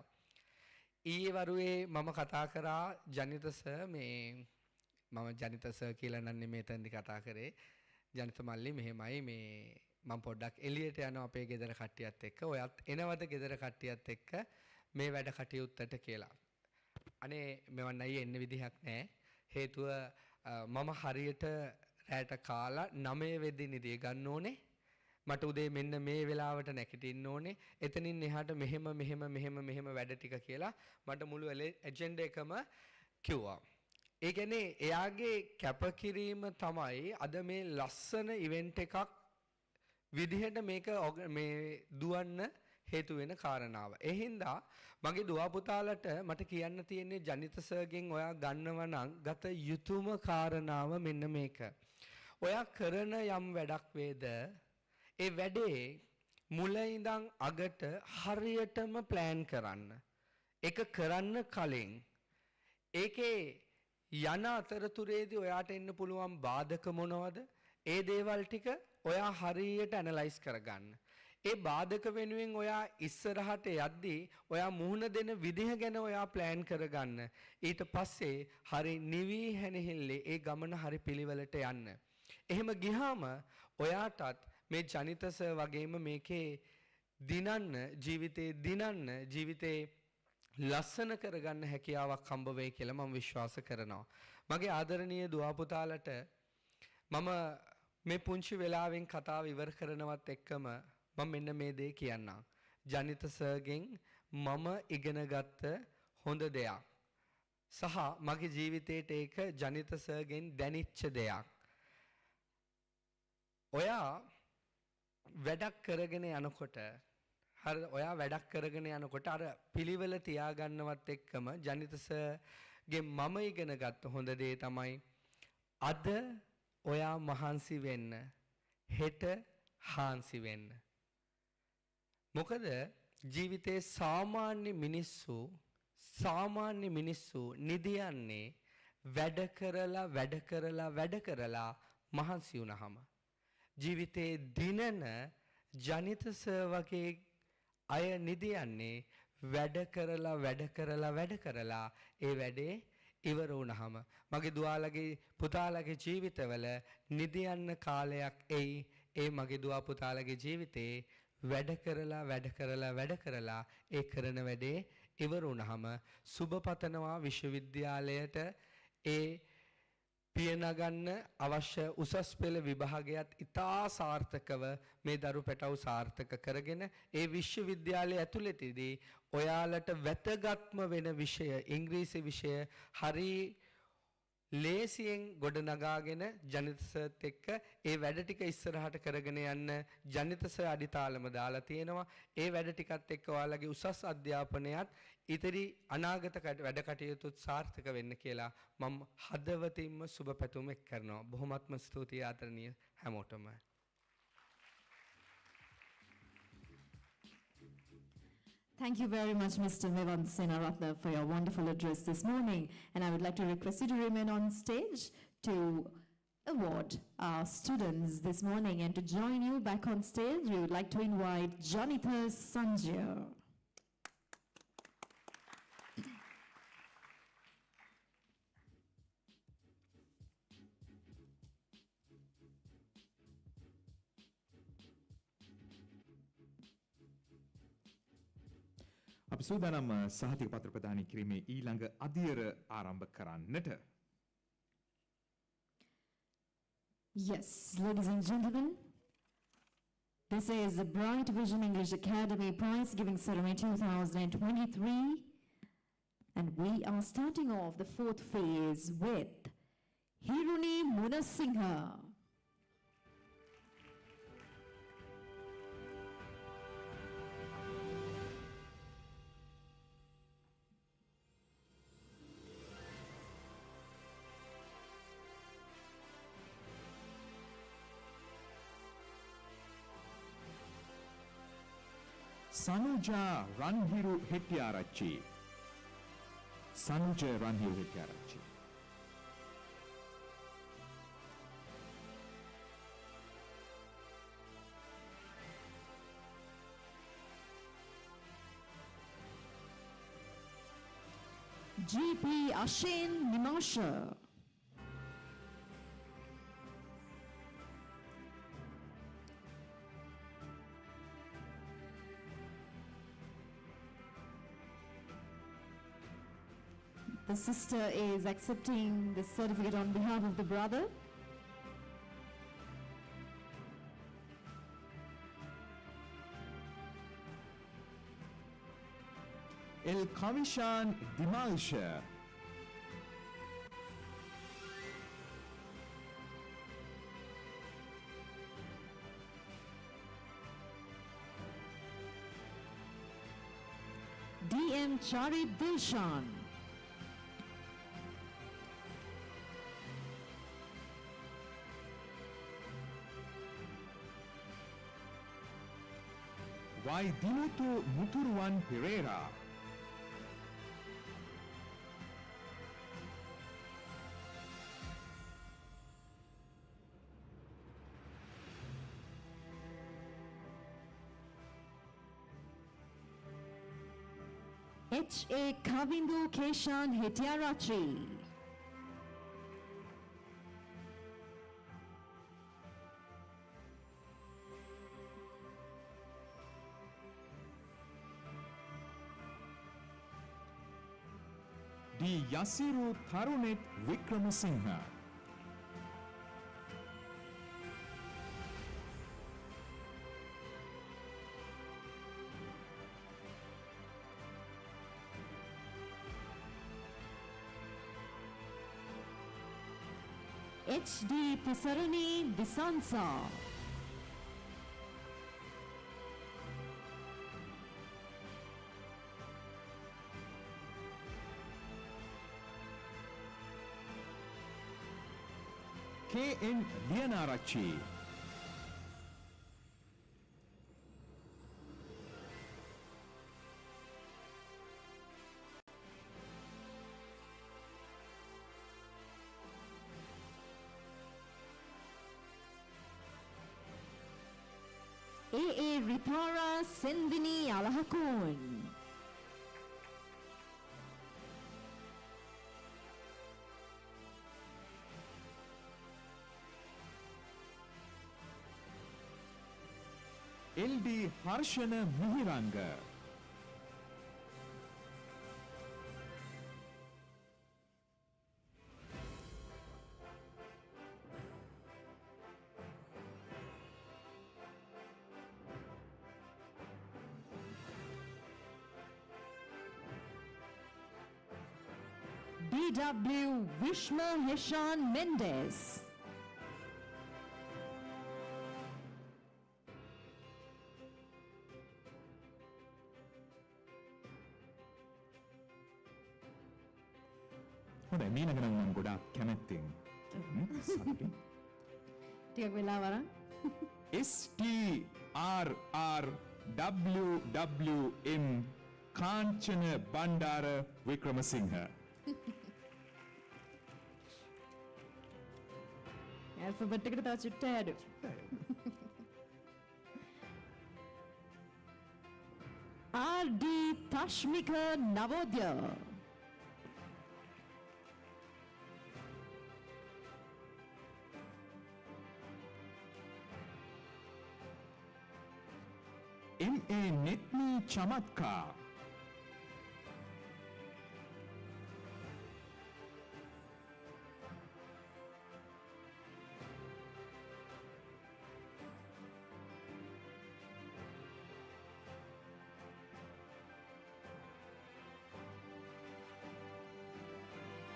ඊයේ වරුවේ මම කතා කරා ජනිත සර් මම ජනිත සර් කියලා නන්නේ මෙතනදි කතා කරේ. ජනිත මල්ලි මෙහෙමයි මේ මම පොඩ්ඩක් එළියට යනවා අපේ ගෙදර කට්ටියත් එක්ක. ඔයත් එනවද ගෙදර කට්ටියත් එක්ක මේ වැඩ කටයුත්තට කියලා. අනේ මෙවන් අයියේ එන්න විදිහක් නැහැ. හේතුව මම හරියට රැට කාලා 9 වෙදි නිදිය ගන්න ඕනේ. මට උදේ මෙන්න මේ වෙලාවට නැගිටින්න ඕනේ. එතනින් එහාට මෙහෙම වැඩ ටික කියලා මට මුළු ඇජෙන්ඩා එකම කිව්වා. ඒ කියන්නේ එයාගේ කැපකිරීම තමයි අද මේ ලස්සන ඉවෙන්ට් එකක් විදිහට මේක මේ දුවන්න හේතු වෙන කාරණාව. ඒ හින්දා මගේ දුව පුතාලට මට කියන්න තියෙන්නේ ජනිත සර්ගෙන් ඔයා ගන්නව නම් ගත යුතුම කාරණාව මෙන්න මේක. ඔයා කරන යම් වැඩක් වේද ඒ වැඩේ මුල ඉඳන් අගට හරියටම ප්ලෑන් කරන්න. ඒක කරන්න කලින් ඒකේ යන අතරතුරේදී ඔයාට එන්න පුළුවන් බාධක මොනවද? ඒ දේවල් ටික ඔයා හරියට ඇනලයිස් කරගන්න. ඒ බාධක වෙනුවෙන් ඔයා ඉස්සරහට යද්දී ඔයා මුහුණ දෙන විදිහ ගැන ඔයා ප්ලෑන් කරගන්න. ඊට පස්සේ හරි නිවි හැනහිල්ලේ ඒ ගමන හරි පිළිවෙලට යන්න. එහෙම ගියාම ඔයාටත් මේ ජනිතස වගේම මේකේ දිනන්න ජීවිතේ ලස්සන කරගන්න හැකියාවක් හම්බ වෙයි කියලා මම විශ්වාස කරනවා. මගේ ආදරණීය දුව පුතාලට මම මේ පුංචි වෙලාවෙන් කතාව ඉවර කරනවත් එක්කම මම මෙන්න මේ දේ කියන්නම්. ජනිත සර්ගෙන් මම ඉගෙනගත්ත හොඳ දෙයක්. සහ මගේ ජීවිතේට ඒක ජනිත සර්ගෙන් දැනිච්ච දෙයක්. ඔයා වැඩක් කරගෙන යනකොට ඔයා වැඩක් කරගෙන යනකොට අර පිළිවෙල තියාගන්නවත් එක්කම ජනිත සර්ගේ මම ඉගෙන ගත්ත හොඳ දේ තමයි අද ඔයා මහන්සි වෙන්න හෙට හාන්සි වෙන්න. මොකද ජීවිතේ සාමාන්‍ය මිනිස්සු නිදියන්නේ වැඩ කරලා මහන්සි වුණාම ජීවිතේ දිනන ජනිත සර් වගේ අය නිදියන්නේ වැඩ කරලා ඒ වැඩේ ඉවර වුණාම මගේ දුවාලගේ පුතාලගේ ජීවිතවල නිදියන්න කාලයක් එයි. ඒ මගේ දුවා පුතාලගේ ජීවිතේ වැඩ කරලා ඒ කරන වැඩේ ඉවර වුණාම සුබ පතනවා විශ්වවිද්‍යාලයට ඒ පියනගන්න අවශ්‍ය උසස් පෙළ විභාගයත් ඉතා සාර්ථකව මේ දරු පැටව් සාර්ථක කරගෙන ඒ විශ්වවිද්‍යාලය ඇතුළතදී ඔයාලට වැදගත්ම වෙන විෂය ඉංග්‍රීසි විෂය හරි ලේසියෙන් ගොඩනගාගෙන ජනිත සර්ත් එක්ක ඒ වැඩ ටික ඉස්සරහට කරගෙන යන්න ජනිත සර් අඩිතාලම දාලා තියෙනවා. ඒ වැඩ ටිකත් එක්ක ඔයාලගේ උසස් අධ්‍යාපනයත් ඉතිරි අනාගත වැඩ කටයුතුත් සාර්ථක වෙන්න කියලා මම හදවතින්ම සුබ පැතුම් එක් කරනවා. බොහොමත්ම ස්තුතියි ආදරණීය හැමෝටම. Thank you very much, Mr. Vivant Senaratne, for your wonderful address this morning. And I would like to request you to remain on stage to award our students this morning. And to join you back on stage, we would like to invite Janitha Sanjay. අපි සූදානම් සහතික පත්‍ර ප්‍රදානය කිරීමේ ඊළඟ අදියර ආරම්භ කරන්නට. Yes, ladies and gentlemen, this is the Bright Vision English Academy Prize Giving Ceremony 2023, and we are starting off the fourth phase with Hiruni Munasingha. Sanuja Ranhiru Hettiarachchi. Sanuja Ranhiru Hettiarachchi. GP Ashin Nimasha. The sister is accepting the certificate on behalf of the brother. El Kavishan Dimalsha. DM Charit Dilshan. Y Dimutu Muturwan Pereira. H.A. Kavindu Keshan Hettiarachchi. D. Yasiru Tharunet Wickramasinghe. HD Pisarani Disansa. K.N. Lianarachi. A.A. Ripara Sendini Alahakun. L.D. Harshana Mihiranga. D.W. Vishma Heshan Mendes. හොඳයි මීනග නම් මම ගොඩාක් කැමැත්තෙන් සතුටින් ටිකක් වෙලා වරන්. STRRWWM Kanchana Bandara Wickremesinghe. ඇල්ෆබෙට් එකට තව චුට්ට ඇඩු. R.D. Tashmika Navodya. M.A. Netni Chamatkar.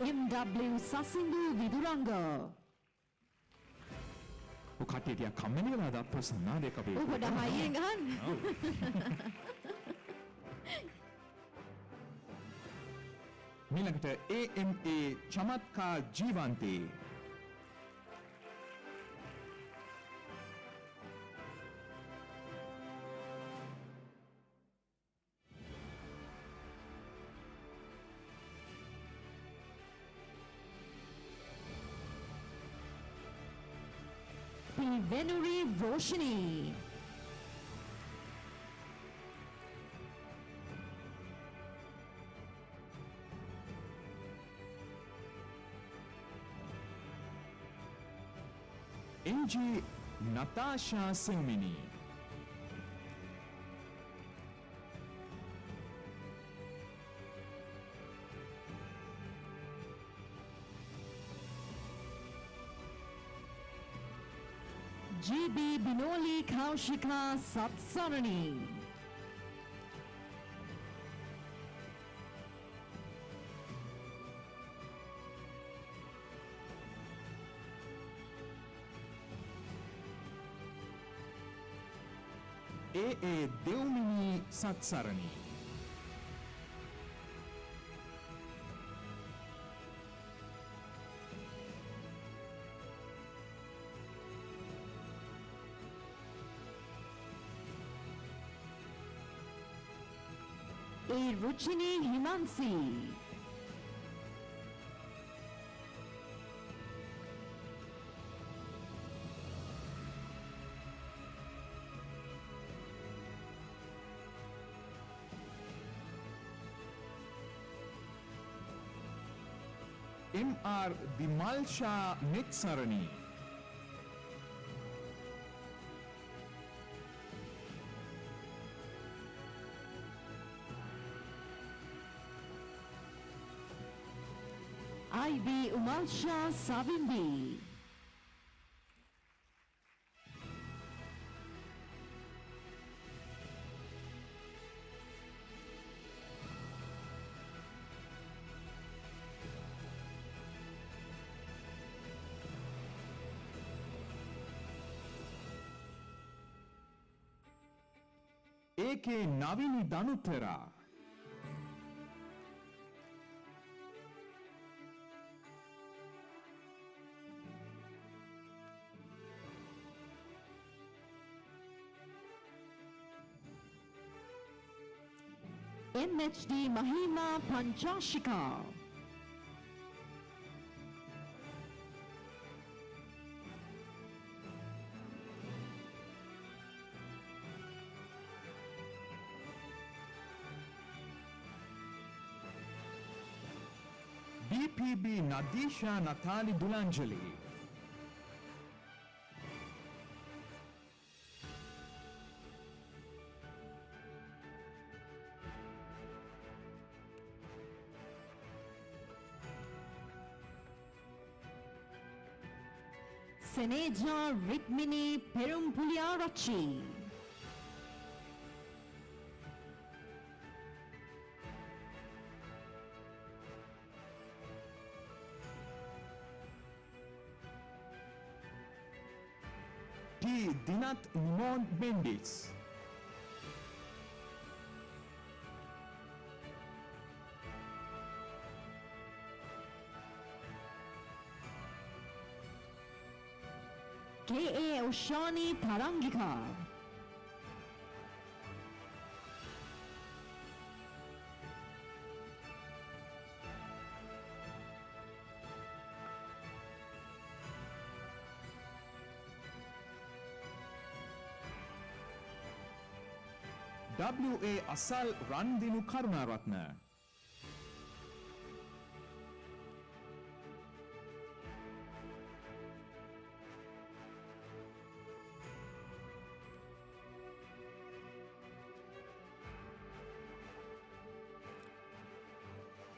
M.W. Sasindu Viduranga. කට්ටිය ටිකක් කම්මැලි වෙලාද අප්‍රසන්නාද ඒක අපේ ඔබට හයියෙන් ගහන්න. මීළඟට AMA Chamathka ජීවන්තේ. P. Venuri Roshini. NG Natasha Singmini. GB Binoli Kaushika Satsarani. AA Deumini Satsarani. A. Ruchini Himansi. MR Bimalsha Nitsarani. Ivy Umalsha Savimbi. AK Navini Danuthara. MHD Mahima Panchashika. DPB Nadisha Natali Dulanjali. Seneja Rikmini Perumpuliarachi. T. Dinat Nimon Bendis. K.A. Oshani Tarangika. W.A. Asal Randinu Karunaratna.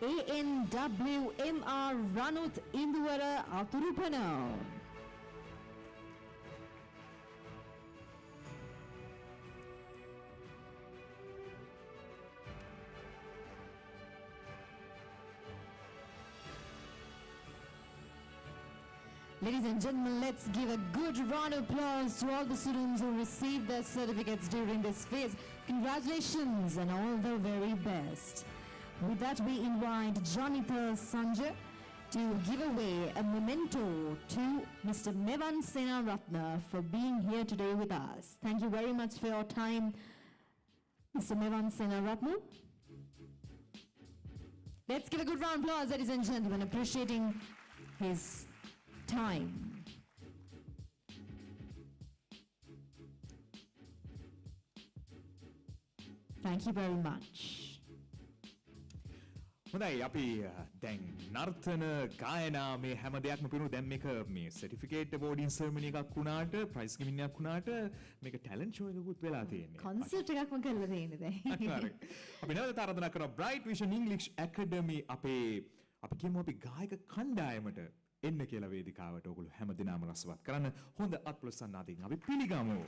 ANWMR Ranut Induvara Aturupana. Ladies and gentlemen, let's give a good round of applause to all the students who received their certificates during this phase. Congratulations and all the very best. With that, we invite Jonitha Sanjay to give away a memento to Mr. Mevan Senaratne for being here today with us. Thank you very much for your time, Mr. Mevan Senaratne. Let's give a good round of applause, ladies and gentlemen, appreciating his time. Thank you very much. හොඳයි අපි දැන් නර්තන ගායනා මේ හැම දෙයක්ම පිරුණු දැන් මේක මේ සර්ටිෆිකේට් අවෝඩින් සර්මනි එකක් වුණාට ප්‍රයිස් ගිවින් එකක් වුණාට මේක ටැලන්ට් ෂෝ එකකුත් වෙලා තියෙන්නේ. කොන්සර්ට් එකක්ම කරලා තියෙන්නේ දැන්. හරි. අපි නැවත ආරාධනා කරනවා Bright Vision English Academy අපේ අපි කියමු අපි ගායක කණ්ඩායමට එන්න කියලා වේදිකාවට ඔයගොල්ලෝ හැම දිනම රසවත් කරන්න හොඳ අත්පොලසන් ආදින් අපි පිළිගමු.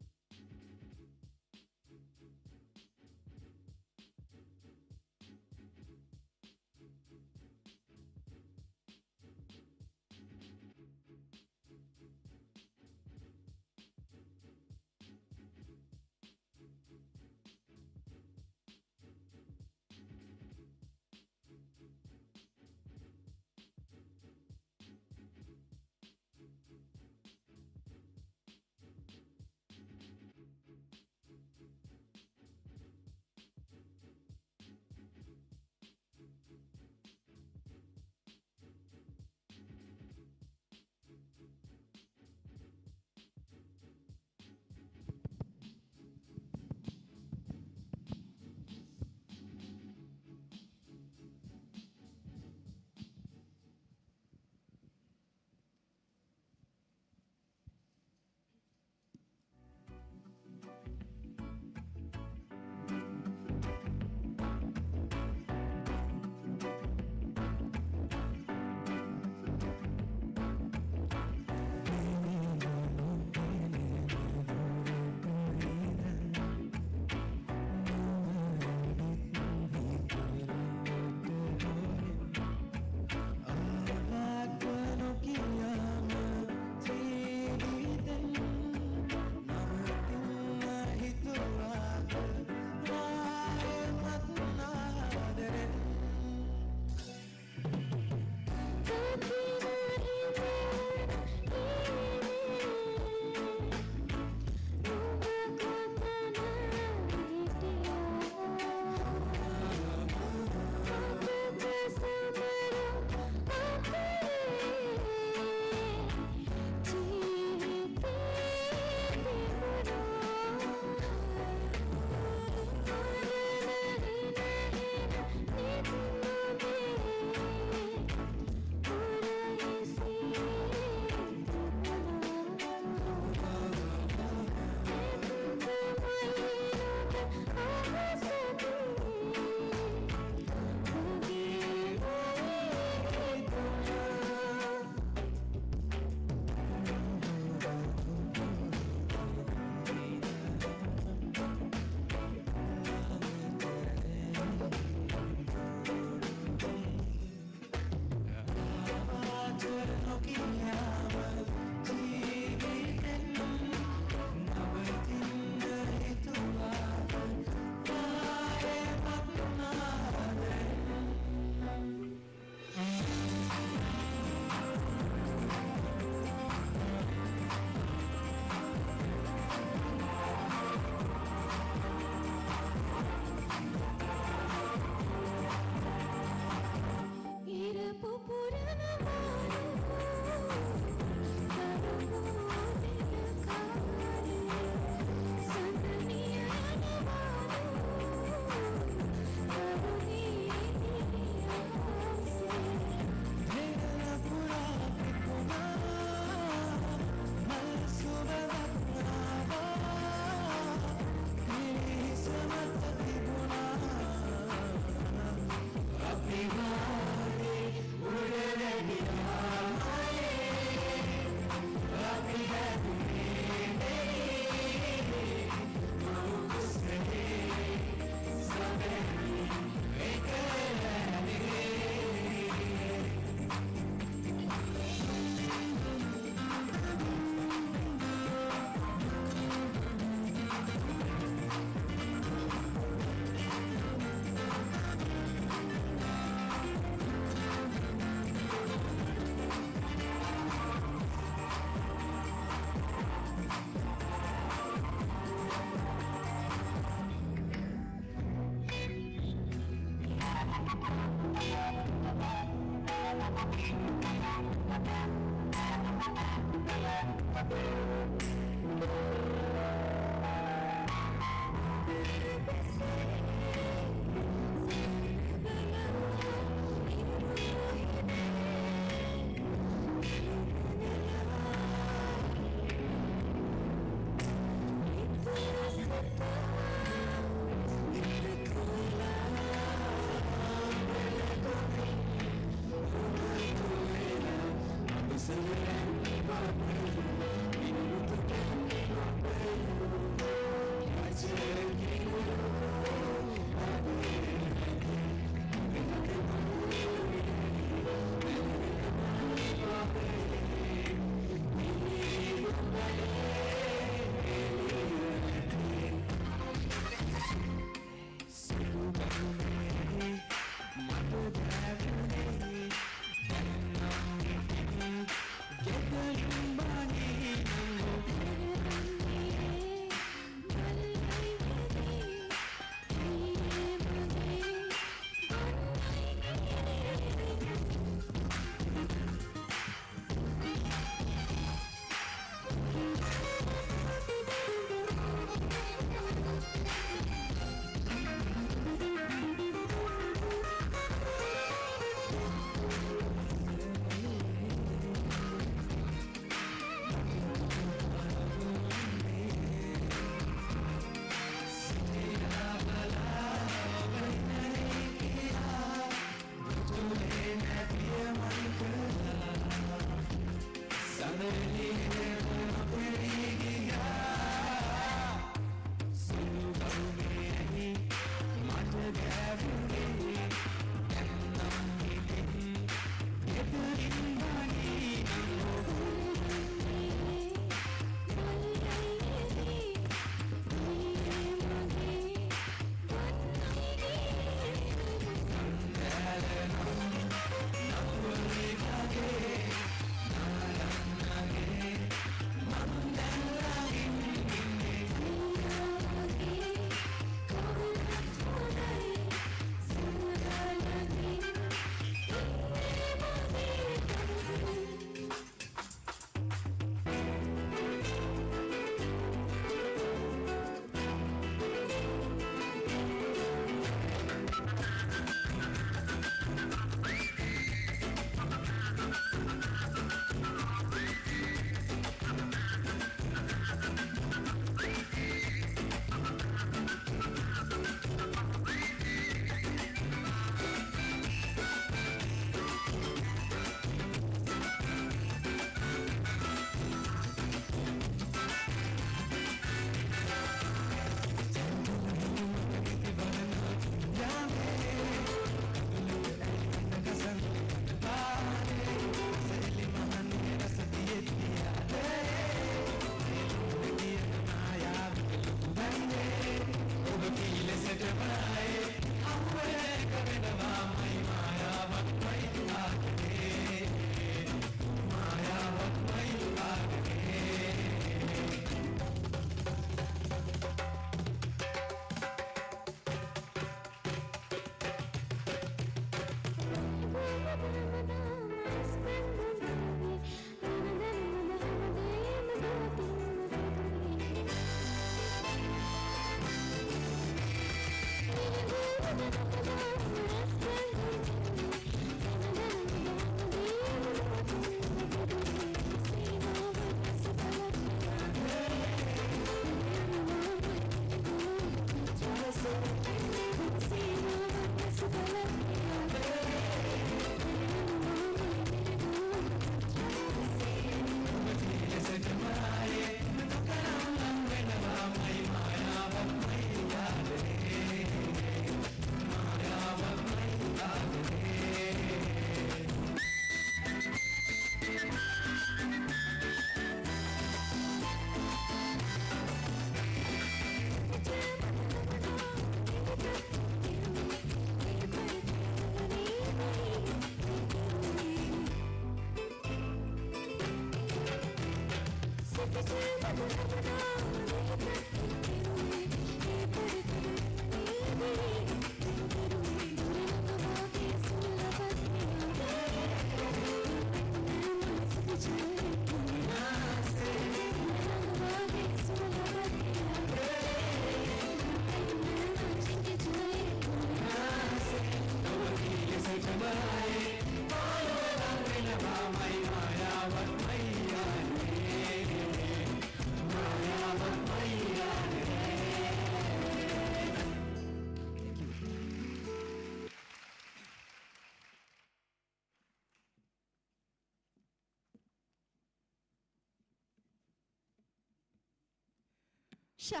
Sha.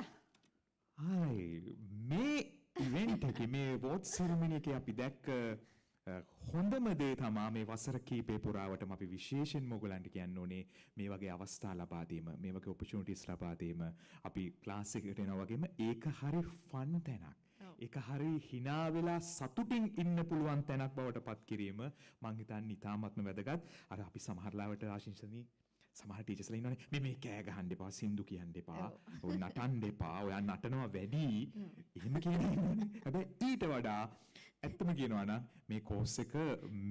හයි මේ ඉවෙන්ට් එකේ මේ වෝට් සෙරමනි එකේ අපි දැක්ක හොඳම දේ තමා මේ වසර කීපේ පුරාවටම අපි විශේෂයෙන්ම ඔයගලන්ට කියන්න ඕනේ මේ වගේ අවස්ථා ලබා දීම මේ වගේ ඔපචුනිටිස් ලබා දීම අපි ක්ලාස් එකකට එනවා වගේම ඒක හරි ෆන් තැනක් ඒක හරි hina වෙලා සතුටින් ඉන්න පුළුවන් තැනක් බවට පත් කිරීම මං හිතන්නේ ඉතාමත්ම වැදගත් අර අපි සමහර ලාවට ආශිංසනී සමහර ටීචර්ස්ලා ඉන්නවනේ මේ කෑ ගහන්න එපා සින්දු කියන්න එපා ඔය නටන්න එපා ඔයා නටනවා වැඩි එහෙම කියන ඉන්නවනේ හැබැයි ඊට වඩා ඇත්තම කියනවා නම් මේ කෝස් එක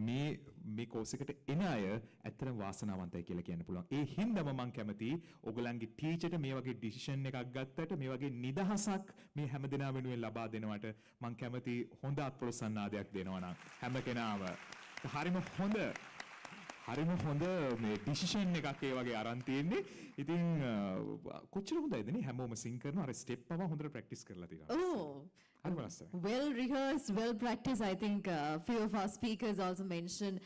මේ කෝස් එකට එන අය ඇත්තටම වාසනාවන්තයි කියලා කියන්න පුළුවන්. ඒ හින්දාම මම කැමති ඔයගලන්ගේ ටීචර්ට මේ වගේ ඩිසිෂන් එකක් ගත්තට මේ වගේ නිදහසක් මේ හැමදෙනා වෙනුවෙන් ලබා දෙනවට මම කැමති හොඳ අත්පොලසන්නාදයක් දෙනවා නම් හැම කෙනාම හරිම හොඳ මේ ඩිසිෂන් එකක් ඒ වගේ අරන් තියෙන්නේ. ඉතින් කොච්චර හොඳයිද නේ හැමෝම සිං කරනවා අර ස්ටෙප් පවා හොඳට ප්‍රැක්ටිස් කරලා තියෙනවා. Oh. Well rehearsed, well practiced. I think few of our speakers also mentioned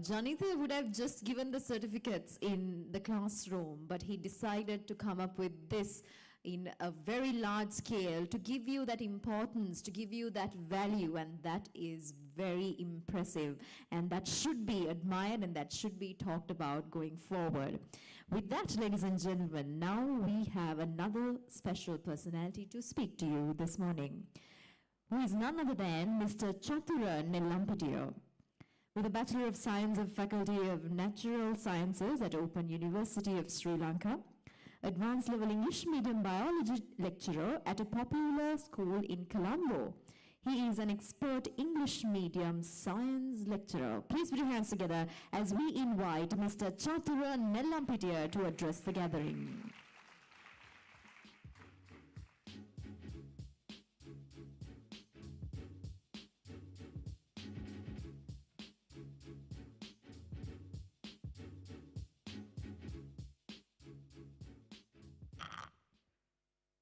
Janitha would have just given the certificates in the classroom, but he decided to come up with this in a very large scale to give you that importance, to give you that value, and that is very impressive, and that should be admired and that should be talked about going forward. With that, ladies and gentlemen, now we have another special personality to speak to you this morning, who is none other than Mr. Chatura Nellampatiya. With a Bachelor of Science of Faculty of Natural Sciences at Open University of Sri Lanka, advanced level English medium biology lecturer at a popular school in Colombo. He is an expert English medium science lecturer. Please put your hands together as we invite Mr. Chatura Nellampatiya to address the gathering.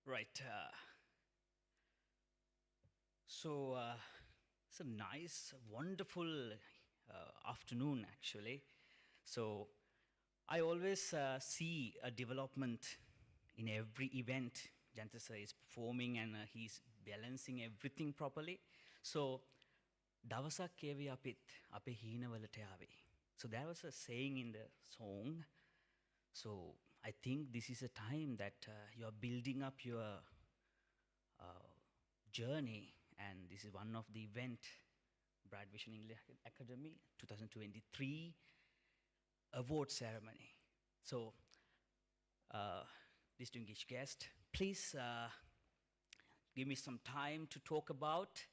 Right. It's a nice, wonderful afternoon, actually. So, I always see a development in every event. Janitha sir is performing and he's balancing everything properly. So, දවසක් කේවි අපිත් අපේ හීනවලට ආවේ. So, there was a saying in the song. So, I think this is a time that you are building up your journey, and this is one of the event, Bright Vision English Academy 2023 award ceremony. So, distinguished guest, please give me some time to talk about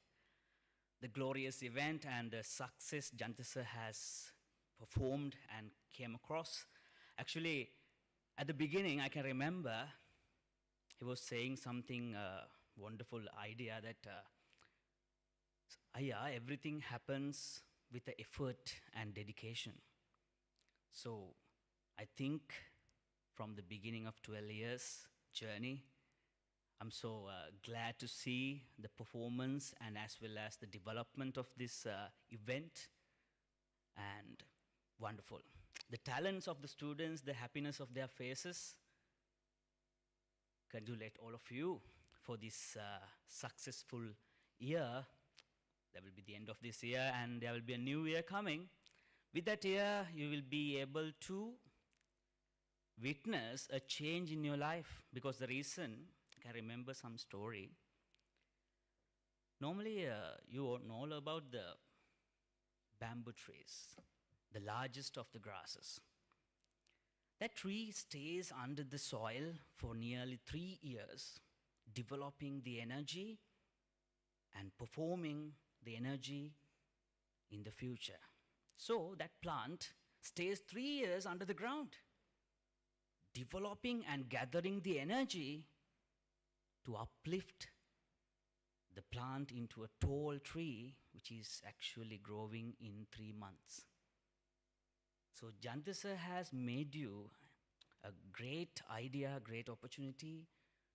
the glorious event and the success Janitha sir has performed and came across. Actually, at the beginning, I can remember he was saying something wonderful idea that everything happens with the effort and dedication. So I think from the beginning of 12 years journey, I'm so glad to see the performance and as well as the development of this event, and wonderful. The talents of the students, the happiness of their faces. Congratulate all of you for this successful year. There will be the end of this year and there will be a new year coming. With that year, you will be able to witness a change in your life, because the reason, I can remember some story. Normally, you all know about the bamboo trees, the largest of the grasses. That tree stays under the soil for nearly 3 years, developing the energy and performing the energy in the future. So that plant stays 3 years under the ground, developing and gathering the energy to uplift the plant into a tall tree, which is actually growing in 3 months. So Janitha sir has made you a great idea, great opportunity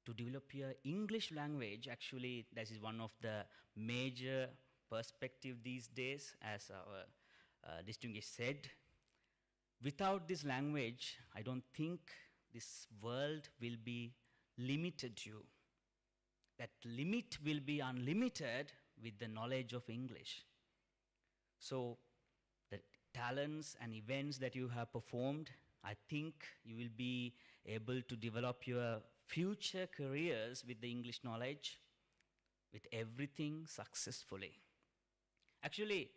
to develop your English language. Actually, that is one of the major perspective these days, as our distinguished said. Without this language, I don't think this world will be limited to you. that limit will be unlimited with the knowledge of English. So the talents and events that you have performed, I think you will be able to develop your future careers with the English knowledge, with everything successfully. Actually,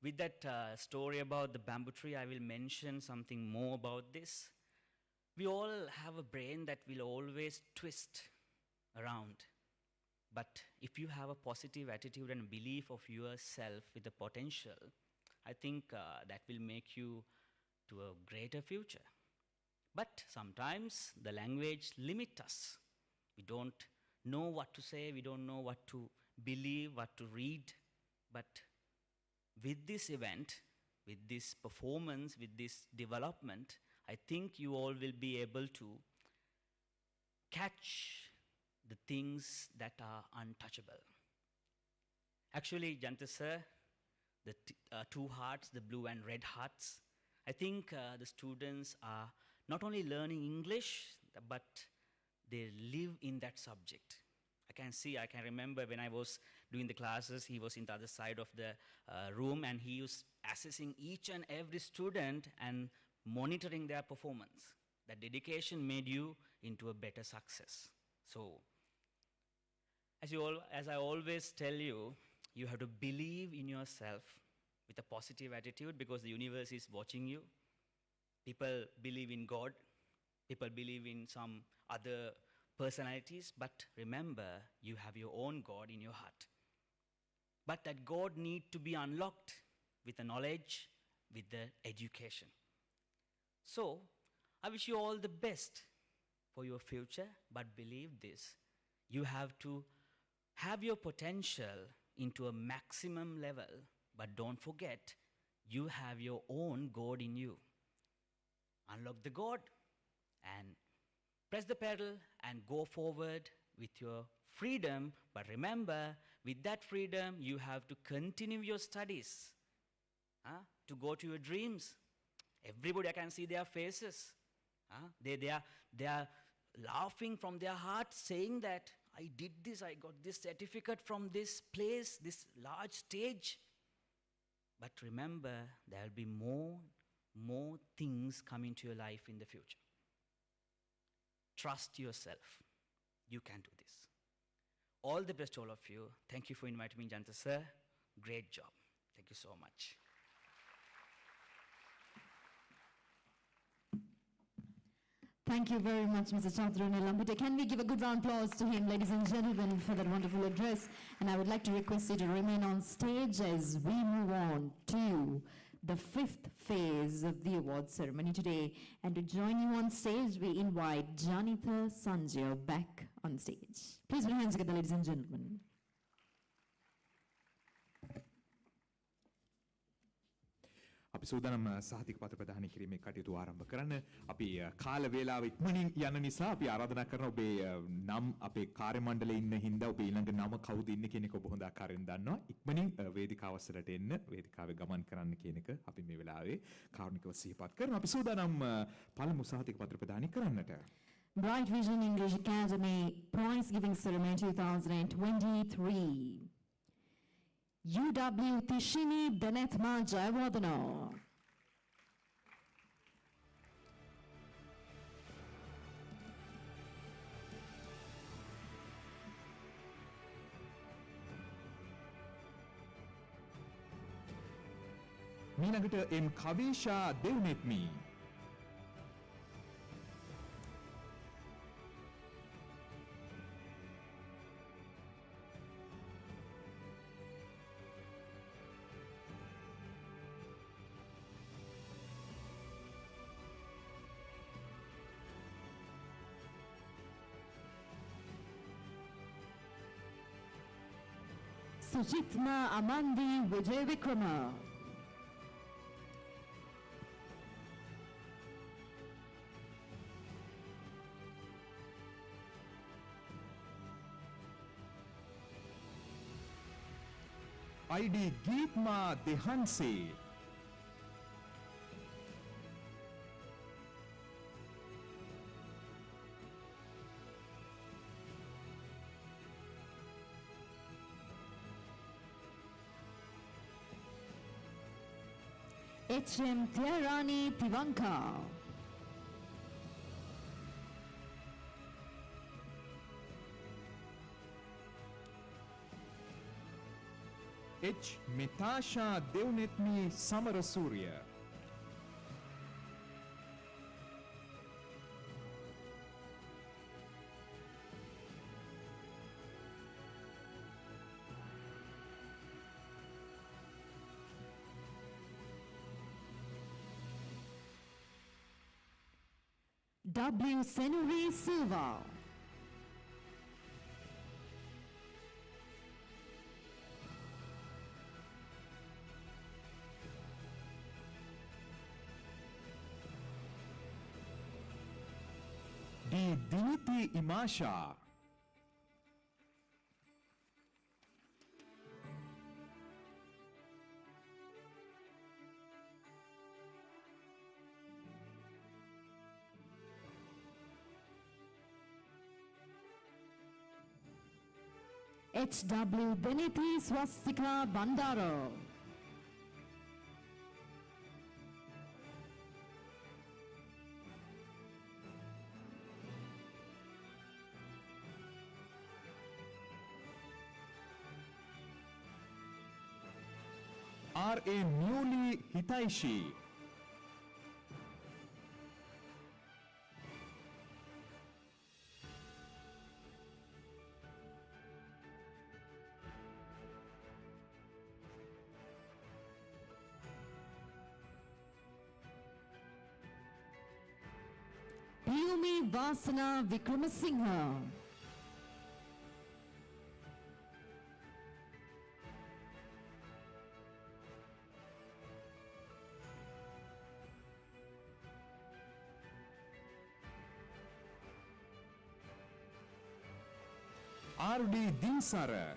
with that story about the bamboo tree, I will mention something more about this. We all have a brain that will always twist around. But if you have a positive attitude and belief of yourself with the potential, I think that will make you to a greater future. But sometimes the language limits us. We don't know what to say, we don't know what to believe, what to read. But with this event, with this performance, with this development, I think you all will be able to catch the things that are untouchable. Actually, Janta sir, the two hearts, the blue and red hearts, I think the students are not only learning English, but they live in that subject. I can remember when I was doing the classes, he was in the other side of the room and he was assessing each and every student and monitoring their performance. That dedication made you into a better success. So, as I always tell you, you have to believe in yourself with a positive attitude because the universe is watching you. People believe in God. People believe in some other personalities. But remember, you have your own God in your heart. But that God needs to be unlocked with the knowledge, with the education. So, I wish you all the best for your future. But believe this, you have to have your potential into a maximum level, but don't forget, you have your own God in you. Unlock the God and press the pedal and go forward with your freedom. But remember, with that freedom, you have to continue your studies, to go to your dreams. Everybody, I can see their faces. They are laughing from their hearts, saying that I did this, I got this certificate from this place, this large stage. But remember, there will be more things coming to your life in the future. Trust yourself. You can do this. All the best, all of you. Thank you for inviting me, Janta sir. Great job. Thank you so much. Thank you very much, Mr. Chandran Lambute. Can we give a good round of applause to him, ladies and gentlemen, for that wonderful address? And I would like to request you to remain on stage as we move on to the fifth phase of the award ceremony today. And to join you on stage, we invite Janitha Sanjay back on stage. Please put your hands together, ladies and gentlemen. අපි සූදානම් සහතික පත්‍ර ප්‍රදානය කිරීමේ කටයුතු ආරම්භ කරන්න. අපි කාල වේලාව ඉක්මනින් යන නිසා අපි ආරාධනා කරන ඔබේ නම් අපේ කාර්ය මණ්ඩලයේ ඉන්න හින්දා ඔබේ ඊළඟ නම කවුද ඉන්නේ කියන එක ඔබ හොඳ ආකාරයෙන් දන්නවා. ඉක්මනින් වේදිකාව අවසරට එන්න, වේදිකාවේ ගමන් කරන්න කියන එක අපි මේ වෙලාවේ කාරුණිකව සිහිපත් කරනවා. අපි සූදානම් පළමු සහතික පත්‍ර ප්‍රදානය කරන්නට. Bright Vision English Academy Prize Giving Ceremony 2023. UW Tishini Danetma Jayawardena. මීළඟට එම් කවීෂා දෙව්නෙත්මී. Sujitna Amandi Vijay Vikrama. ID Geetma Dehanse. H.M. Tiarani Tivanka. H. Metasha Devnetni Samarasurya. W. Senuri Silva. D. Diniti Imasha. H.W. Beniti Swastika Bandaro. R. A. Muley Hitaishi. Piyumi Vasana Vikramasinghe. R. D. Dinsara.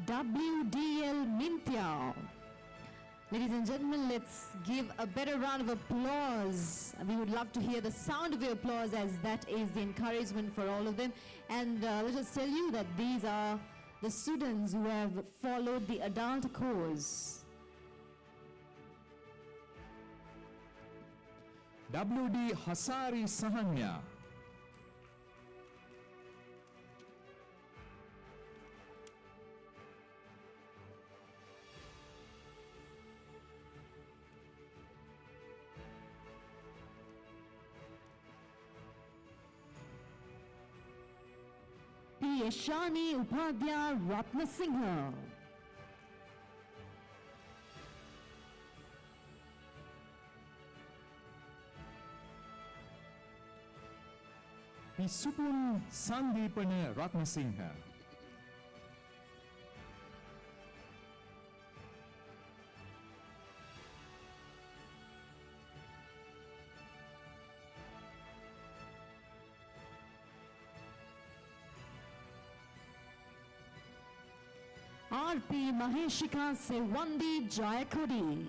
W.D.L. Mintyao. Ladies and gentlemen, let's give a better round of applause. We would love to hear the sound of your applause, as that is the encouragement for all of them. And let us tell you that these are the students who have followed the adult course. W.D. Hasari Sahanya. P. Yashani Upadhyay Ratnasinghe. P. Supun Sandipana Ratnasinghe. R.P. Maheshika Sewandi Jayakodi.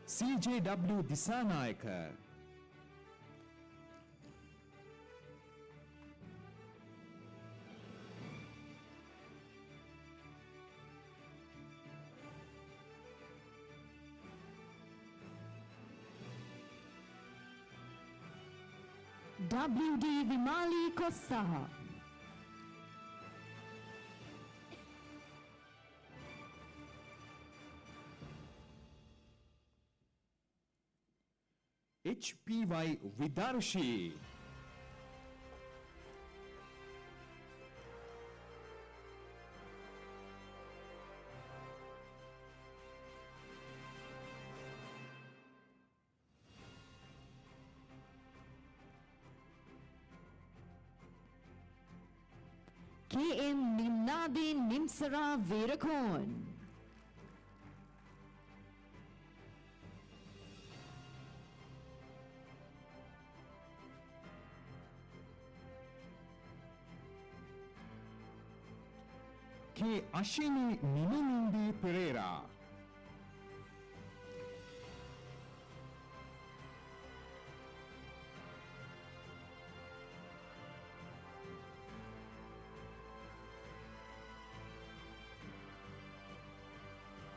C.J.W. Disanayaka. W.D. Vimali Costa. H.P.Y. Vidarshi. K.M. Nimnadi Nimsara Verakon. K. Ashini Ninimindi Pereira.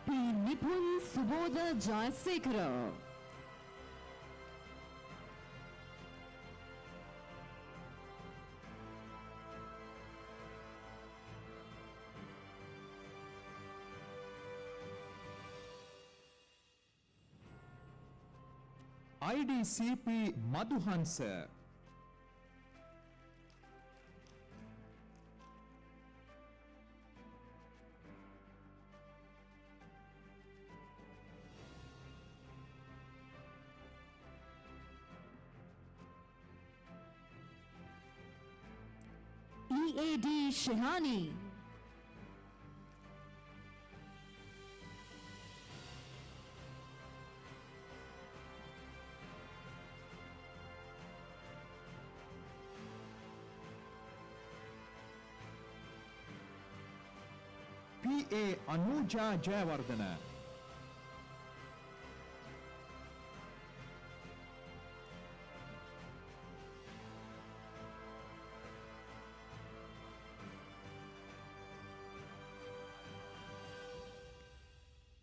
P. Nipun Subodha Jayasekara. IDCP Madhuhansa. EAD Shehani. P.A. Anuja Jayawardena.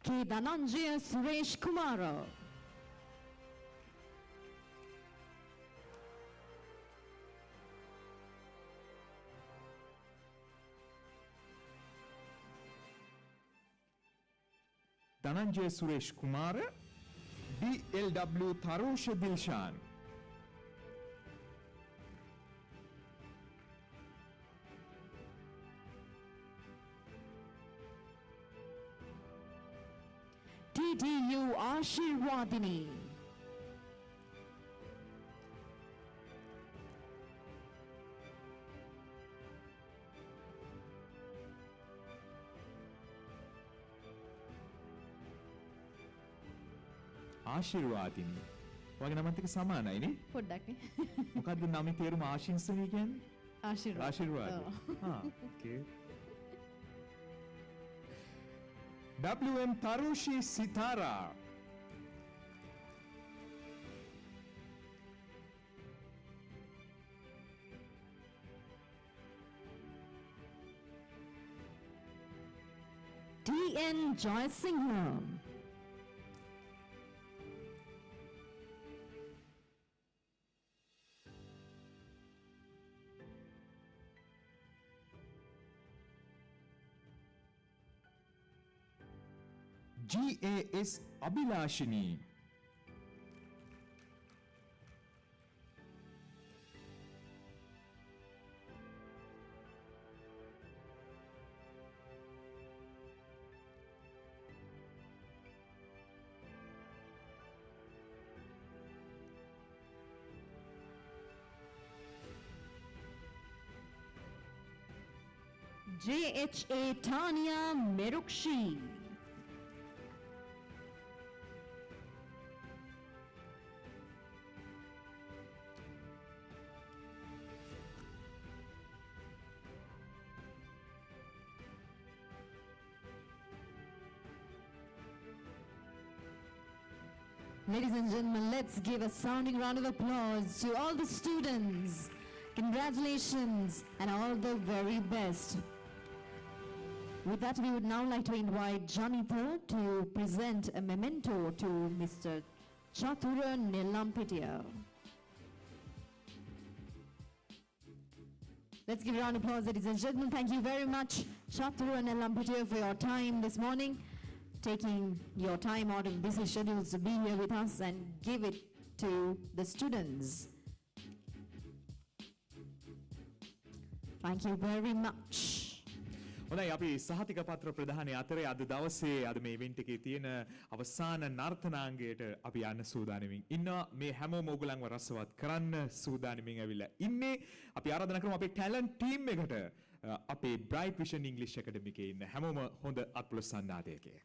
K. Dhananjaya Suresh Kumara. Dhananjay Suresh Kumar. DLW Tharosha Dilshan. TDU Ashirwadini. ආශිර්වාදිනී. වගේ නමත් එක්ක සමානයිනේ. පොඩ්ඩක් නේ. මොකද්ද නමේ තේරුම ආශිංසනී කියන්නේ? ආශිර්වාද. ආශිර්වාද. okay. WM Tarushi Sitara. TN Joysingham. GAS Abhilashini. JHA Tanya Merukshi. Ladies and gentlemen, let's give a sounding round of applause to all the students. Congratulations and all the very best. With that, we would now like to invite Janitha to present a memento to Mr. Chatura Nelampitia. Let's give a round of applause, ladies and gentlemen. Thank you very much, Chatura Nelampitia, for your time this morning, taking your time out of busy schedules to be here with us and give it to the students. Thank you very much. හොඳයි අපි සහතික පත්‍ර ප්‍රධානය අතරේ අද දවසේ අද මේ event එකේ තියෙන අවසාන නර්තනාංගයට අපි යන්න සූදානමින් ඉන්නවා. මේ හැමෝම ඕගොල්ලන්ව රසවත් කරන්න සූදානමින් ඇවිල්ලා ඉන්නේ. අපි ආරාධනා කරමු අපේ ටැලන්ට් ටීම් එකට අපේ Bright Vision English Academy එකේ ඉන්න හැමෝම හොඳ අත්පොළ සන්නාදයකේ.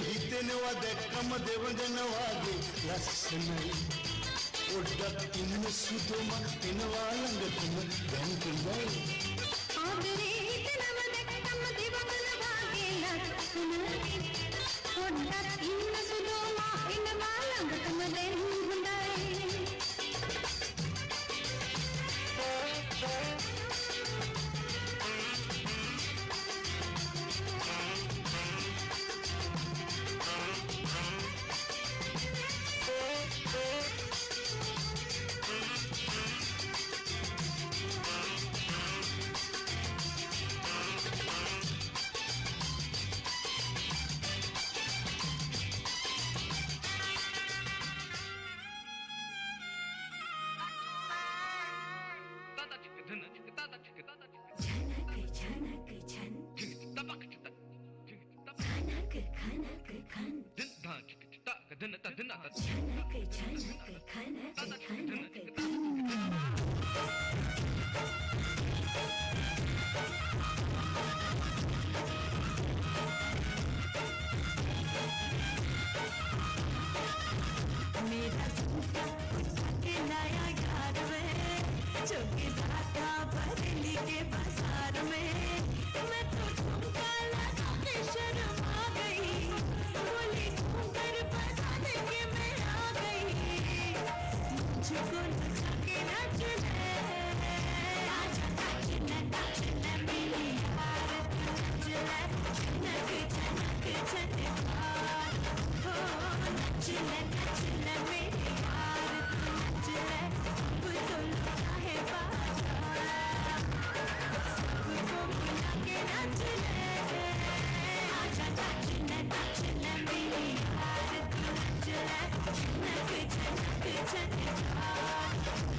හිතෙනවා දැක්කම දෙවඟනවාගේ ලස්සනයි පොඩ්ඩක් ඉන්න සුදුම එනවා ළඟටම දැන් තුඹයි ආදරේ හිතෙනවා දැක්කම දෙවඟනවාගේ ලස්සනයි පොඩ්ඩක් ඉන්න සුදුම එනවා ළඟටම දැන් හොඳයි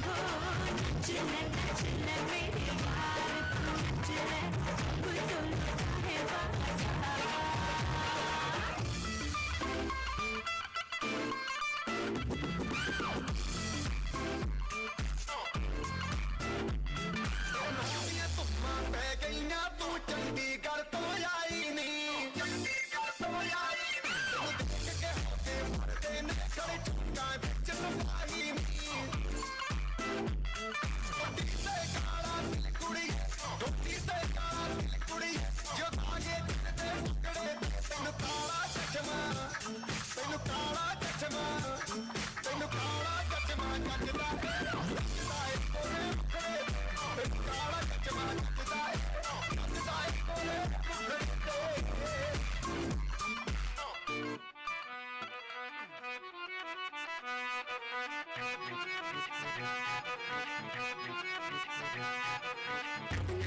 Oh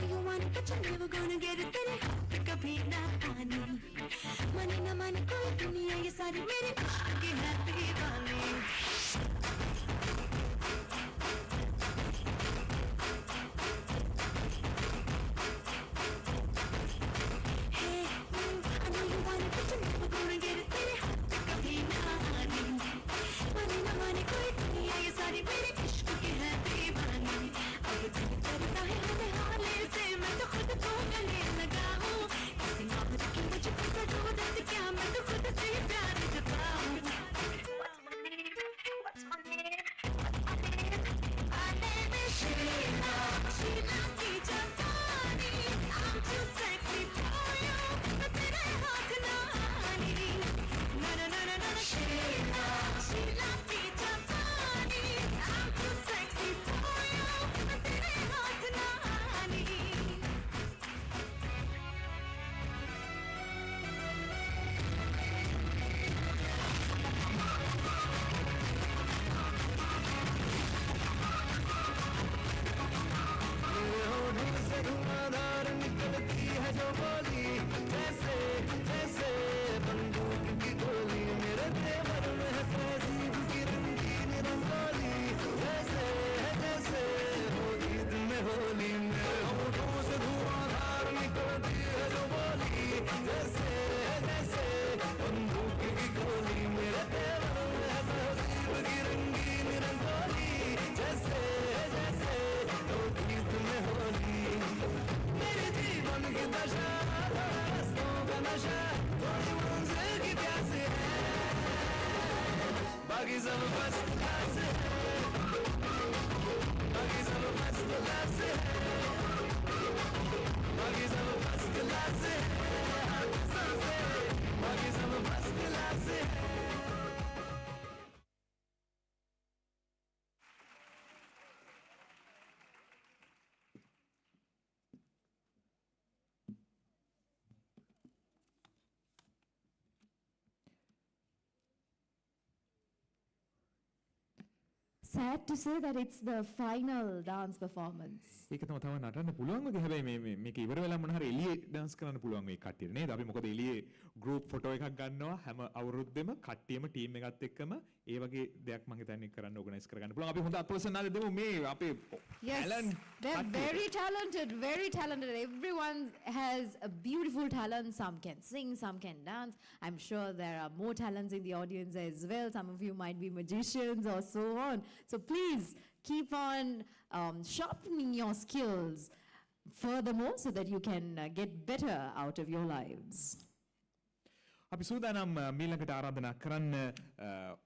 You want it, but you're never gonna get it. तेरे हाथ कभी ना आनी माने ना माने कोई दुनिया ये सारी मेरे इश्क की है दीवानी Hey, I know you want it, but you're never gonna get it. तेरे हाथ कभी ना आनी माने ना माने कोई दुनिया ये सारी मेरे इश्क की है दीवानी अब दिल करता है हमें हाले से मैं तो खुद को गले लगाऊं किसी और की मुझको जरूरत क्या मैं तो खुद से ही प्यार जताऊं आने में शीला शीला की जवानी I'm too sexy for you मैं तेरे हाथ ना आनी ना ना ना ना ना शीला शीला की जवानी I'm too sexy for you मैं तेरे हाथ ना आनी Sad to say that it's the final dance performance. ඒක තමයි තව නටන්න පුළුවන් වගේ හැබැයි මේක ඉවර වෙලා මොන හරි එළියේ dance කරන්න පුළුවන් මේ කට්ටියට නේද? අපි මොකද එළියේ group photo එකක් ගන්නවා හැම අවුරුද්දෙම කට්ටියම team එකත් එක්කම ඒ වගේ දෙයක් මම හිතන්නේ කරන්න organize කරගන්න පුළුවන්. අපි හොඳ අප්‍රසන්නාද දෙමු මේ අපේ Yes, they're very talented, very talented. Everyone has a beautiful talent. Some can sing, some can dance. I'm sure there are more talents in the audience as well. Some of you might be magicians or so on. So please keep on sharpening your skills furthermore so that you can get better out of your lives. අපි සූදානම් මීළඟට ආරාධනා කරන්න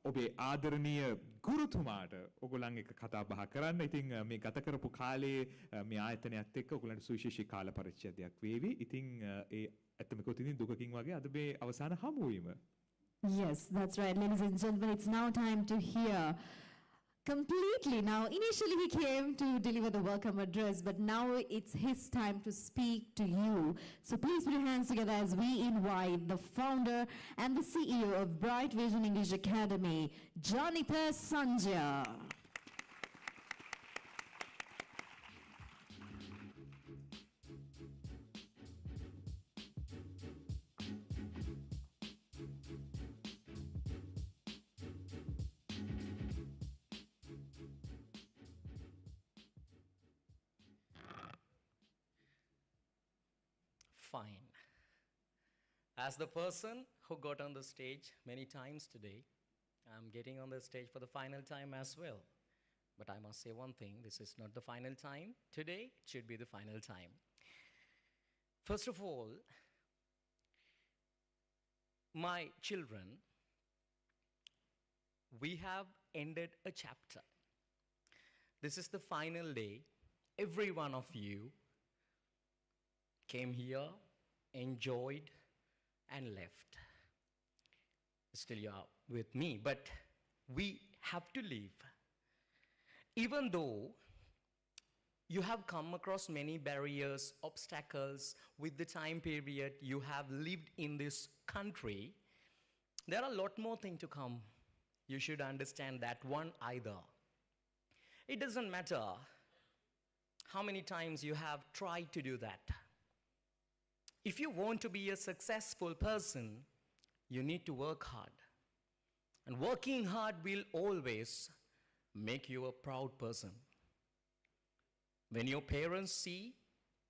ඔබේ ආදරණීය ගුරුතුමාට ඔයගොල්ලන් එක්ක කතා බහ කරන්න. ඉතින් මේ ගත කරපු කාලේ මේ ආයතනයත් එක්ක ඔයගොල්ලන්ට සුවිශේෂී කාල පරිච්ඡේදයක් වේවි. ඉතින් ඒ ඇත්තම කොටින් දුකකින් වගේ අද මේ අවසාන හමුවීම. Yes, that's right, ladies and gentlemen. It's now time to hear completely. Now, initially he came to deliver the welcome address, but now it's his time to speak to you. So please put your hands together as we invite the founder and the CEO of Bright Vision English Academy, Jonitha Sanjay. Fine. As the person who got on the stage many times today, I'm getting on the stage for the final time as well. But I must say one thing, this is not the final time. Today, it should be the final time. First of all, my children, we have ended a chapter. This is the final day. Every one of you came here, enjoyed, and left. Still you are with me, but we have to leave. Even though you have come across many barriers, obstacles with the time period you have lived in this country, there are a lot more things to come. You should understand that one either. It doesn't matter how many times you have tried to do that. If you want to be a successful person, you need to work hard. And working hard will always make you a proud person. When your parents see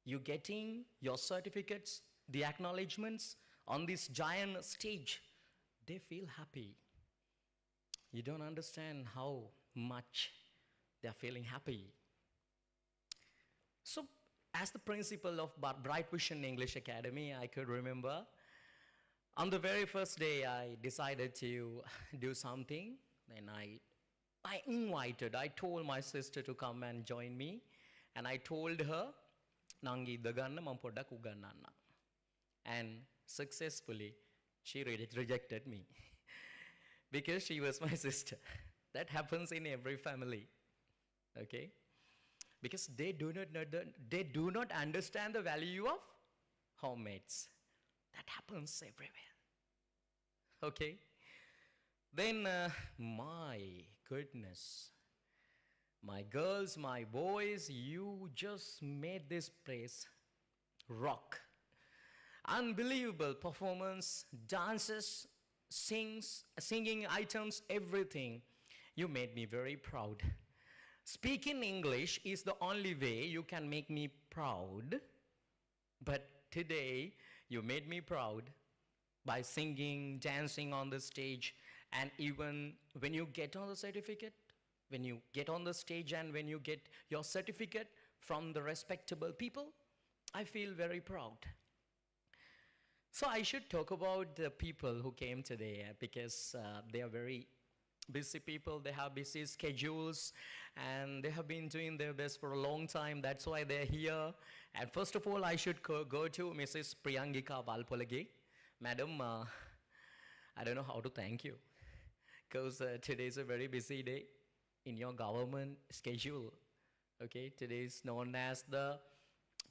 you getting your certificates, the acknowledgements on this giant stage, they feel happy. You don't understand how much they are feeling happy. So, as the principal of Bright Vision English Academy, I could remember on the very first day I decided to do something. Then I told my sister to come and join me. And I told her, Nangi daganna mam poddak ugannanna. And successfully, she rejected me. Because she was my sister. That happens in every family. Okay? Because they do not understand the value of homemates. That happens everywhere. Okay? Then, my goodness. My girls, my boys, you just made this place rock. Unbelievable performance, dances, singing items, everything. You made me very proud. Speaking English is the only way you can make me proud. But today, you made me proud by singing, dancing on the stage, and even when you get on the certificate, when you get on the stage and when you get your certificate from the respectable people, I feel very proud. So I should talk about the people who came today because they are very busy people. They have busy schedules and they have been doing their best for a long time. That's why they're here. And first of all, I should go to Mrs. Priyangika Valpolage. Madam, I don't know how to thank you because today is a very busy day in your government schedule. Okay, today is known as the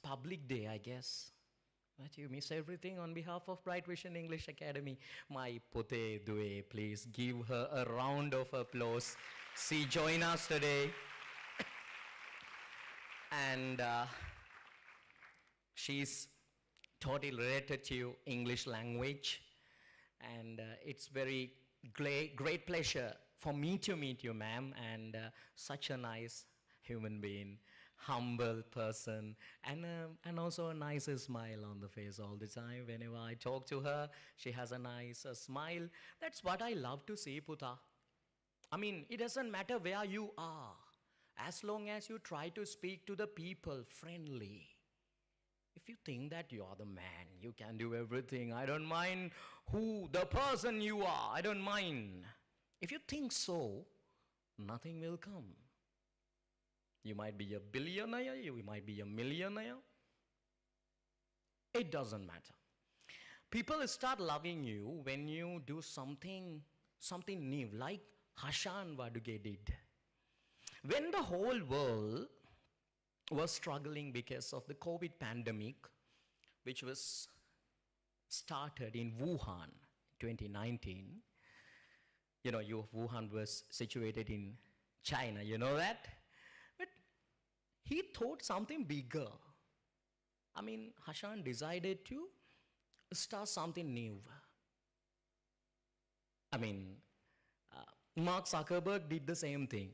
public day, I guess. But you miss everything on behalf of Bright Vision English Academy. My pote due, please give her a round of applause. She joined us today. And she's totally related to English language. And it's very great pleasure for me to meet you, ma'am, and such a nice human being, humble person, and also a nice smile on the face all the time. Whenever I talk to her, she has a nice smile. That's what I love to see, Puta. I mean, it doesn't matter where you are, as long as you try to speak to the people friendly. If you think that you are the man, you can do everything. I don't mind who the person you are. I don't mind. If you think so, nothing will come. You might be a billionaire, you might be a millionaire. It doesn't matter. People start loving you when you do something new, like Hashan Waduge did. When the whole world was struggling because of the COVID pandemic, which was started in Wuhan 2019. You know, Wuhan was situated in China, you know that? But he thought something bigger. I mean, Hashan decided to start something new. I mean, Mark Zuckerberg did the same thing,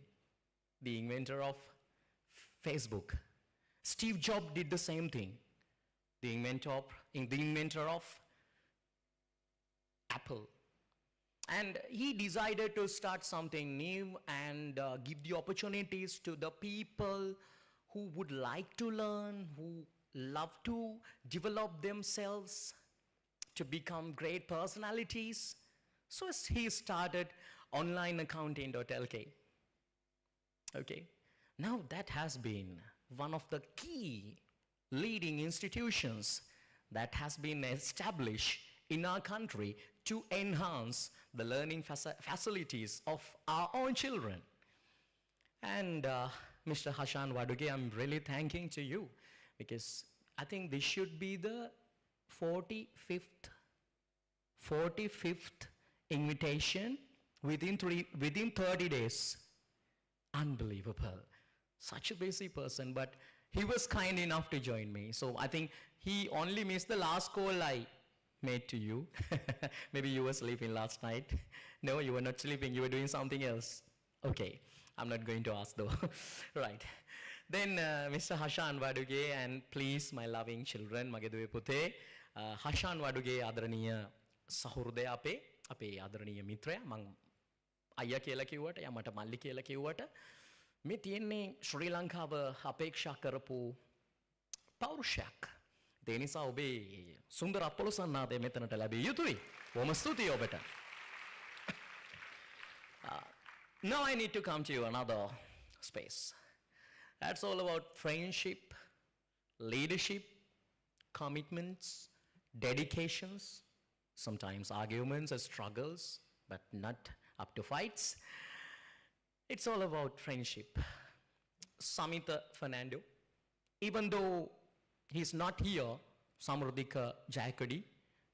the inventor of Facebook. Steve Jobs did the same thing, the inventor of Apple. And he decided to start something new and give the opportunities to the people who would like to learn, who love to develop themselves to become great personalities. So he started onlineaccounting.lk. Okay. Now that has been one of the key leading institutions that has been established in our country to enhance the learning facilities of our own children. And Mr. Hashan Waduge, I'm really thanking to you because I think this should be the 45th invitation within 30 days. Unbelievable. Such a busy person, but he was kind enough to join me. So I think he only missed the last call I made to you. Maybe you were sleeping last night. No, you were not sleeping. You were doing something else. Okay, I'm not going to ask though. Right. Then Mr. Hashan Waduge, and please, my loving children, mage duwe puthe, Hashan Waduge ආදරණීය සහෘදය අපේ ආදරණීය මිත්‍රයා මං අයියා කියලා කිව්වට යා මට මල්ලි කියලා කිව්වට මේ තියෙන්නේ ශ්‍රී ලංකාව අපේක්ෂා කරපු පෞරුෂයක්. ඒ නිසා ඔබේ සුන්දර අපොලොසන්නාදය මෙතනට ලැබිය යුතුයි. බොහොම ස්තුතියි ඔබට. Now I need to come to you another space. That's all about friendship, leadership, commitments, dedications, sometimes arguments and struggles, but not up to fights. It's all about friendship. Samitha Fernando, even though he's not here, Samrudika Jayakodi,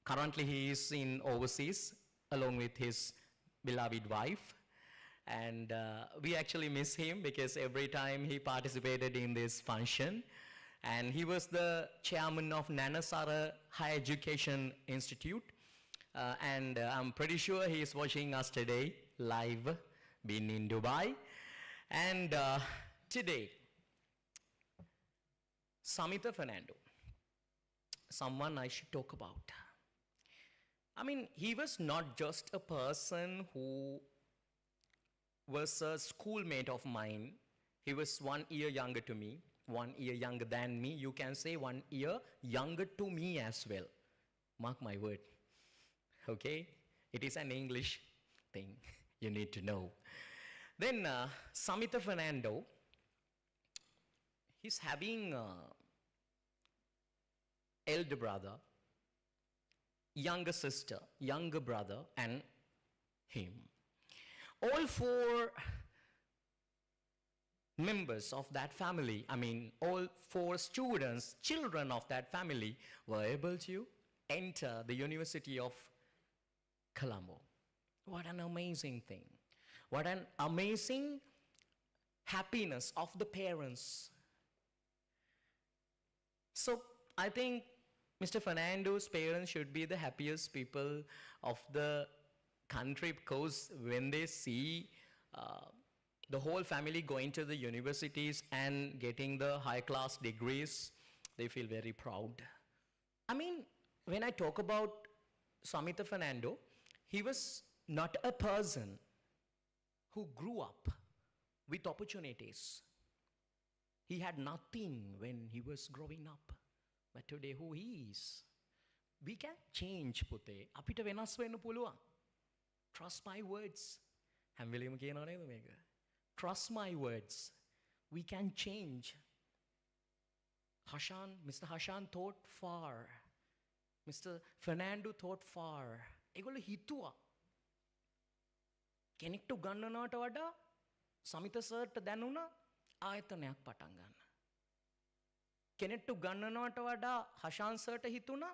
currently he is in overseas along with his beloved wife. And we actually miss him because every time he participated in this function. And he was the chairman of Nanasara Higher Education Institute. And I'm pretty sure he is watching us today live, being in Dubai. And today, Samitha Fernando, someone I should talk about. I mean, he was not just a person who was a schoolmate of mine. He was 1 year younger to me, 1 year younger than me. You can say 1 year younger to me as well. Mark my word. Okay? It is an English thing you need to know. Then Samitha Fernando, he's having elder brother, younger sister, younger brother, and him. All four members of that family, I mean, all four students, children of that family, were able to enter the University of Colombo. What an amazing thing. What an amazing happiness of the parents. So I think Mr. Fernando's parents should be the happiest people of the country, because when they see the whole family going to the universities and getting the high class degrees, they feel very proud. I mean, when I talk about Samitha Fernando, he was not a person who grew up with opportunities. He had nothing when he was growing up. But today, who he is? We can change, පුතේ. අපිට වෙනස් වෙන්න පුළුවන්. Trust my words. හැම වෙලෙම කියනවා නේද මේක? Trust my words. We can change. Mr. Hashan thought far. Mr. Fernando thought far. ඒගොල්ලෝ හිතුවා. කෙනෙක්ට උගන්වනවට වඩා සමිත සර්ට දැනුණා ආයතනයක් පටන් ගන්න. කෙනෙක්ට උගන්වනවට වඩා හෂාන් සර්ට හිතුණා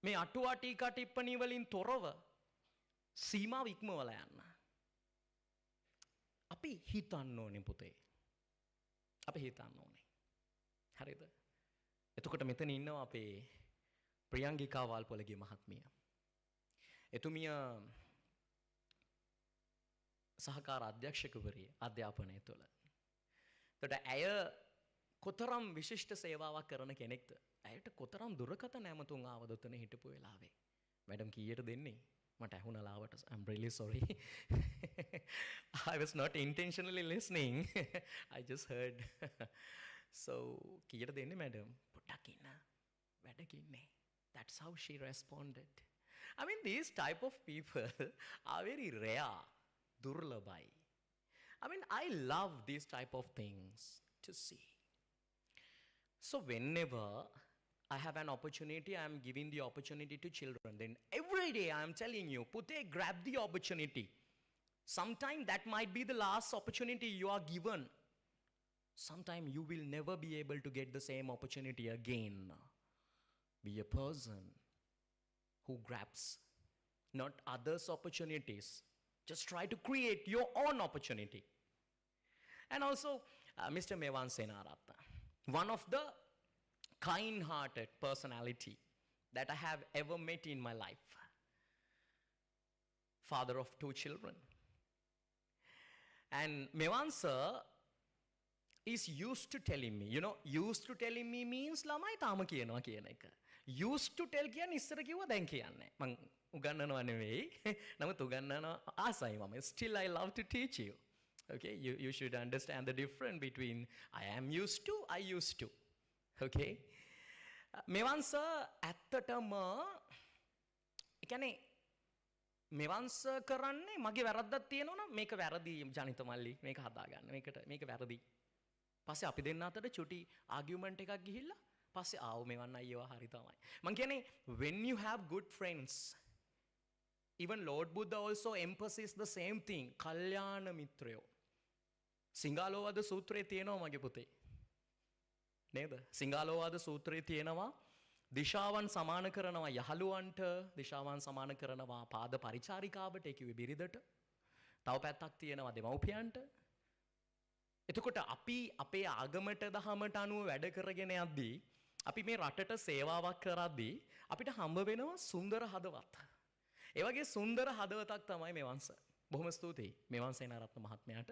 මේ අටුවා ටීකා ටිප්පණී වලින් තොරව සීමාව ඉක්මවලා යන්න. අපි හිතන්න ඕනේ පුතේ. අපි හිතන්න ඕනේ. හරිද? එතකොට මෙතන ඉන්නවා අපේ ප්‍රියංගිකා වල්පොලගේ මහත්මිය. එතුමිය සහකාර අධ්‍යක්ෂකවරිය අධ්‍යාපනය තුළ. එතකොට ඇය කොතරම් විශිෂ්ට සේවාවක් කරන කෙනෙක්ද. ඇයට කොතරම් දුරකථන ඇමතුම් ආවද ඔතන හිටපු වෙලාවේ. මැඩම් කීයට දෙන්නේ? මට ඇහුණ ලාවට I'm really sorry. I was not intentionally listening. I just heard. So කීයට දෙන්නේ මැඩම්? පොඩ්ඩක් ඉන්න. වැඩක ඉන්නේ. That's how she responded. I mean, these type of people are very rare. Durlabai. I mean, I love these type of things to see. So whenever I have an opportunity, I am giving the opportunity to children. Then every day I am telling you, Pute, grab the opportunity. Sometime that might be the last opportunity you are given. Sometime you will never be able to get the same opportunity again. Be a person who grabs not others' opportunities. Just try to create your own opportunity. And also, Mr. Mevan Senaratna, one of the kind-hearted personality that I have ever met in my life. Father of 2 children. And Mevan sir is used to telling me, used to telling me means lamai tama kiyanwa කියන එක. Used to tell කියන්නේ ඉස්සර කිව්වා දැන් කියන්නේ. මං උගන්වනවා නෙවෙයි. නමුත් උගන්වනවා ආසයි මම. Still I love to teach you. Okay, you should understand the difference between I am used to, I used to. Okay. මෙවන් සර් ඇත්තටම කියන්නේ මෙවන් සර් කරන්නේ මගේ වැරද්දක් තියෙනවා නම් මේක වැරදි ජනිත මල්ලි මේක හදාගන්න. මේක වැරදි. පස්සේ අපි දෙන්න අතර චුටි ආගියුමන්ට් එකක් ගිහිල්ලා පස්සේ ආව මෙවන් අයියෝ හරි තමයි. මං කියන්නේ when you have good friends, even Lord Buddha also emphasizes the same thing. කල්යාණ මිත්‍රයෝ. සිංහලෝවාද සූත්‍රයේ තියෙනවා මගේ පුතේ. නේද? සිංහලෝවාද සූත්‍රයේ තියෙනවා දිශාවන් සමාන කරනවා යහළුවන්ට, දිශාවන් සමාන කරනවා පාද පරිචාරිකාවට, ඒ කිව්වේ බිරිඳට. තව පැත්තක් තියෙනවා දෙමව්පියන්ට. එතකොට අපි අපේ ආගමට දහමට අනුව වැඩ කරගෙන යද්දී අපි මේ රටට සේවාවක් කරද්දී අපිට හම්බ වෙනවා සුන්දර හදවත්. ඒ වගේ සුන්දර හදවතක් තමයි මෙවන් සර්. බොහොම ස්තුතියි මෙවන් සේනාරත්න මහත්මයාට.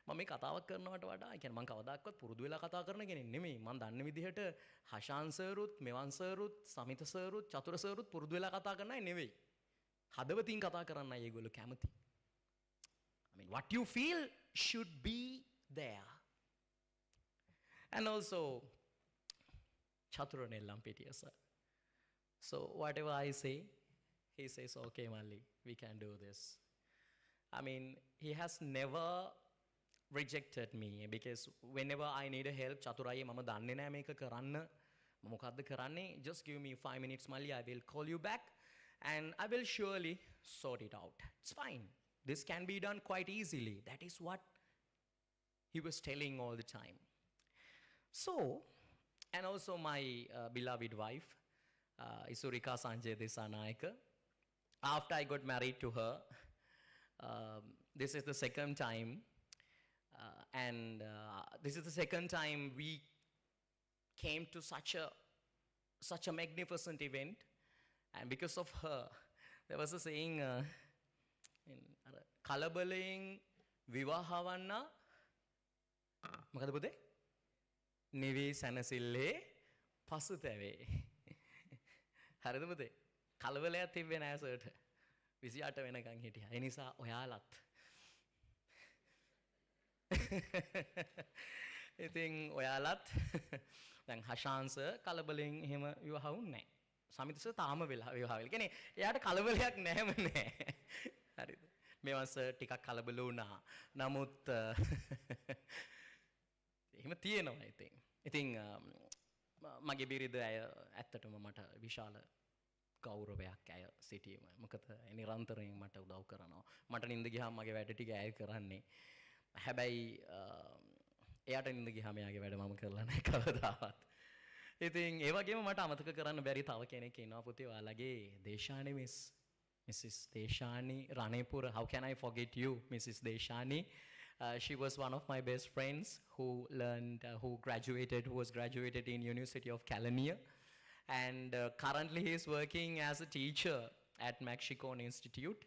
මම මේ කතාවක් කරනවට වඩා ඒ කියන්නේ මම කවදාකවත් පුරුදු වෙලා කතා කරන කෙනෙක් නෙමෙයි. මම දන්න විදිහට හෂාන් සර්රුත්, මෙවන් සර්රුත්, සමිත සර්රුත්, චතුර සර්රුත් පුරුදු වෙලා කතා කරන අය නෙවෙයි. හදවතින් කතා කරන්න අය ඒගොල්ලෝ කැමති. I mean, what you feel should be there. And also Chatura Nellampetiya sir. So whatever I say, he says, okay Malli, we can do this. I mean, he has never rejected me because whenever I need help, Chaturaiye mama danne naha meka karanna. Mama mokadda karanne? Just give me 5 minutes Malli, I will call you back and I will surely sort it out. It's fine. This can be done quite easily. That is what he was telling all the time. So, and also my beloved wife, Isurika Sanjay Desanayaka. After I got married to her, this is the second time, and this is the second time we came to such a magnificent event, and because of her, there was a saying, "Kalabaling vivahavanna." මොකද පුතේ? නිවි සැනසille පසුතැවේ. හරිද පුතේ? කලබලයක් තිබ්බේ නෑ සර්ට. 28 වෙනකන් හිටියා. ඒ නිසා ඔයාලත් ඉතින් ඔයාලත් දැන් හෂාන් සර් කලබලෙන් එහෙම විවාහ වුන්නේ නෑ. සමිත සර් තාම වෙලා විවාහ වෙලා. කියන්නේ එයාට කලබලයක් නැහැම නෑ. හරිද? මේවන් සර් ටිකක් කලබල වුණා. නමුත් එහෙම තියෙනවා ඉතින්. ඉතින් මගේ බිරිඳ ඇය ඇත්තටම මට විශාල ගෞරවයක් ඇය සිටීම. මොකද නිරන්තරයෙන් මට උදව් කරනවා. මට නිින්ද ගියාම මගේ වැඩ ටික ඇය කරන්නේ. හැබැයි එයාට නිින්ද ගියාම එයාගේ වැඩ මම කරලා නැහැ කවදාවත්. ඉතින් ඒ වගේම මට අමතක කරන්න බැරි තව කෙනෙක් ඉන්නවා පුතේ ඔයාලගේ දේශානි Mrs. Deshani Ranepura. How can I forget you, Mrs. Deshani? She was one of my best friends who was graduated in University of Kelaniya, and currently he is working as a teacher at Maxicon Institute.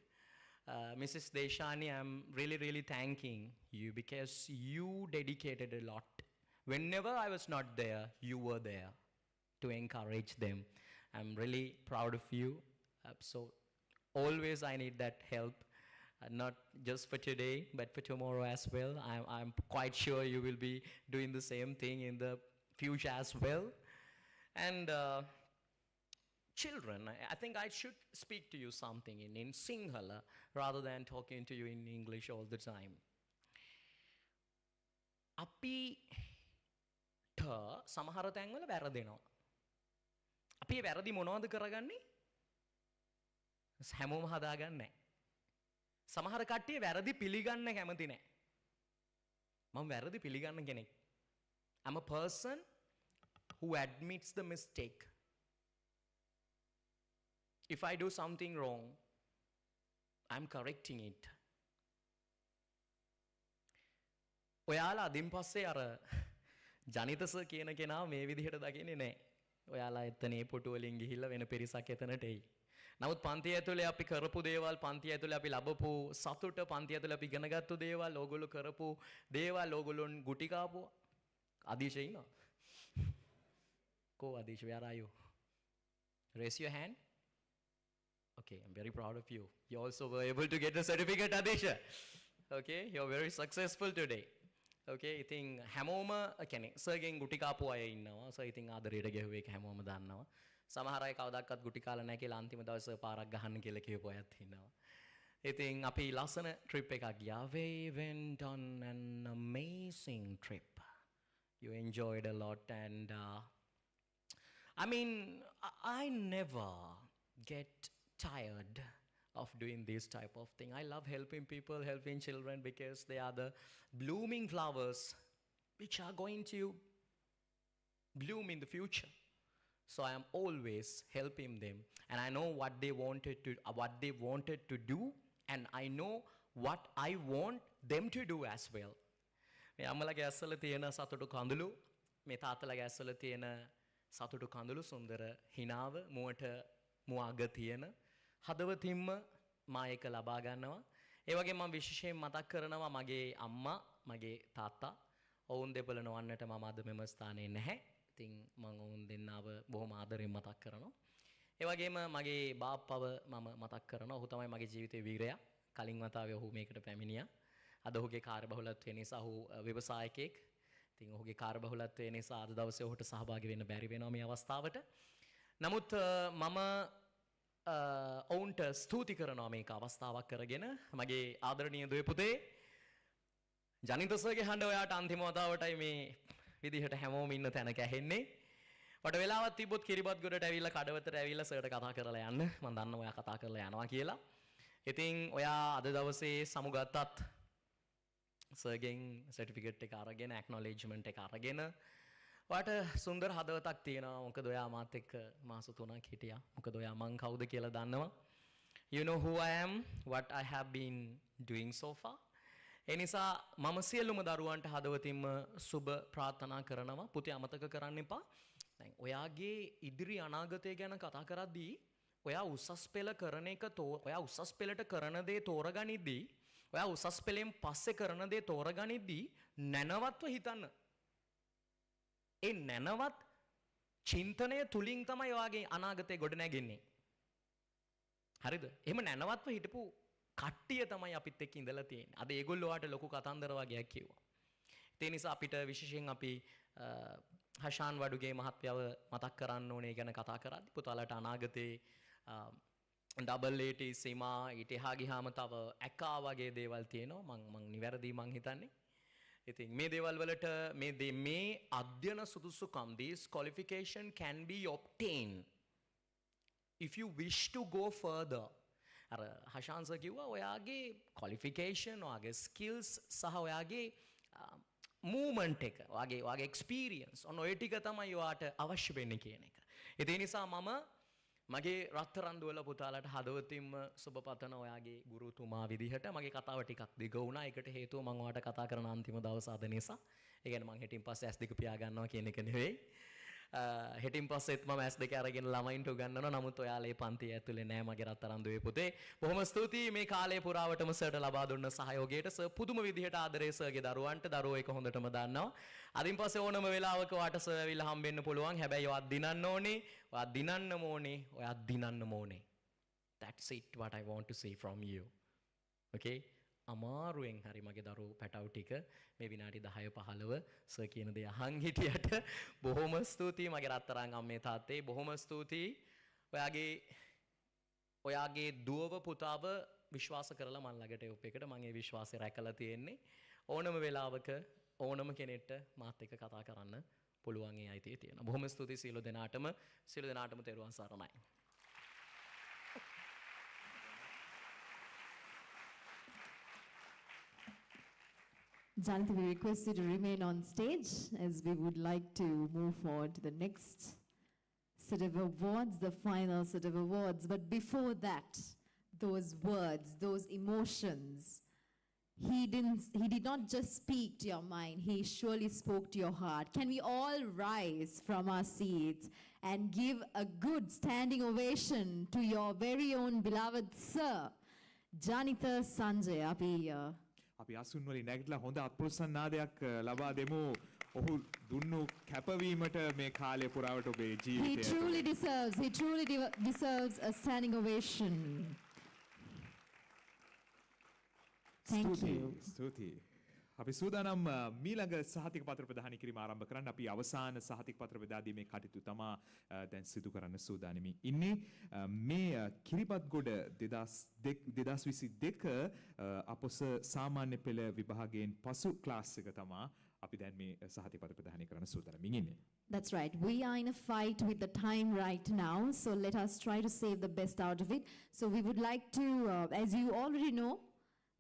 Mrs. Deshani, I'm really thanking you because you dedicated a lot whenever I was not there, you were there to encourage them. I'm really proud of you. So always I need that help, not just for today, but for tomorrow as well. I'm quite sure you will be doing the same thing in the future as well. And children, I think I should speak to you something in Sinhala rather than talking to you in English all the time. අපිට සමහර තැන්වල වැරදෙනවා. අපි ඒ වැරදි මොනවද කරගන්නේ? හැමෝම හදාගන්නේ නැහැ. සමහර කට්ටිය වැරදි පිළිගන්න කැමති නැහැ. මම වැරදි පිළිගන්න කෙනෙක්. I'm a person who admits the mistake. If I do something wrong, I'm correcting it. ඔයාලා අදින් පස්සේ අර ජනිත සර් කියන කෙනා මේ විදිහට දකින්නේ නැහැ. ඔයාලා එතනේ පොටු වලින් ගිහිල්ලා වෙන පිරිසක් එතනට එයි. නමුත් පන්තිය ඇතුලේ අපි කරපු දේවල්, පන්තිය ඇතුලේ අපි ලැබපු සතුට, පන්තිය ඇතුලේ අපි ඉගෙනගත්තු දේවල්, ඕගොල්ලෝ කරපු දේවල්, ඕගොල්ලොන් ගුටි කාපුවා. අදීශ ඉන්නවා. Ko Adish, where are you? Raise your hand. Okay, I'm very proud of you. You also were able to get the certificate, Adisha. Okay, you're very successful today. Okay, I think හැමෝම කියන්නේ සර්ගෙන් ගුටි කාපු අය ඉන්නවා. Sir ඉතින් ආදරයට ගැහුවේ ඒක හැමෝම දන්නවා. සමහර අය කවදාවත් ගුටි කාලා නැහැ කියලා අන්තිම දවසේ පාරක් ගහන්න කියලා කියපු අයත් ඉන්නවා. ඉතින් අපි ලස්සන ට්‍රිප් එකක් ගියා. We went on an amazing trip. You enjoyed a lot and I mean, I never get tired of doing this type of thing. I love helping people, helping children because they are the blooming flowers which are going to bloom in the future. So I am always helping them and I know what they wanted to do and I know what I want them to do as well. මේ අම්මලාගේ ඇස්වල තියෙන සතුටු කඳුළු, මේ තාත්තලාගේ ඇස්වල තියෙන සතුටු කඳුළු සුන්දර හිනාව මුවට මුවග තියෙන හදවතින්ම මා ඒක ලබා ගන්නවා. ඒ වගේම මම විශේෂයෙන් මතක් කරනවා මගේ අම්මා, මගේ තාත්තා. ඔවුන් දෙපළ නොවන්නට මම අද මෙම ස්ථානයේ නැහැ. ඉතින් මම ඔවුන් දෙන්නව බොහොම ආදරෙන් මතක් කරනවා. ඒ වගේම මගේ බාප්පව මම මතක් කරනවා. ඔහු තමයි මගේ ජීවිතේ වීරයා. කලින් වතාවේ ඔහු මේකට පැමිණියා. අද ඔහුගේ කාර්යබහුලත්වය නිසා ඔහු ව්‍යවසායකයෙක්. ඉතින් ඔහුගේ කාර්යබහුලත්වය නිසා අද දවසේ ඔහුට සහභාගී වෙන්න බැරි වෙනවා මේ අවස්ථාවට. නමුත් මම ඔවුන්ට ස්තුති කරනවා මේක අවස්ථාවක් කරගෙන. මගේ ආදරණීය දුවේ පුතේ ජනිත සර්ගේ හඬ ඔයාට අන්තිම වතාවටයි මේ විදිහට හැමෝම ඉන්න තැනක ඇහෙන්නේ. වට වෙලාවක් තිබ්බොත් කිරිබත් ගොඩට ඇවිල්ලා කඩවතට ඇවිල්ලා සර්ට කතා කරලා යන්න. මම දන්නවා ඔයා කතා කරලා යනවා කියලා. ඉතින් ඔයා අද දවසේ සමුගත්තත් සර්ගෙන් සර්ටිෆිකේට් එක අරගෙන ඇක්නොලෙජ්මන්ට් එක අරගෙන ඔයාට සුන්දර හදවතක් තියෙනවා. මොකද ඔයා මාත් එක්ක මාස 3ක් හිටියා. මොකද ඔයා මං කවුද කියලා දන්නවා. You know who I am, what I have been doing so far. ඒ නිසා මම සියලුම දරුවන්ට හදවතින්ම සුබ ප්‍රාර්ථනා කරනවා. පුතේ අමතක කරන්න එපා. දැන් ඔයාගේ ඉදිරි අනාගතය ගැන කතා කරද්දී ඔයා උසස් පෙළ කරන එක ඔයා උසස් පෙළට කරන දේ තෝරගනිද්දී ඔයා උසස් පෙළෙන් පස්සේ කරන දේ තෝරගනිද්දී නැනවත්ව හිතන්න. ඒ නැනවත් චින්තනය තුලින් තමයි ඔයාගේ අනාගතය ගොඩ නැගෙන්නේ. හරිද? එහෙම නැනවත්ව හිටපු කට්ටිය තමයි අපිත් එක්ක ඉඳලා තියෙන්නේ. අද ඒගොල්ලෝ ඔයාට ලොකු කතන්දර වගේක් කිව්වා. ඒ නිසා අපිට විශේෂයෙන් අපි හෂාන් වඩුගේ මහත්මයාව මතක් කරන්න ඕනේ ගැන කතා කරද්දී පුතාලට අනාගතේ ඩබල් ඒටි සීමා ඊට එහා ගියාම තව ඇකා වගේ දේවල් තියෙනවා. මං නිවැරදි මං හිතන්නේ. ඉතින් මේ දේවල් වලට මේ අධ්‍යයන සුදුසුකම් these qualification can be obtained if you wish to go further. අර හෂාන් සර් කිව්වා ඔයාගේ qualification ඔයාගේ skills සහ ඔයාගේ movement එක ඔයාගේ experience ඔන්න ඔය ටික තමයි ඔයාට අවශ්‍ය වෙන්නේ කියන එක. ඒ නිසා මම මගේ රත්තරන් දුවල පුතාලට හදවතින්ම සුබ පතන ඔයාගේ ගුරුතුමා විදිහට මගේ කතාව ටිකක් දිග වුණා. ඒකට හේතුව මම ඔයාට කතා කරන අන්තිම දවස අද නිසා. ඒ කියන්නේ මං හිටින් පස්සේ S2 පියා ගන්නවා කියන එක නෙවෙයි. හෙටින් පස්සෙත් මම ඇස් දෙක අරගෙන ළමයින්ට උගන්වනවා. නමුත් ඔයාලා ඒ පන්තිය ඇතුලේ නෑ මගේ රත්තරන් දුවේ පුතේ. බොහොම ස්තුතියි මේ කාලය පුරාවටම සර්ට ලබා දුන්න සහයෝගයට. සර් පුදුම විදිහට ආදරේ සර්ගේ දරුවන්ට. දරුවෝ ඒක හොඳටම දන්නවා. අදින් පස්සේ ඕනම වෙලාවක ඔයාට සර් ඇවිල්ලා හම්බෙන්න පුළුවන්. හැබැයි ඔයා දිනන්න ඕනේ. ඔයා දිනන්නම ඕනේ. ඔයා දිනන්නම ඕනේ. That's it what I want to say from you. Okay? අමාරුවෙන් හරි මගේ දරුවෝ පැටව් ටික මේ විනාඩි 10 15 සර් කියන දේ අහන් හිටියට බොහොම ස්තුතියි මගේ රත්තරන් අම්මේ තාත්තේ බොහොම ස්තුතියි ඔයාගේ දුවව පුතාව විශ්වාස කරලා මන් ළඟට එවප් එකට මම ඒ විශ්වාසය රැකලා තියෙන්නේ ඕනම වෙලාවක ඕනම කෙනෙක්ට මාත් එක්ක කතා කරන්න පුළුවන් ඒ අයිතිය තියෙනවා බොහොම ස්තුතියි සියලු දෙනාටම තෙරුවන් සරණයි Janitha, we request you to remain on stage as we would like to move forward to the next set of awards, the final set of awards. But before that, those words, those emotions, he did not just speak to your mind, he surely spoke to your heart. Can we all rise from our seats and give a good standing ovation to your very own beloved sir, Janitha Sanjay, අපි අසුන් වලින් නැගිටලා හොඳ අත්පොලසන් නාදයක් ලබා දෙමු. ඔහු දුන්නු කැපවීමට මේ කාලය පුරාවට ඔබේ ජීවිතය. He truly deserves a standing ovation. Thank you. ස්තුතියි. අපි සූදානම් මීළඟ සහතික පත්‍ර ප්‍රදානය කිරීම ආරම්භ කරන්න. අපි අවසාන සහතික පත්‍ර බෙදා දීමේ කටයුතු තමා දැන් සිදු කරන්න සූදානමින් ඉන්නේ. මේ කිරිබත්ගොඩ 2022 අපොස සාමාන්‍ය පෙළ විභාගයෙන් පසු ක්ලාස් එක තමා අපි දැන් මේ සහතික පත්‍ර ප්‍රදානය කරන්න සූදානමින් ඉන්නේ. That's right. We are in a fight with the time right now, so let us try to save the best out of it. So we would like to, as you already know,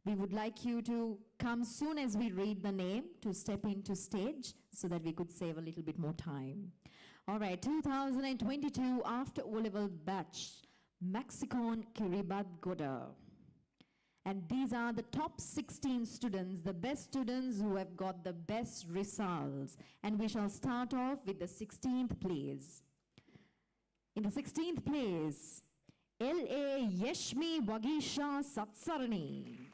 we would like you to come soon as we read the name to step into stage so that we could save a little bit more time. All right, 2022 after O-level batch, Maxicon Kiribat Goda. And these are the top 16 students, the best students who have got the best results. And we shall start off with the 16th place. In the 16th place, L.A. Yeshmi Wagisha Satsarani.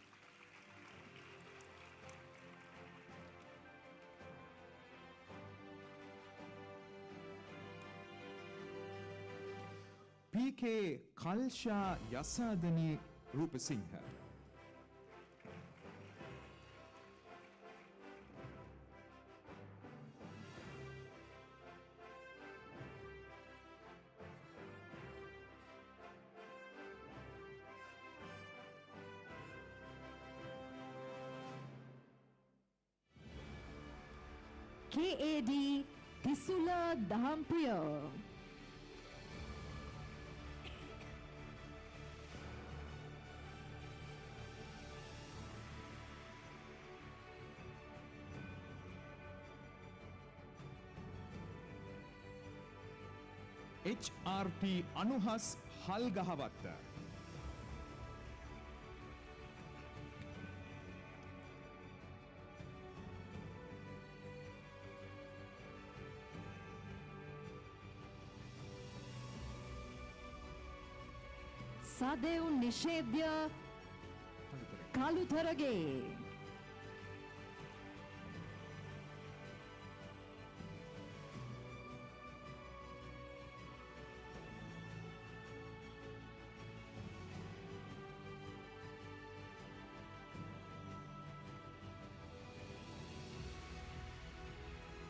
PK Kalsha Yasadani Rupasinghe. KAD Tisula Dahampriya. HRP Anuhas Halgahavatta. Sadev Nishedya Kalutharage.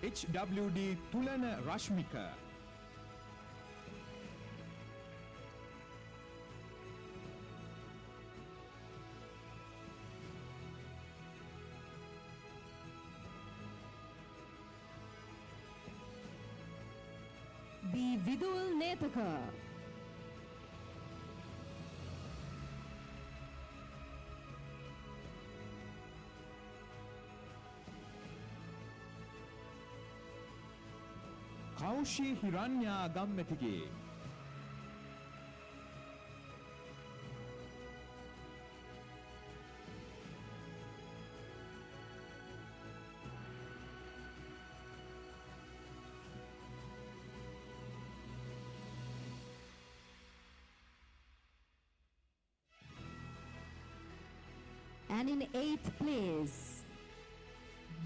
HWD Tulana Rashmika. B. Vidul Netaka. Kaushi Hiranya Gammetigi. And in 8th place,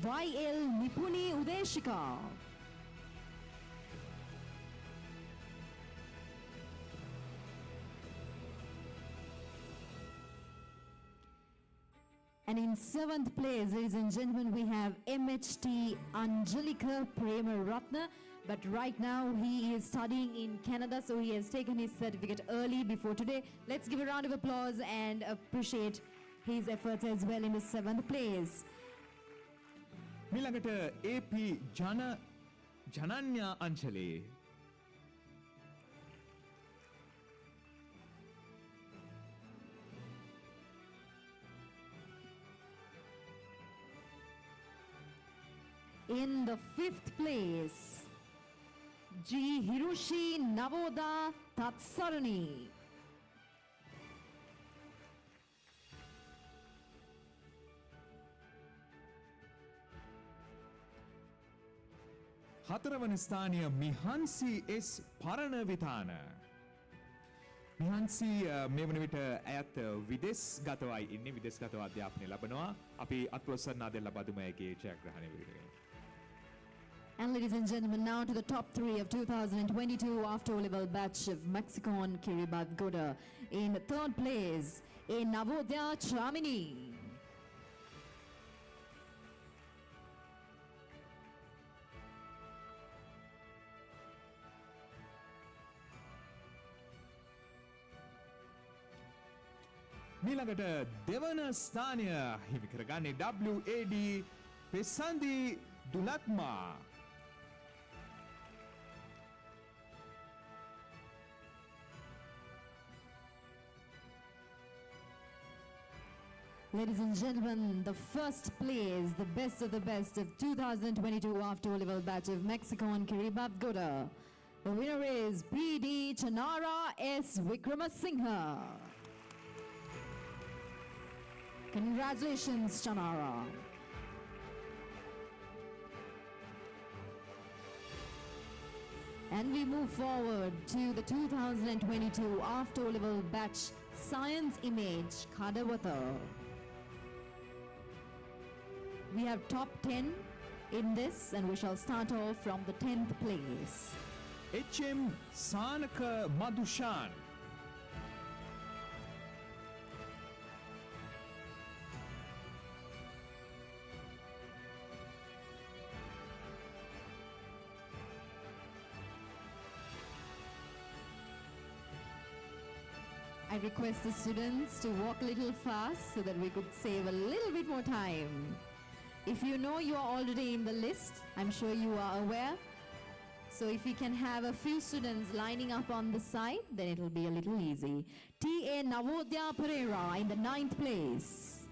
YL Nipuni Udeshika. And in 7th place, ladies and gentlemen, we have MHT Angelika Prema Ratna. But right now, he is studying in Canada, so he has taken his certificate early before today. Let's give a round of applause and appreciate his efforts as well in the 7th place. මිළඟට AP ජනන්‍යා අංචලේ. In the 5th place, G. Hiroshi Naboda Tatsarani. හතරවන ස්ථානය මිහන්සි S Paranavitana. මිහන්සි මේ වන විට ඇයත් විදෙස් ගතවයි ඉන්නේ විදෙස් ගතව අධ්‍යාපනය ලබනවා. අපි අත්පොසන්නා දෙන්න ලබා දුම එකේ ජයග්‍රහණය වේවිද. And ladies and gentlemen, now to the top 3 of 2022 after O-level batch of Mexicon Kiribati Goda. In 3rd place, a Navodaya Chamini. මීළඟට දෙවන ස්ථානය හිමි කරගන්නේ WAD පෙසන්දි දුලත්මා. Ladies and gentlemen, the first place, the best of the best of 2022 after O-level batch of Mexicon Kiribati Goda. The winner is PD Chanara S. Vikramasinghe. Congratulations, Chanara. And we move forward to the 2022 after O-level batch Science Image Kadawatha. We have top 10 in this, and we shall start off from the 10th place. HM Sanaka Madushan. I request the students to walk a little fast so that we could save a little bit more time. If you know you are already in the list, I'm sure you are aware. So if we can have a few students lining up on the side, then it will be a little easy. T.A. Navodaya Pereira in the 9th place.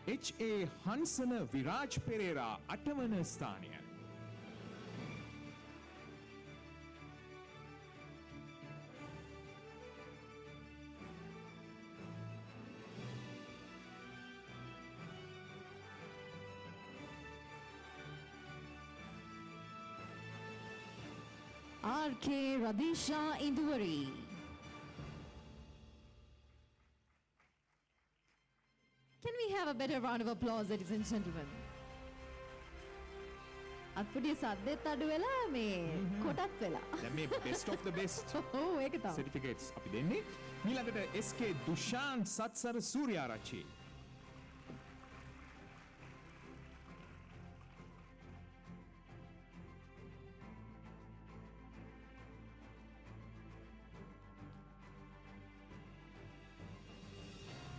H.A. Hansana Viraj Pereira අටවන ස්ථානය. R.K. Radisha Induvari. Can we have a better round of applause, ladies and gentlemen? අපිට සද්දෙත් අඩු වෙලා මේ කොටත් වෙලා. දැන් මේ best of the best ඔව් ඒක තමයි. certificates අපි දෙන්නේ. ඊළඟට SK Dushan සත්සර Sooriyarachchi.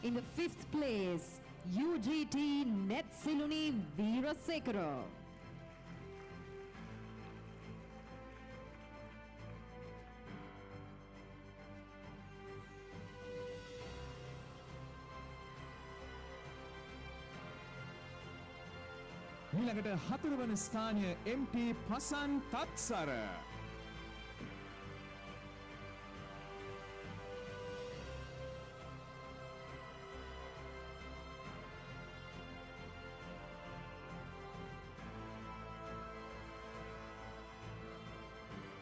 In the 5th place, UGT Netsiluni Veerasekara. ඊළඟට හතරවන ස්ථානය MT Pasan තත්සර.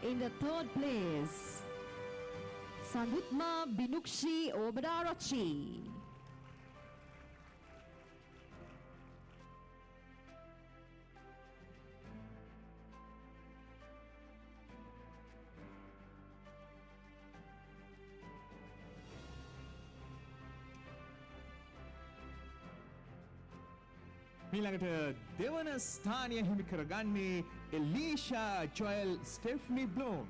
In the third place, Sandutma Binukshi Obadarachi. මීළඟට දෙවන ස්ථානය හිමි කරගන්නේ එලීෂා Joel ස්ටෙෆ්නි බ්ලෝම්.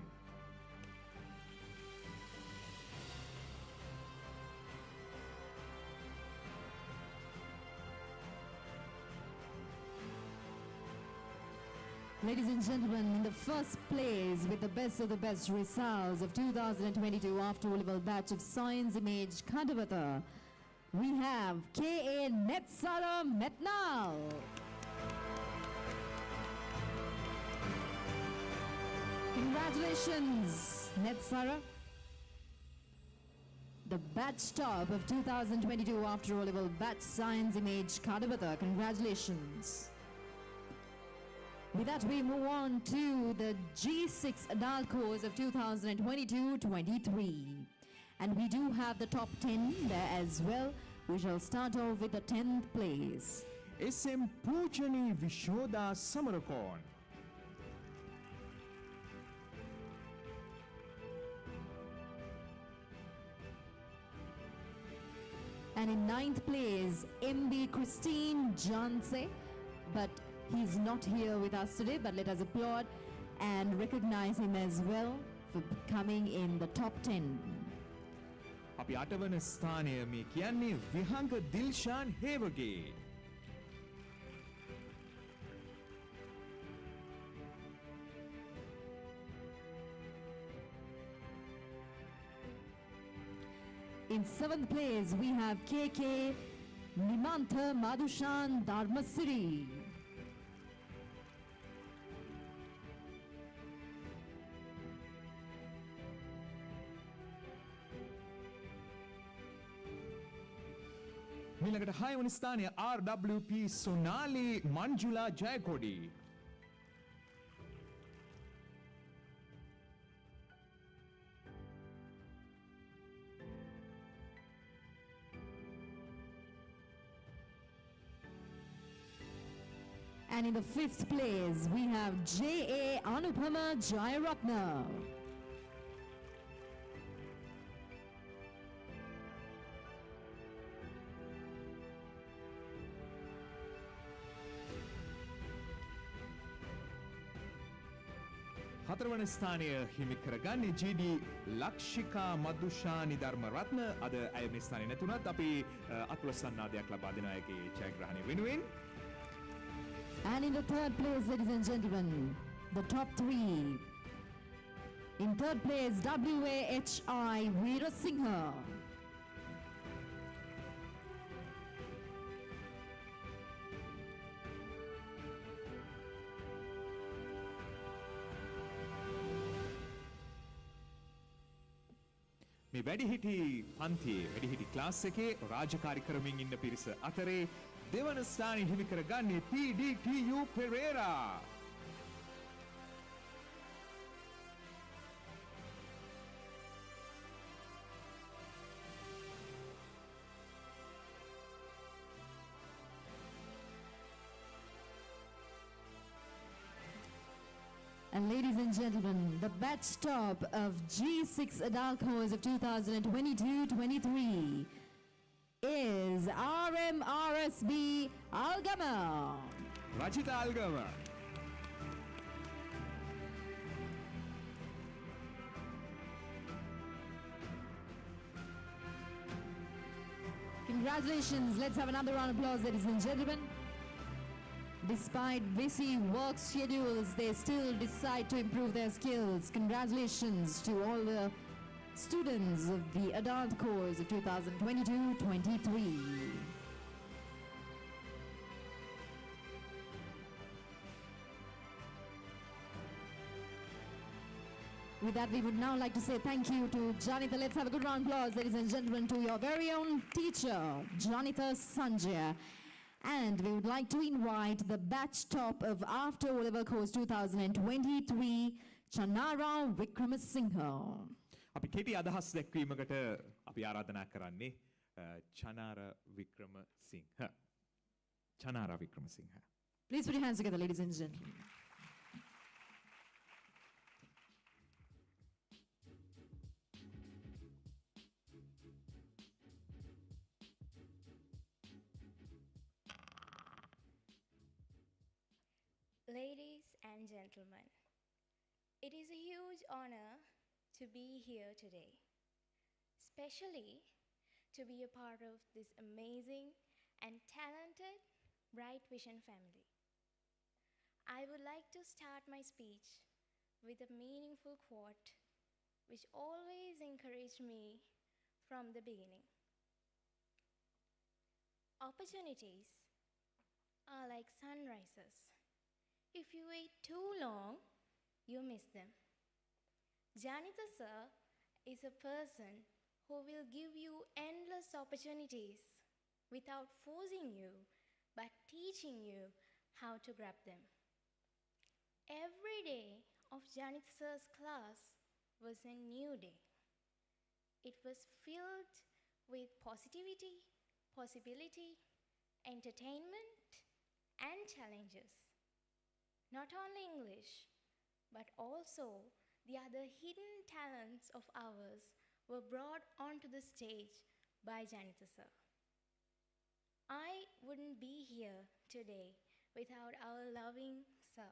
Ladies and gentlemen, in the first place with the best of the best results of 2022 after O-level batch of Science Image Kandavata, we have K.A. Netsara Metnal. Congratulations, Netsara. The batch top of 2022 after O-level batch Science Image Kandavata. Congratulations. With that, we move on to the G6 adult course of 2022-23. And we do have the top 10 there as well. We shall start off with the 10th place. SM Pujani Vishoda Samarakon. And in 9th place, MB Christine Janse. But he's not here with us today, but let us applaud and recognize him as well for coming in the top 10. අපි අටවන ස්ථානය මේ කියන්නේ විහංග Dilshan Hewage. In 7th place, we have KK Nimantha Madhushan Dharmasiri. මීළඟට 6 වන ස්ථානය RWP Sonali Manjula Jayakody. And in the 5th place, we have J.A. Anupama Jayaratna. හතරවන ස්ථානය හිමි කරගන්නේ GD ලක්ෂිකා මදුෂානි ධර්මරත්න. අද ඇය මේ ස්ථානයේ නැතුණත් අපි අතුල සන්නාදයක් ලබා දෙන අයගේ ජයග්‍රහණය වෙනුවෙන්. And in the 3rd place, ladies and gentlemen, the top 3. In 3rd place, WAHI Veerasinghe. මේ වැඩිහිටි පන්තියේ වැඩිහිටි ක්ලාස් එකේ රාජකාරි කරමින් ඉන්න පිරිස අතරේ දෙවන ස්ථානය හිමි කරගන්නේ PDTU Perera. And ladies and gentlemen, the batch top of G6 adult course of 2022-23 is RMRSB Algama. Rajita Algama. Congratulations. Let's have another round of applause, ladies and gentlemen. Despite busy work schedules, they still decide to improve their skills. Congratulations to all the students of the adult course of 2022-23. With that, we would now like to say thank you to Janitha. Let's have a good round of applause, ladies and gentlemen, to your very own teacher, Janitha Sanjay. And we would like to invite the batch top of After O-Level Course 2023 Chanara Wickramasinghe. අපි කෙටි අදහස් දැක්වීමකට අපි ආරාධනා කරන්නේ චනාර Wickremesinghe. චනාර Wickremesinghe. Please put your hands together, ladies and gentlemen. Ladies and gentlemen, it is a huge honor to be here today, especially to be a part of this amazing and talented Bright Vision family. I would like to start my speech with a meaningful quote which always encouraged me from the beginning. Opportunities are like sunrises. If you wait too long, you miss them. Janitha sir is a person who will give you endless opportunities without forcing you, but teaching you how to grab them. Every day of Janitha sir's class was a new day. It was filled with positivity, possibility, entertainment, and challenges. Not only English, but also the other hidden talents of ours were brought onto the stage by Janitha sir. I wouldn't be here today without our loving sir.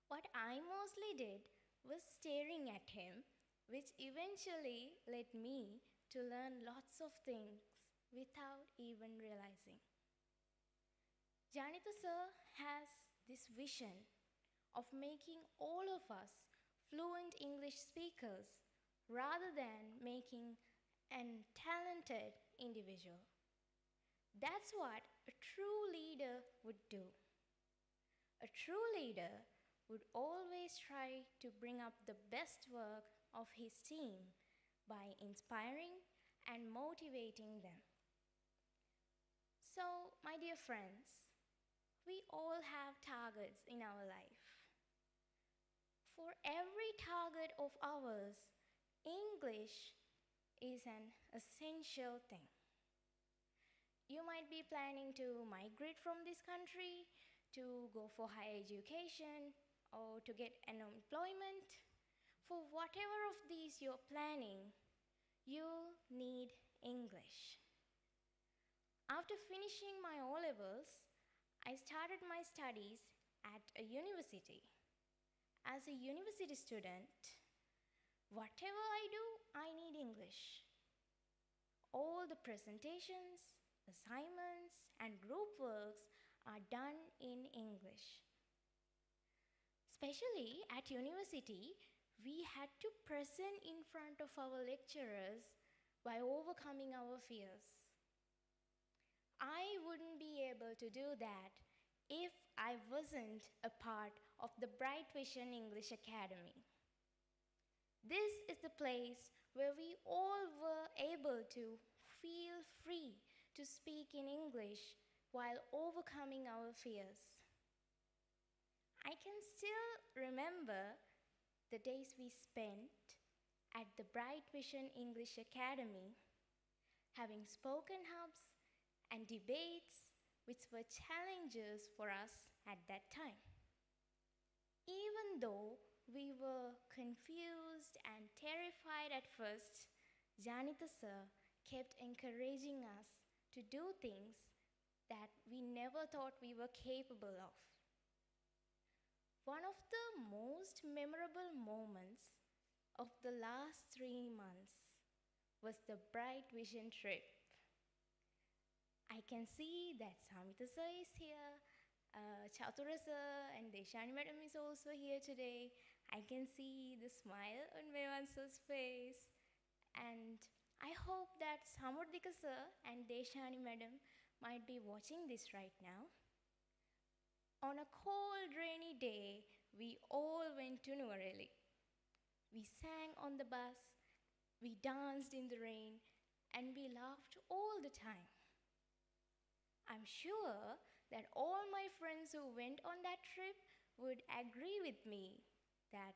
What I mostly did was staring at him, which eventually led me to learn lots of things without even realizing. Janitha sir has this vision of making all of us fluent English speakers rather than making an talented individual. That's what a true leader would do. A true leader would always try to bring up the best work of his team by inspiring and motivating them. So, my dear friends, we all have targets in our life. For every target of ours, English is an essential thing. You might be planning to migrate from this country, to go for higher education, or to get an employment. For whatever of these you're planning, you'll need English. After finishing my O-levels, I started my studies at a university. As a university student, whatever I do, I need English. All the presentations, assignments, and group works are done in English. Especially at university, we had to present in front of our lecturers by overcoming our fears. I wouldn't be able to do that if I wasn't a part of the Bright Vision English Academy. This is the place where we all were able to feel free to speak in English while overcoming our fears. I can still remember the days we spent at the Bright Vision English Academy having spoken hubs and debates which were challenges for us at that time. Even though we were confused and terrified at first, Janitha sir kept encouraging us to do things that we never thought we were capable of. One of the most memorable moments of the last 3 months was the Bright Vision trip. I can see that Samita sir is here, Chatura sir and Deshani madam is also here today. I can see the smile on Mevan sir's face, and I hope that Samurdika sir and Deshani madam might be watching this right now. On a cold, rainy day, we all went to Nuvareli. We sang on the bus, we danced in the rain, and we laughed all the time. I'm sure that all my friends who went on that trip would agree with me that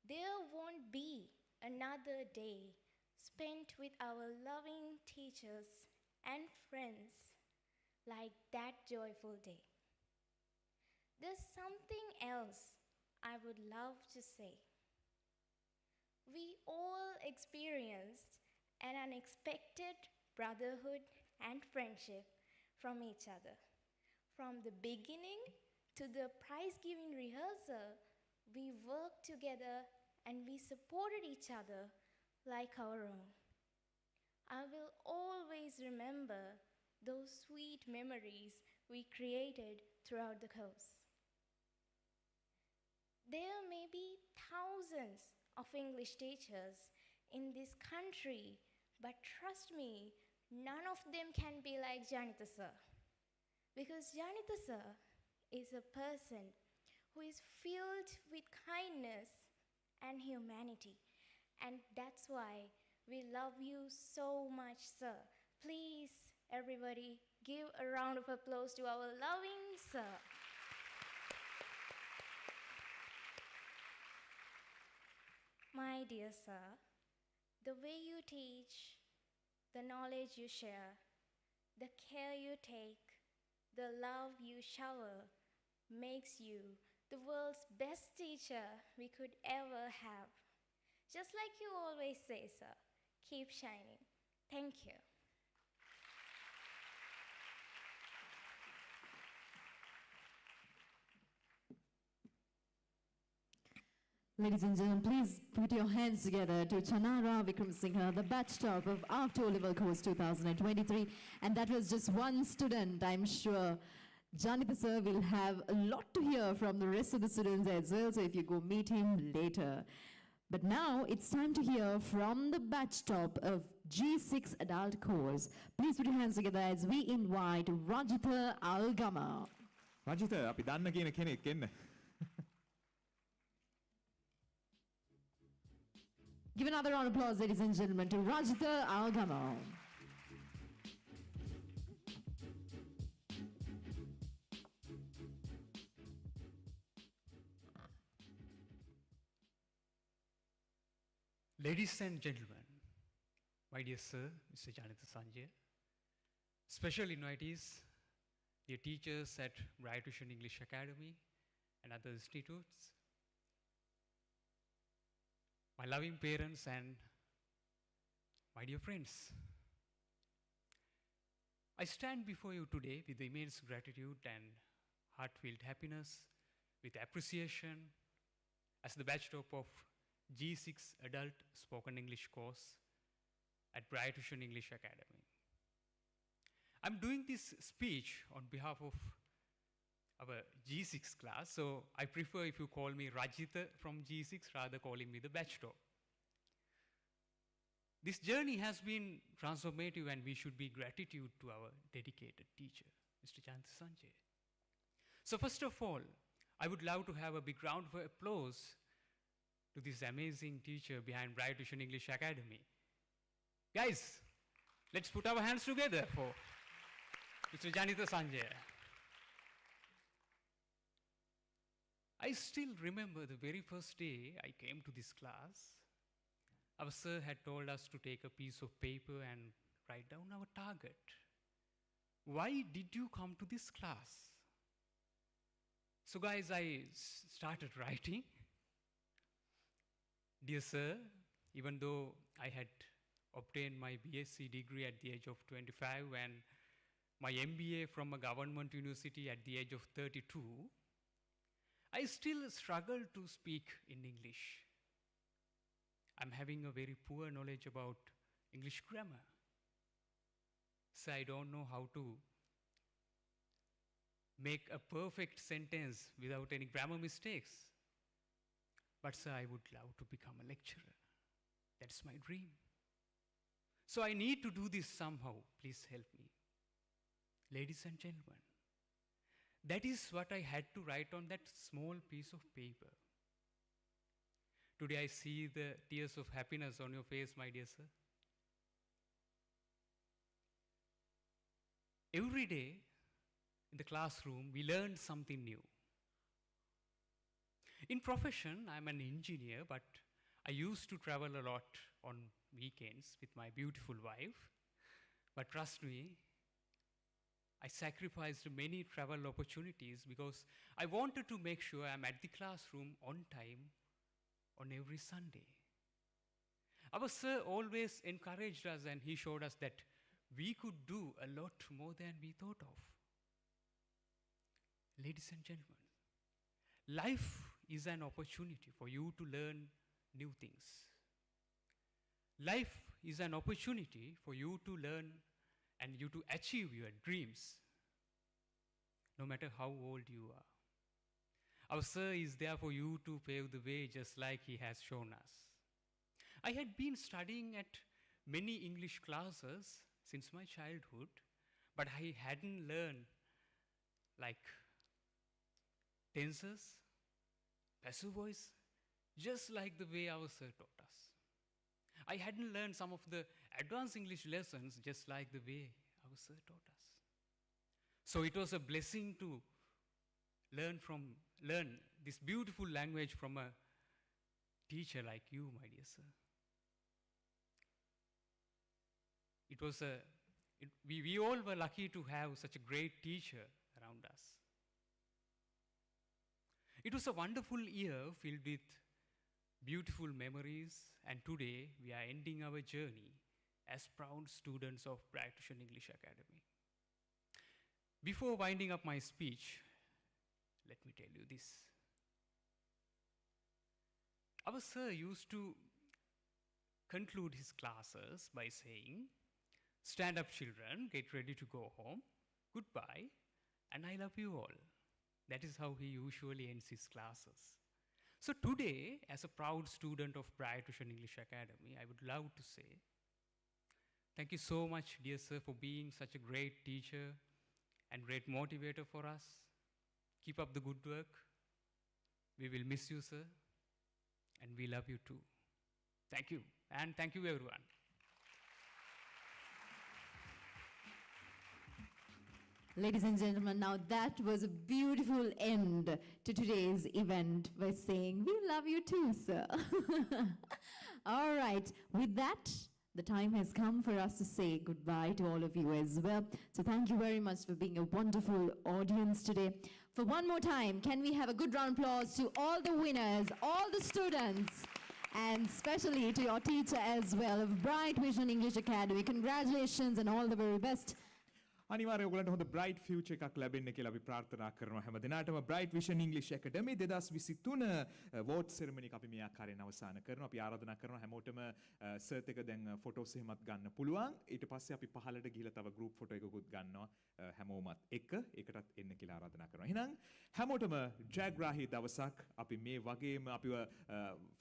there won't be another day spent with our loving teachers and friends like that joyful day. There's something else I would love to say. We all experienced an unexpected brotherhood and friendship from each other. From the beginning to the prize giving rehearsal, we worked together and we supported each other like our own. I will always remember those sweet memories we created throughout the course. There may be thousands of English teachers in this country, but trust me, none of them can be like Janitha sir. Because Janitha sir is a person who is filled with kindness and humanity. And that's why we love you so much, sir. Please, everybody, give a round of applause to our loving sir. My dear sir, the way you teach, the knowledge you share, the care you take, the love you shower makes you the world's best teacher we could ever have. Just like you always say, sir, keep shining. Thank you. Ladies and gentlemen, please put your hands together to Chanara Vikramsinghe, the batch top of After O-Level Course 2023. And that was just one student. I'm sure Janitha sir will have a lot to hear from the rest of the students as well, so if you go meet him later. But now it's time to hear from the batch top of G6 Adult Course. Please put your hands together as we invite Rajitha Algama. Rajitha අපි දන්න කියන කෙනෙක් එන්න. Give another round of applause, ladies and gentlemen, to Rajitha Algama. Ladies and gentlemen, my dear sir, Mr. Janitha Sanjay, special invitees, dear teachers at Bright Vision English Academy and other institutes, my loving parents and my dear friends. I stand before you today with immense gratitude and heartfelt happiness, with appreciation as the batch top of G6 Adult Spoken English course at Bright Vision English Academy. I'm doing this speech on behalf of our G6 class, so I prefer if you call me Rajitha from G6 rather calling me the batch top. This journey has been transformative and we should be gratitude to our dedicated teacher, Mr. Janitha Sanjay. So first of all, I would love to have a big round of applause to this amazing teacher behind Bright Vision English Academy. Guys, let's put our hands together for Mr. Janitha Sanjay. I still remember the very first day I came to this class. Our sir had told us to take a piece of paper and write down our target. Why did you come to this class? So guys, I started writing. Dear sir, even though I had obtained my BSc degree at the age of 25 and my MBA from a government university at the age of 32, I still struggle to speak in English. I'm having a very poor knowledge about English grammar. So I don't know how to make a perfect sentence without any grammar mistakes. But sir, I would love to become a lecturer. That's my dream. So I need to do this somehow. Please help me. Ladies and gentlemen, that is what I had to write on that small piece of paper. Today I see the tears of happiness on your face, my dear sir. Every day in the classroom, we learn something new. In profession, I'm an engineer, but I used to travel a lot on weekends with my beautiful wife. But trust me, I sacrificed many travel opportunities because I wanted to make sure I'm at the classroom on time on every Sunday. Our sir always encouraged us and he showed us that we could do a lot more than we thought of. Ladies and gentlemen, life is an opportunity for you to learn new things. Life is an opportunity for you to learn and you to achieve your dreams, no matter how old you are. Our sir is there for you to pave the way just like he has shown us. I had been studying at many English classes since my childhood, but I hadn't learned like tenses, passive voice, just like the way our sir taught us. I hadn't learned some of the advanced English lessons just like the way our sir taught us. So it was a blessing to learn this beautiful language from a teacher like you, my dear sir. We all were lucky to have such a great teacher around us. It was a wonderful year filled with beautiful memories, and today we are ending our journey as proud students of Bright Vision English Academy. Before winding up my speech, let me tell you this. Our sir used to conclude his classes by saying, "Stand up, children, get ready to go home. Goodbye, and I love you all." That is how he usually ends his classes. So today, as a proud student of Bright Vision English Academy, I would love to say, thank you so much, dear sir, for being such a great teacher and great motivator for us. Keep up the good work. We will miss you, sir, and we love you too. Thank you, and thank you, everyone. Ladies and gentlemen, now that was a beautiful end to today's event by saying, "We love you too, sir." All right, with that, the time has come for us to say goodbye to all of you as well. So thank you very much for being a wonderful audience today. For one more time, can we have a good round of applause to all the winners, all the students, and especially to your teacher as well of Bright Vision English Academy. Congratulations and all the very best. අනිවාර්යයෙන් ඔයගලන්ට හොඳ bright future එකක් ලැබෙන්න කියලා අපි ප්‍රාර්ථනා කරනවා හැම දිනාටම Bright Vision English Academy 2023 award ceremony එක අපි මේ ආකාරයෙන් අවසන් කරනවා. අපි ආරාධනා කරනවා හැමෝටම සර්ට් එක දැන් ෆොටෝස් එහෙමත් ගන්න පුළුවන්. ඊට පස්සේ අපි පහළට ගිහිල්ලා තව group photo එකකුත් ගන්නවා හැමෝමත් එක්ක. ඒකටත් එන්න කියලා ආරාධනා කරනවා. එහෙනම් හැමෝටම ජයග්‍රාහී දවසක්. අපි මේ වගේම අපිව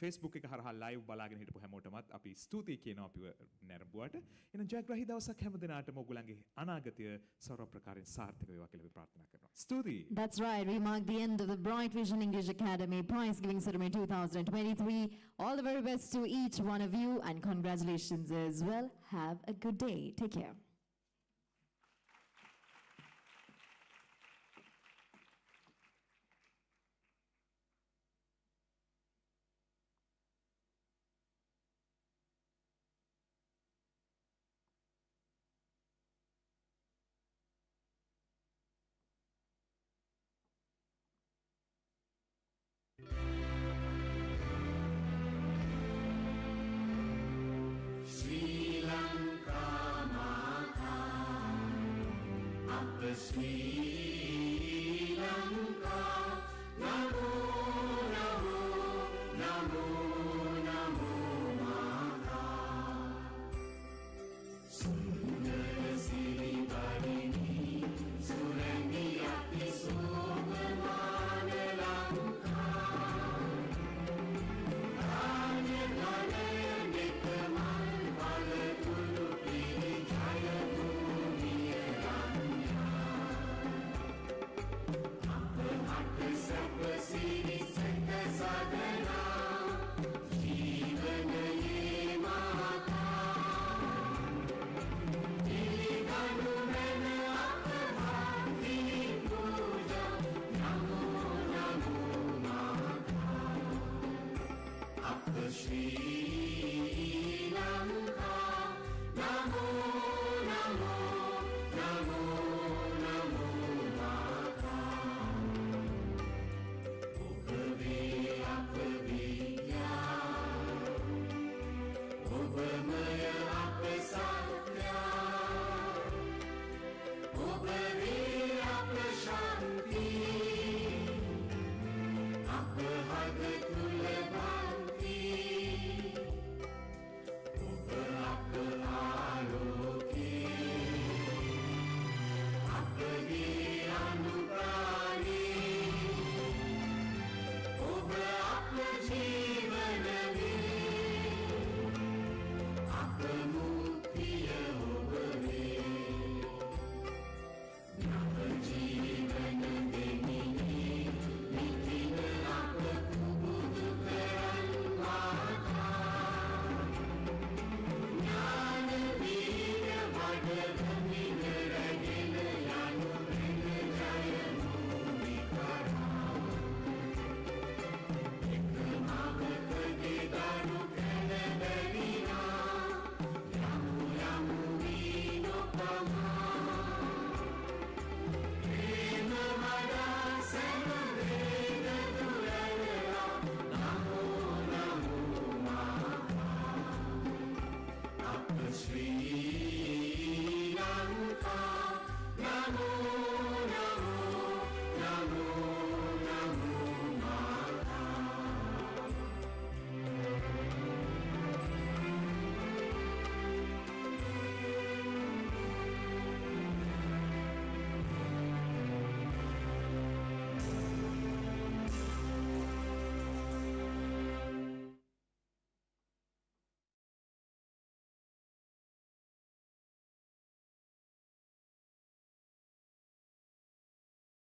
Facebook එක හරහා live බලාගෙන හිටපු හැමෝටමත් අපි ස්තුතියි කියනවා අපිව නැරඹුවට. එහෙනම් ජයග්‍රාහී දවසක් හැම දිනාටම ඔයගලන්ගේ අනාගතය सर्व प्रकार सार्थक विवाह के लिए प्रार्थना करना स्तुति. That's right. We mark the end of the Bright Vision English Academy prize giving ceremony 2023. All the very best to each one of you and congratulations as well. Have a good day. Take care. Sri Lanka Mata, Upper Sri Lanka, Namo Namo Namo Namo Mata, Sundara Siri Varini, Surani Ati Sogamana Lanka, Rani Rani Nikamal Valatulu Piri Jaya Bhumi Ranya, Appa Hatta Sappa Siri Santa Sadhana, Shri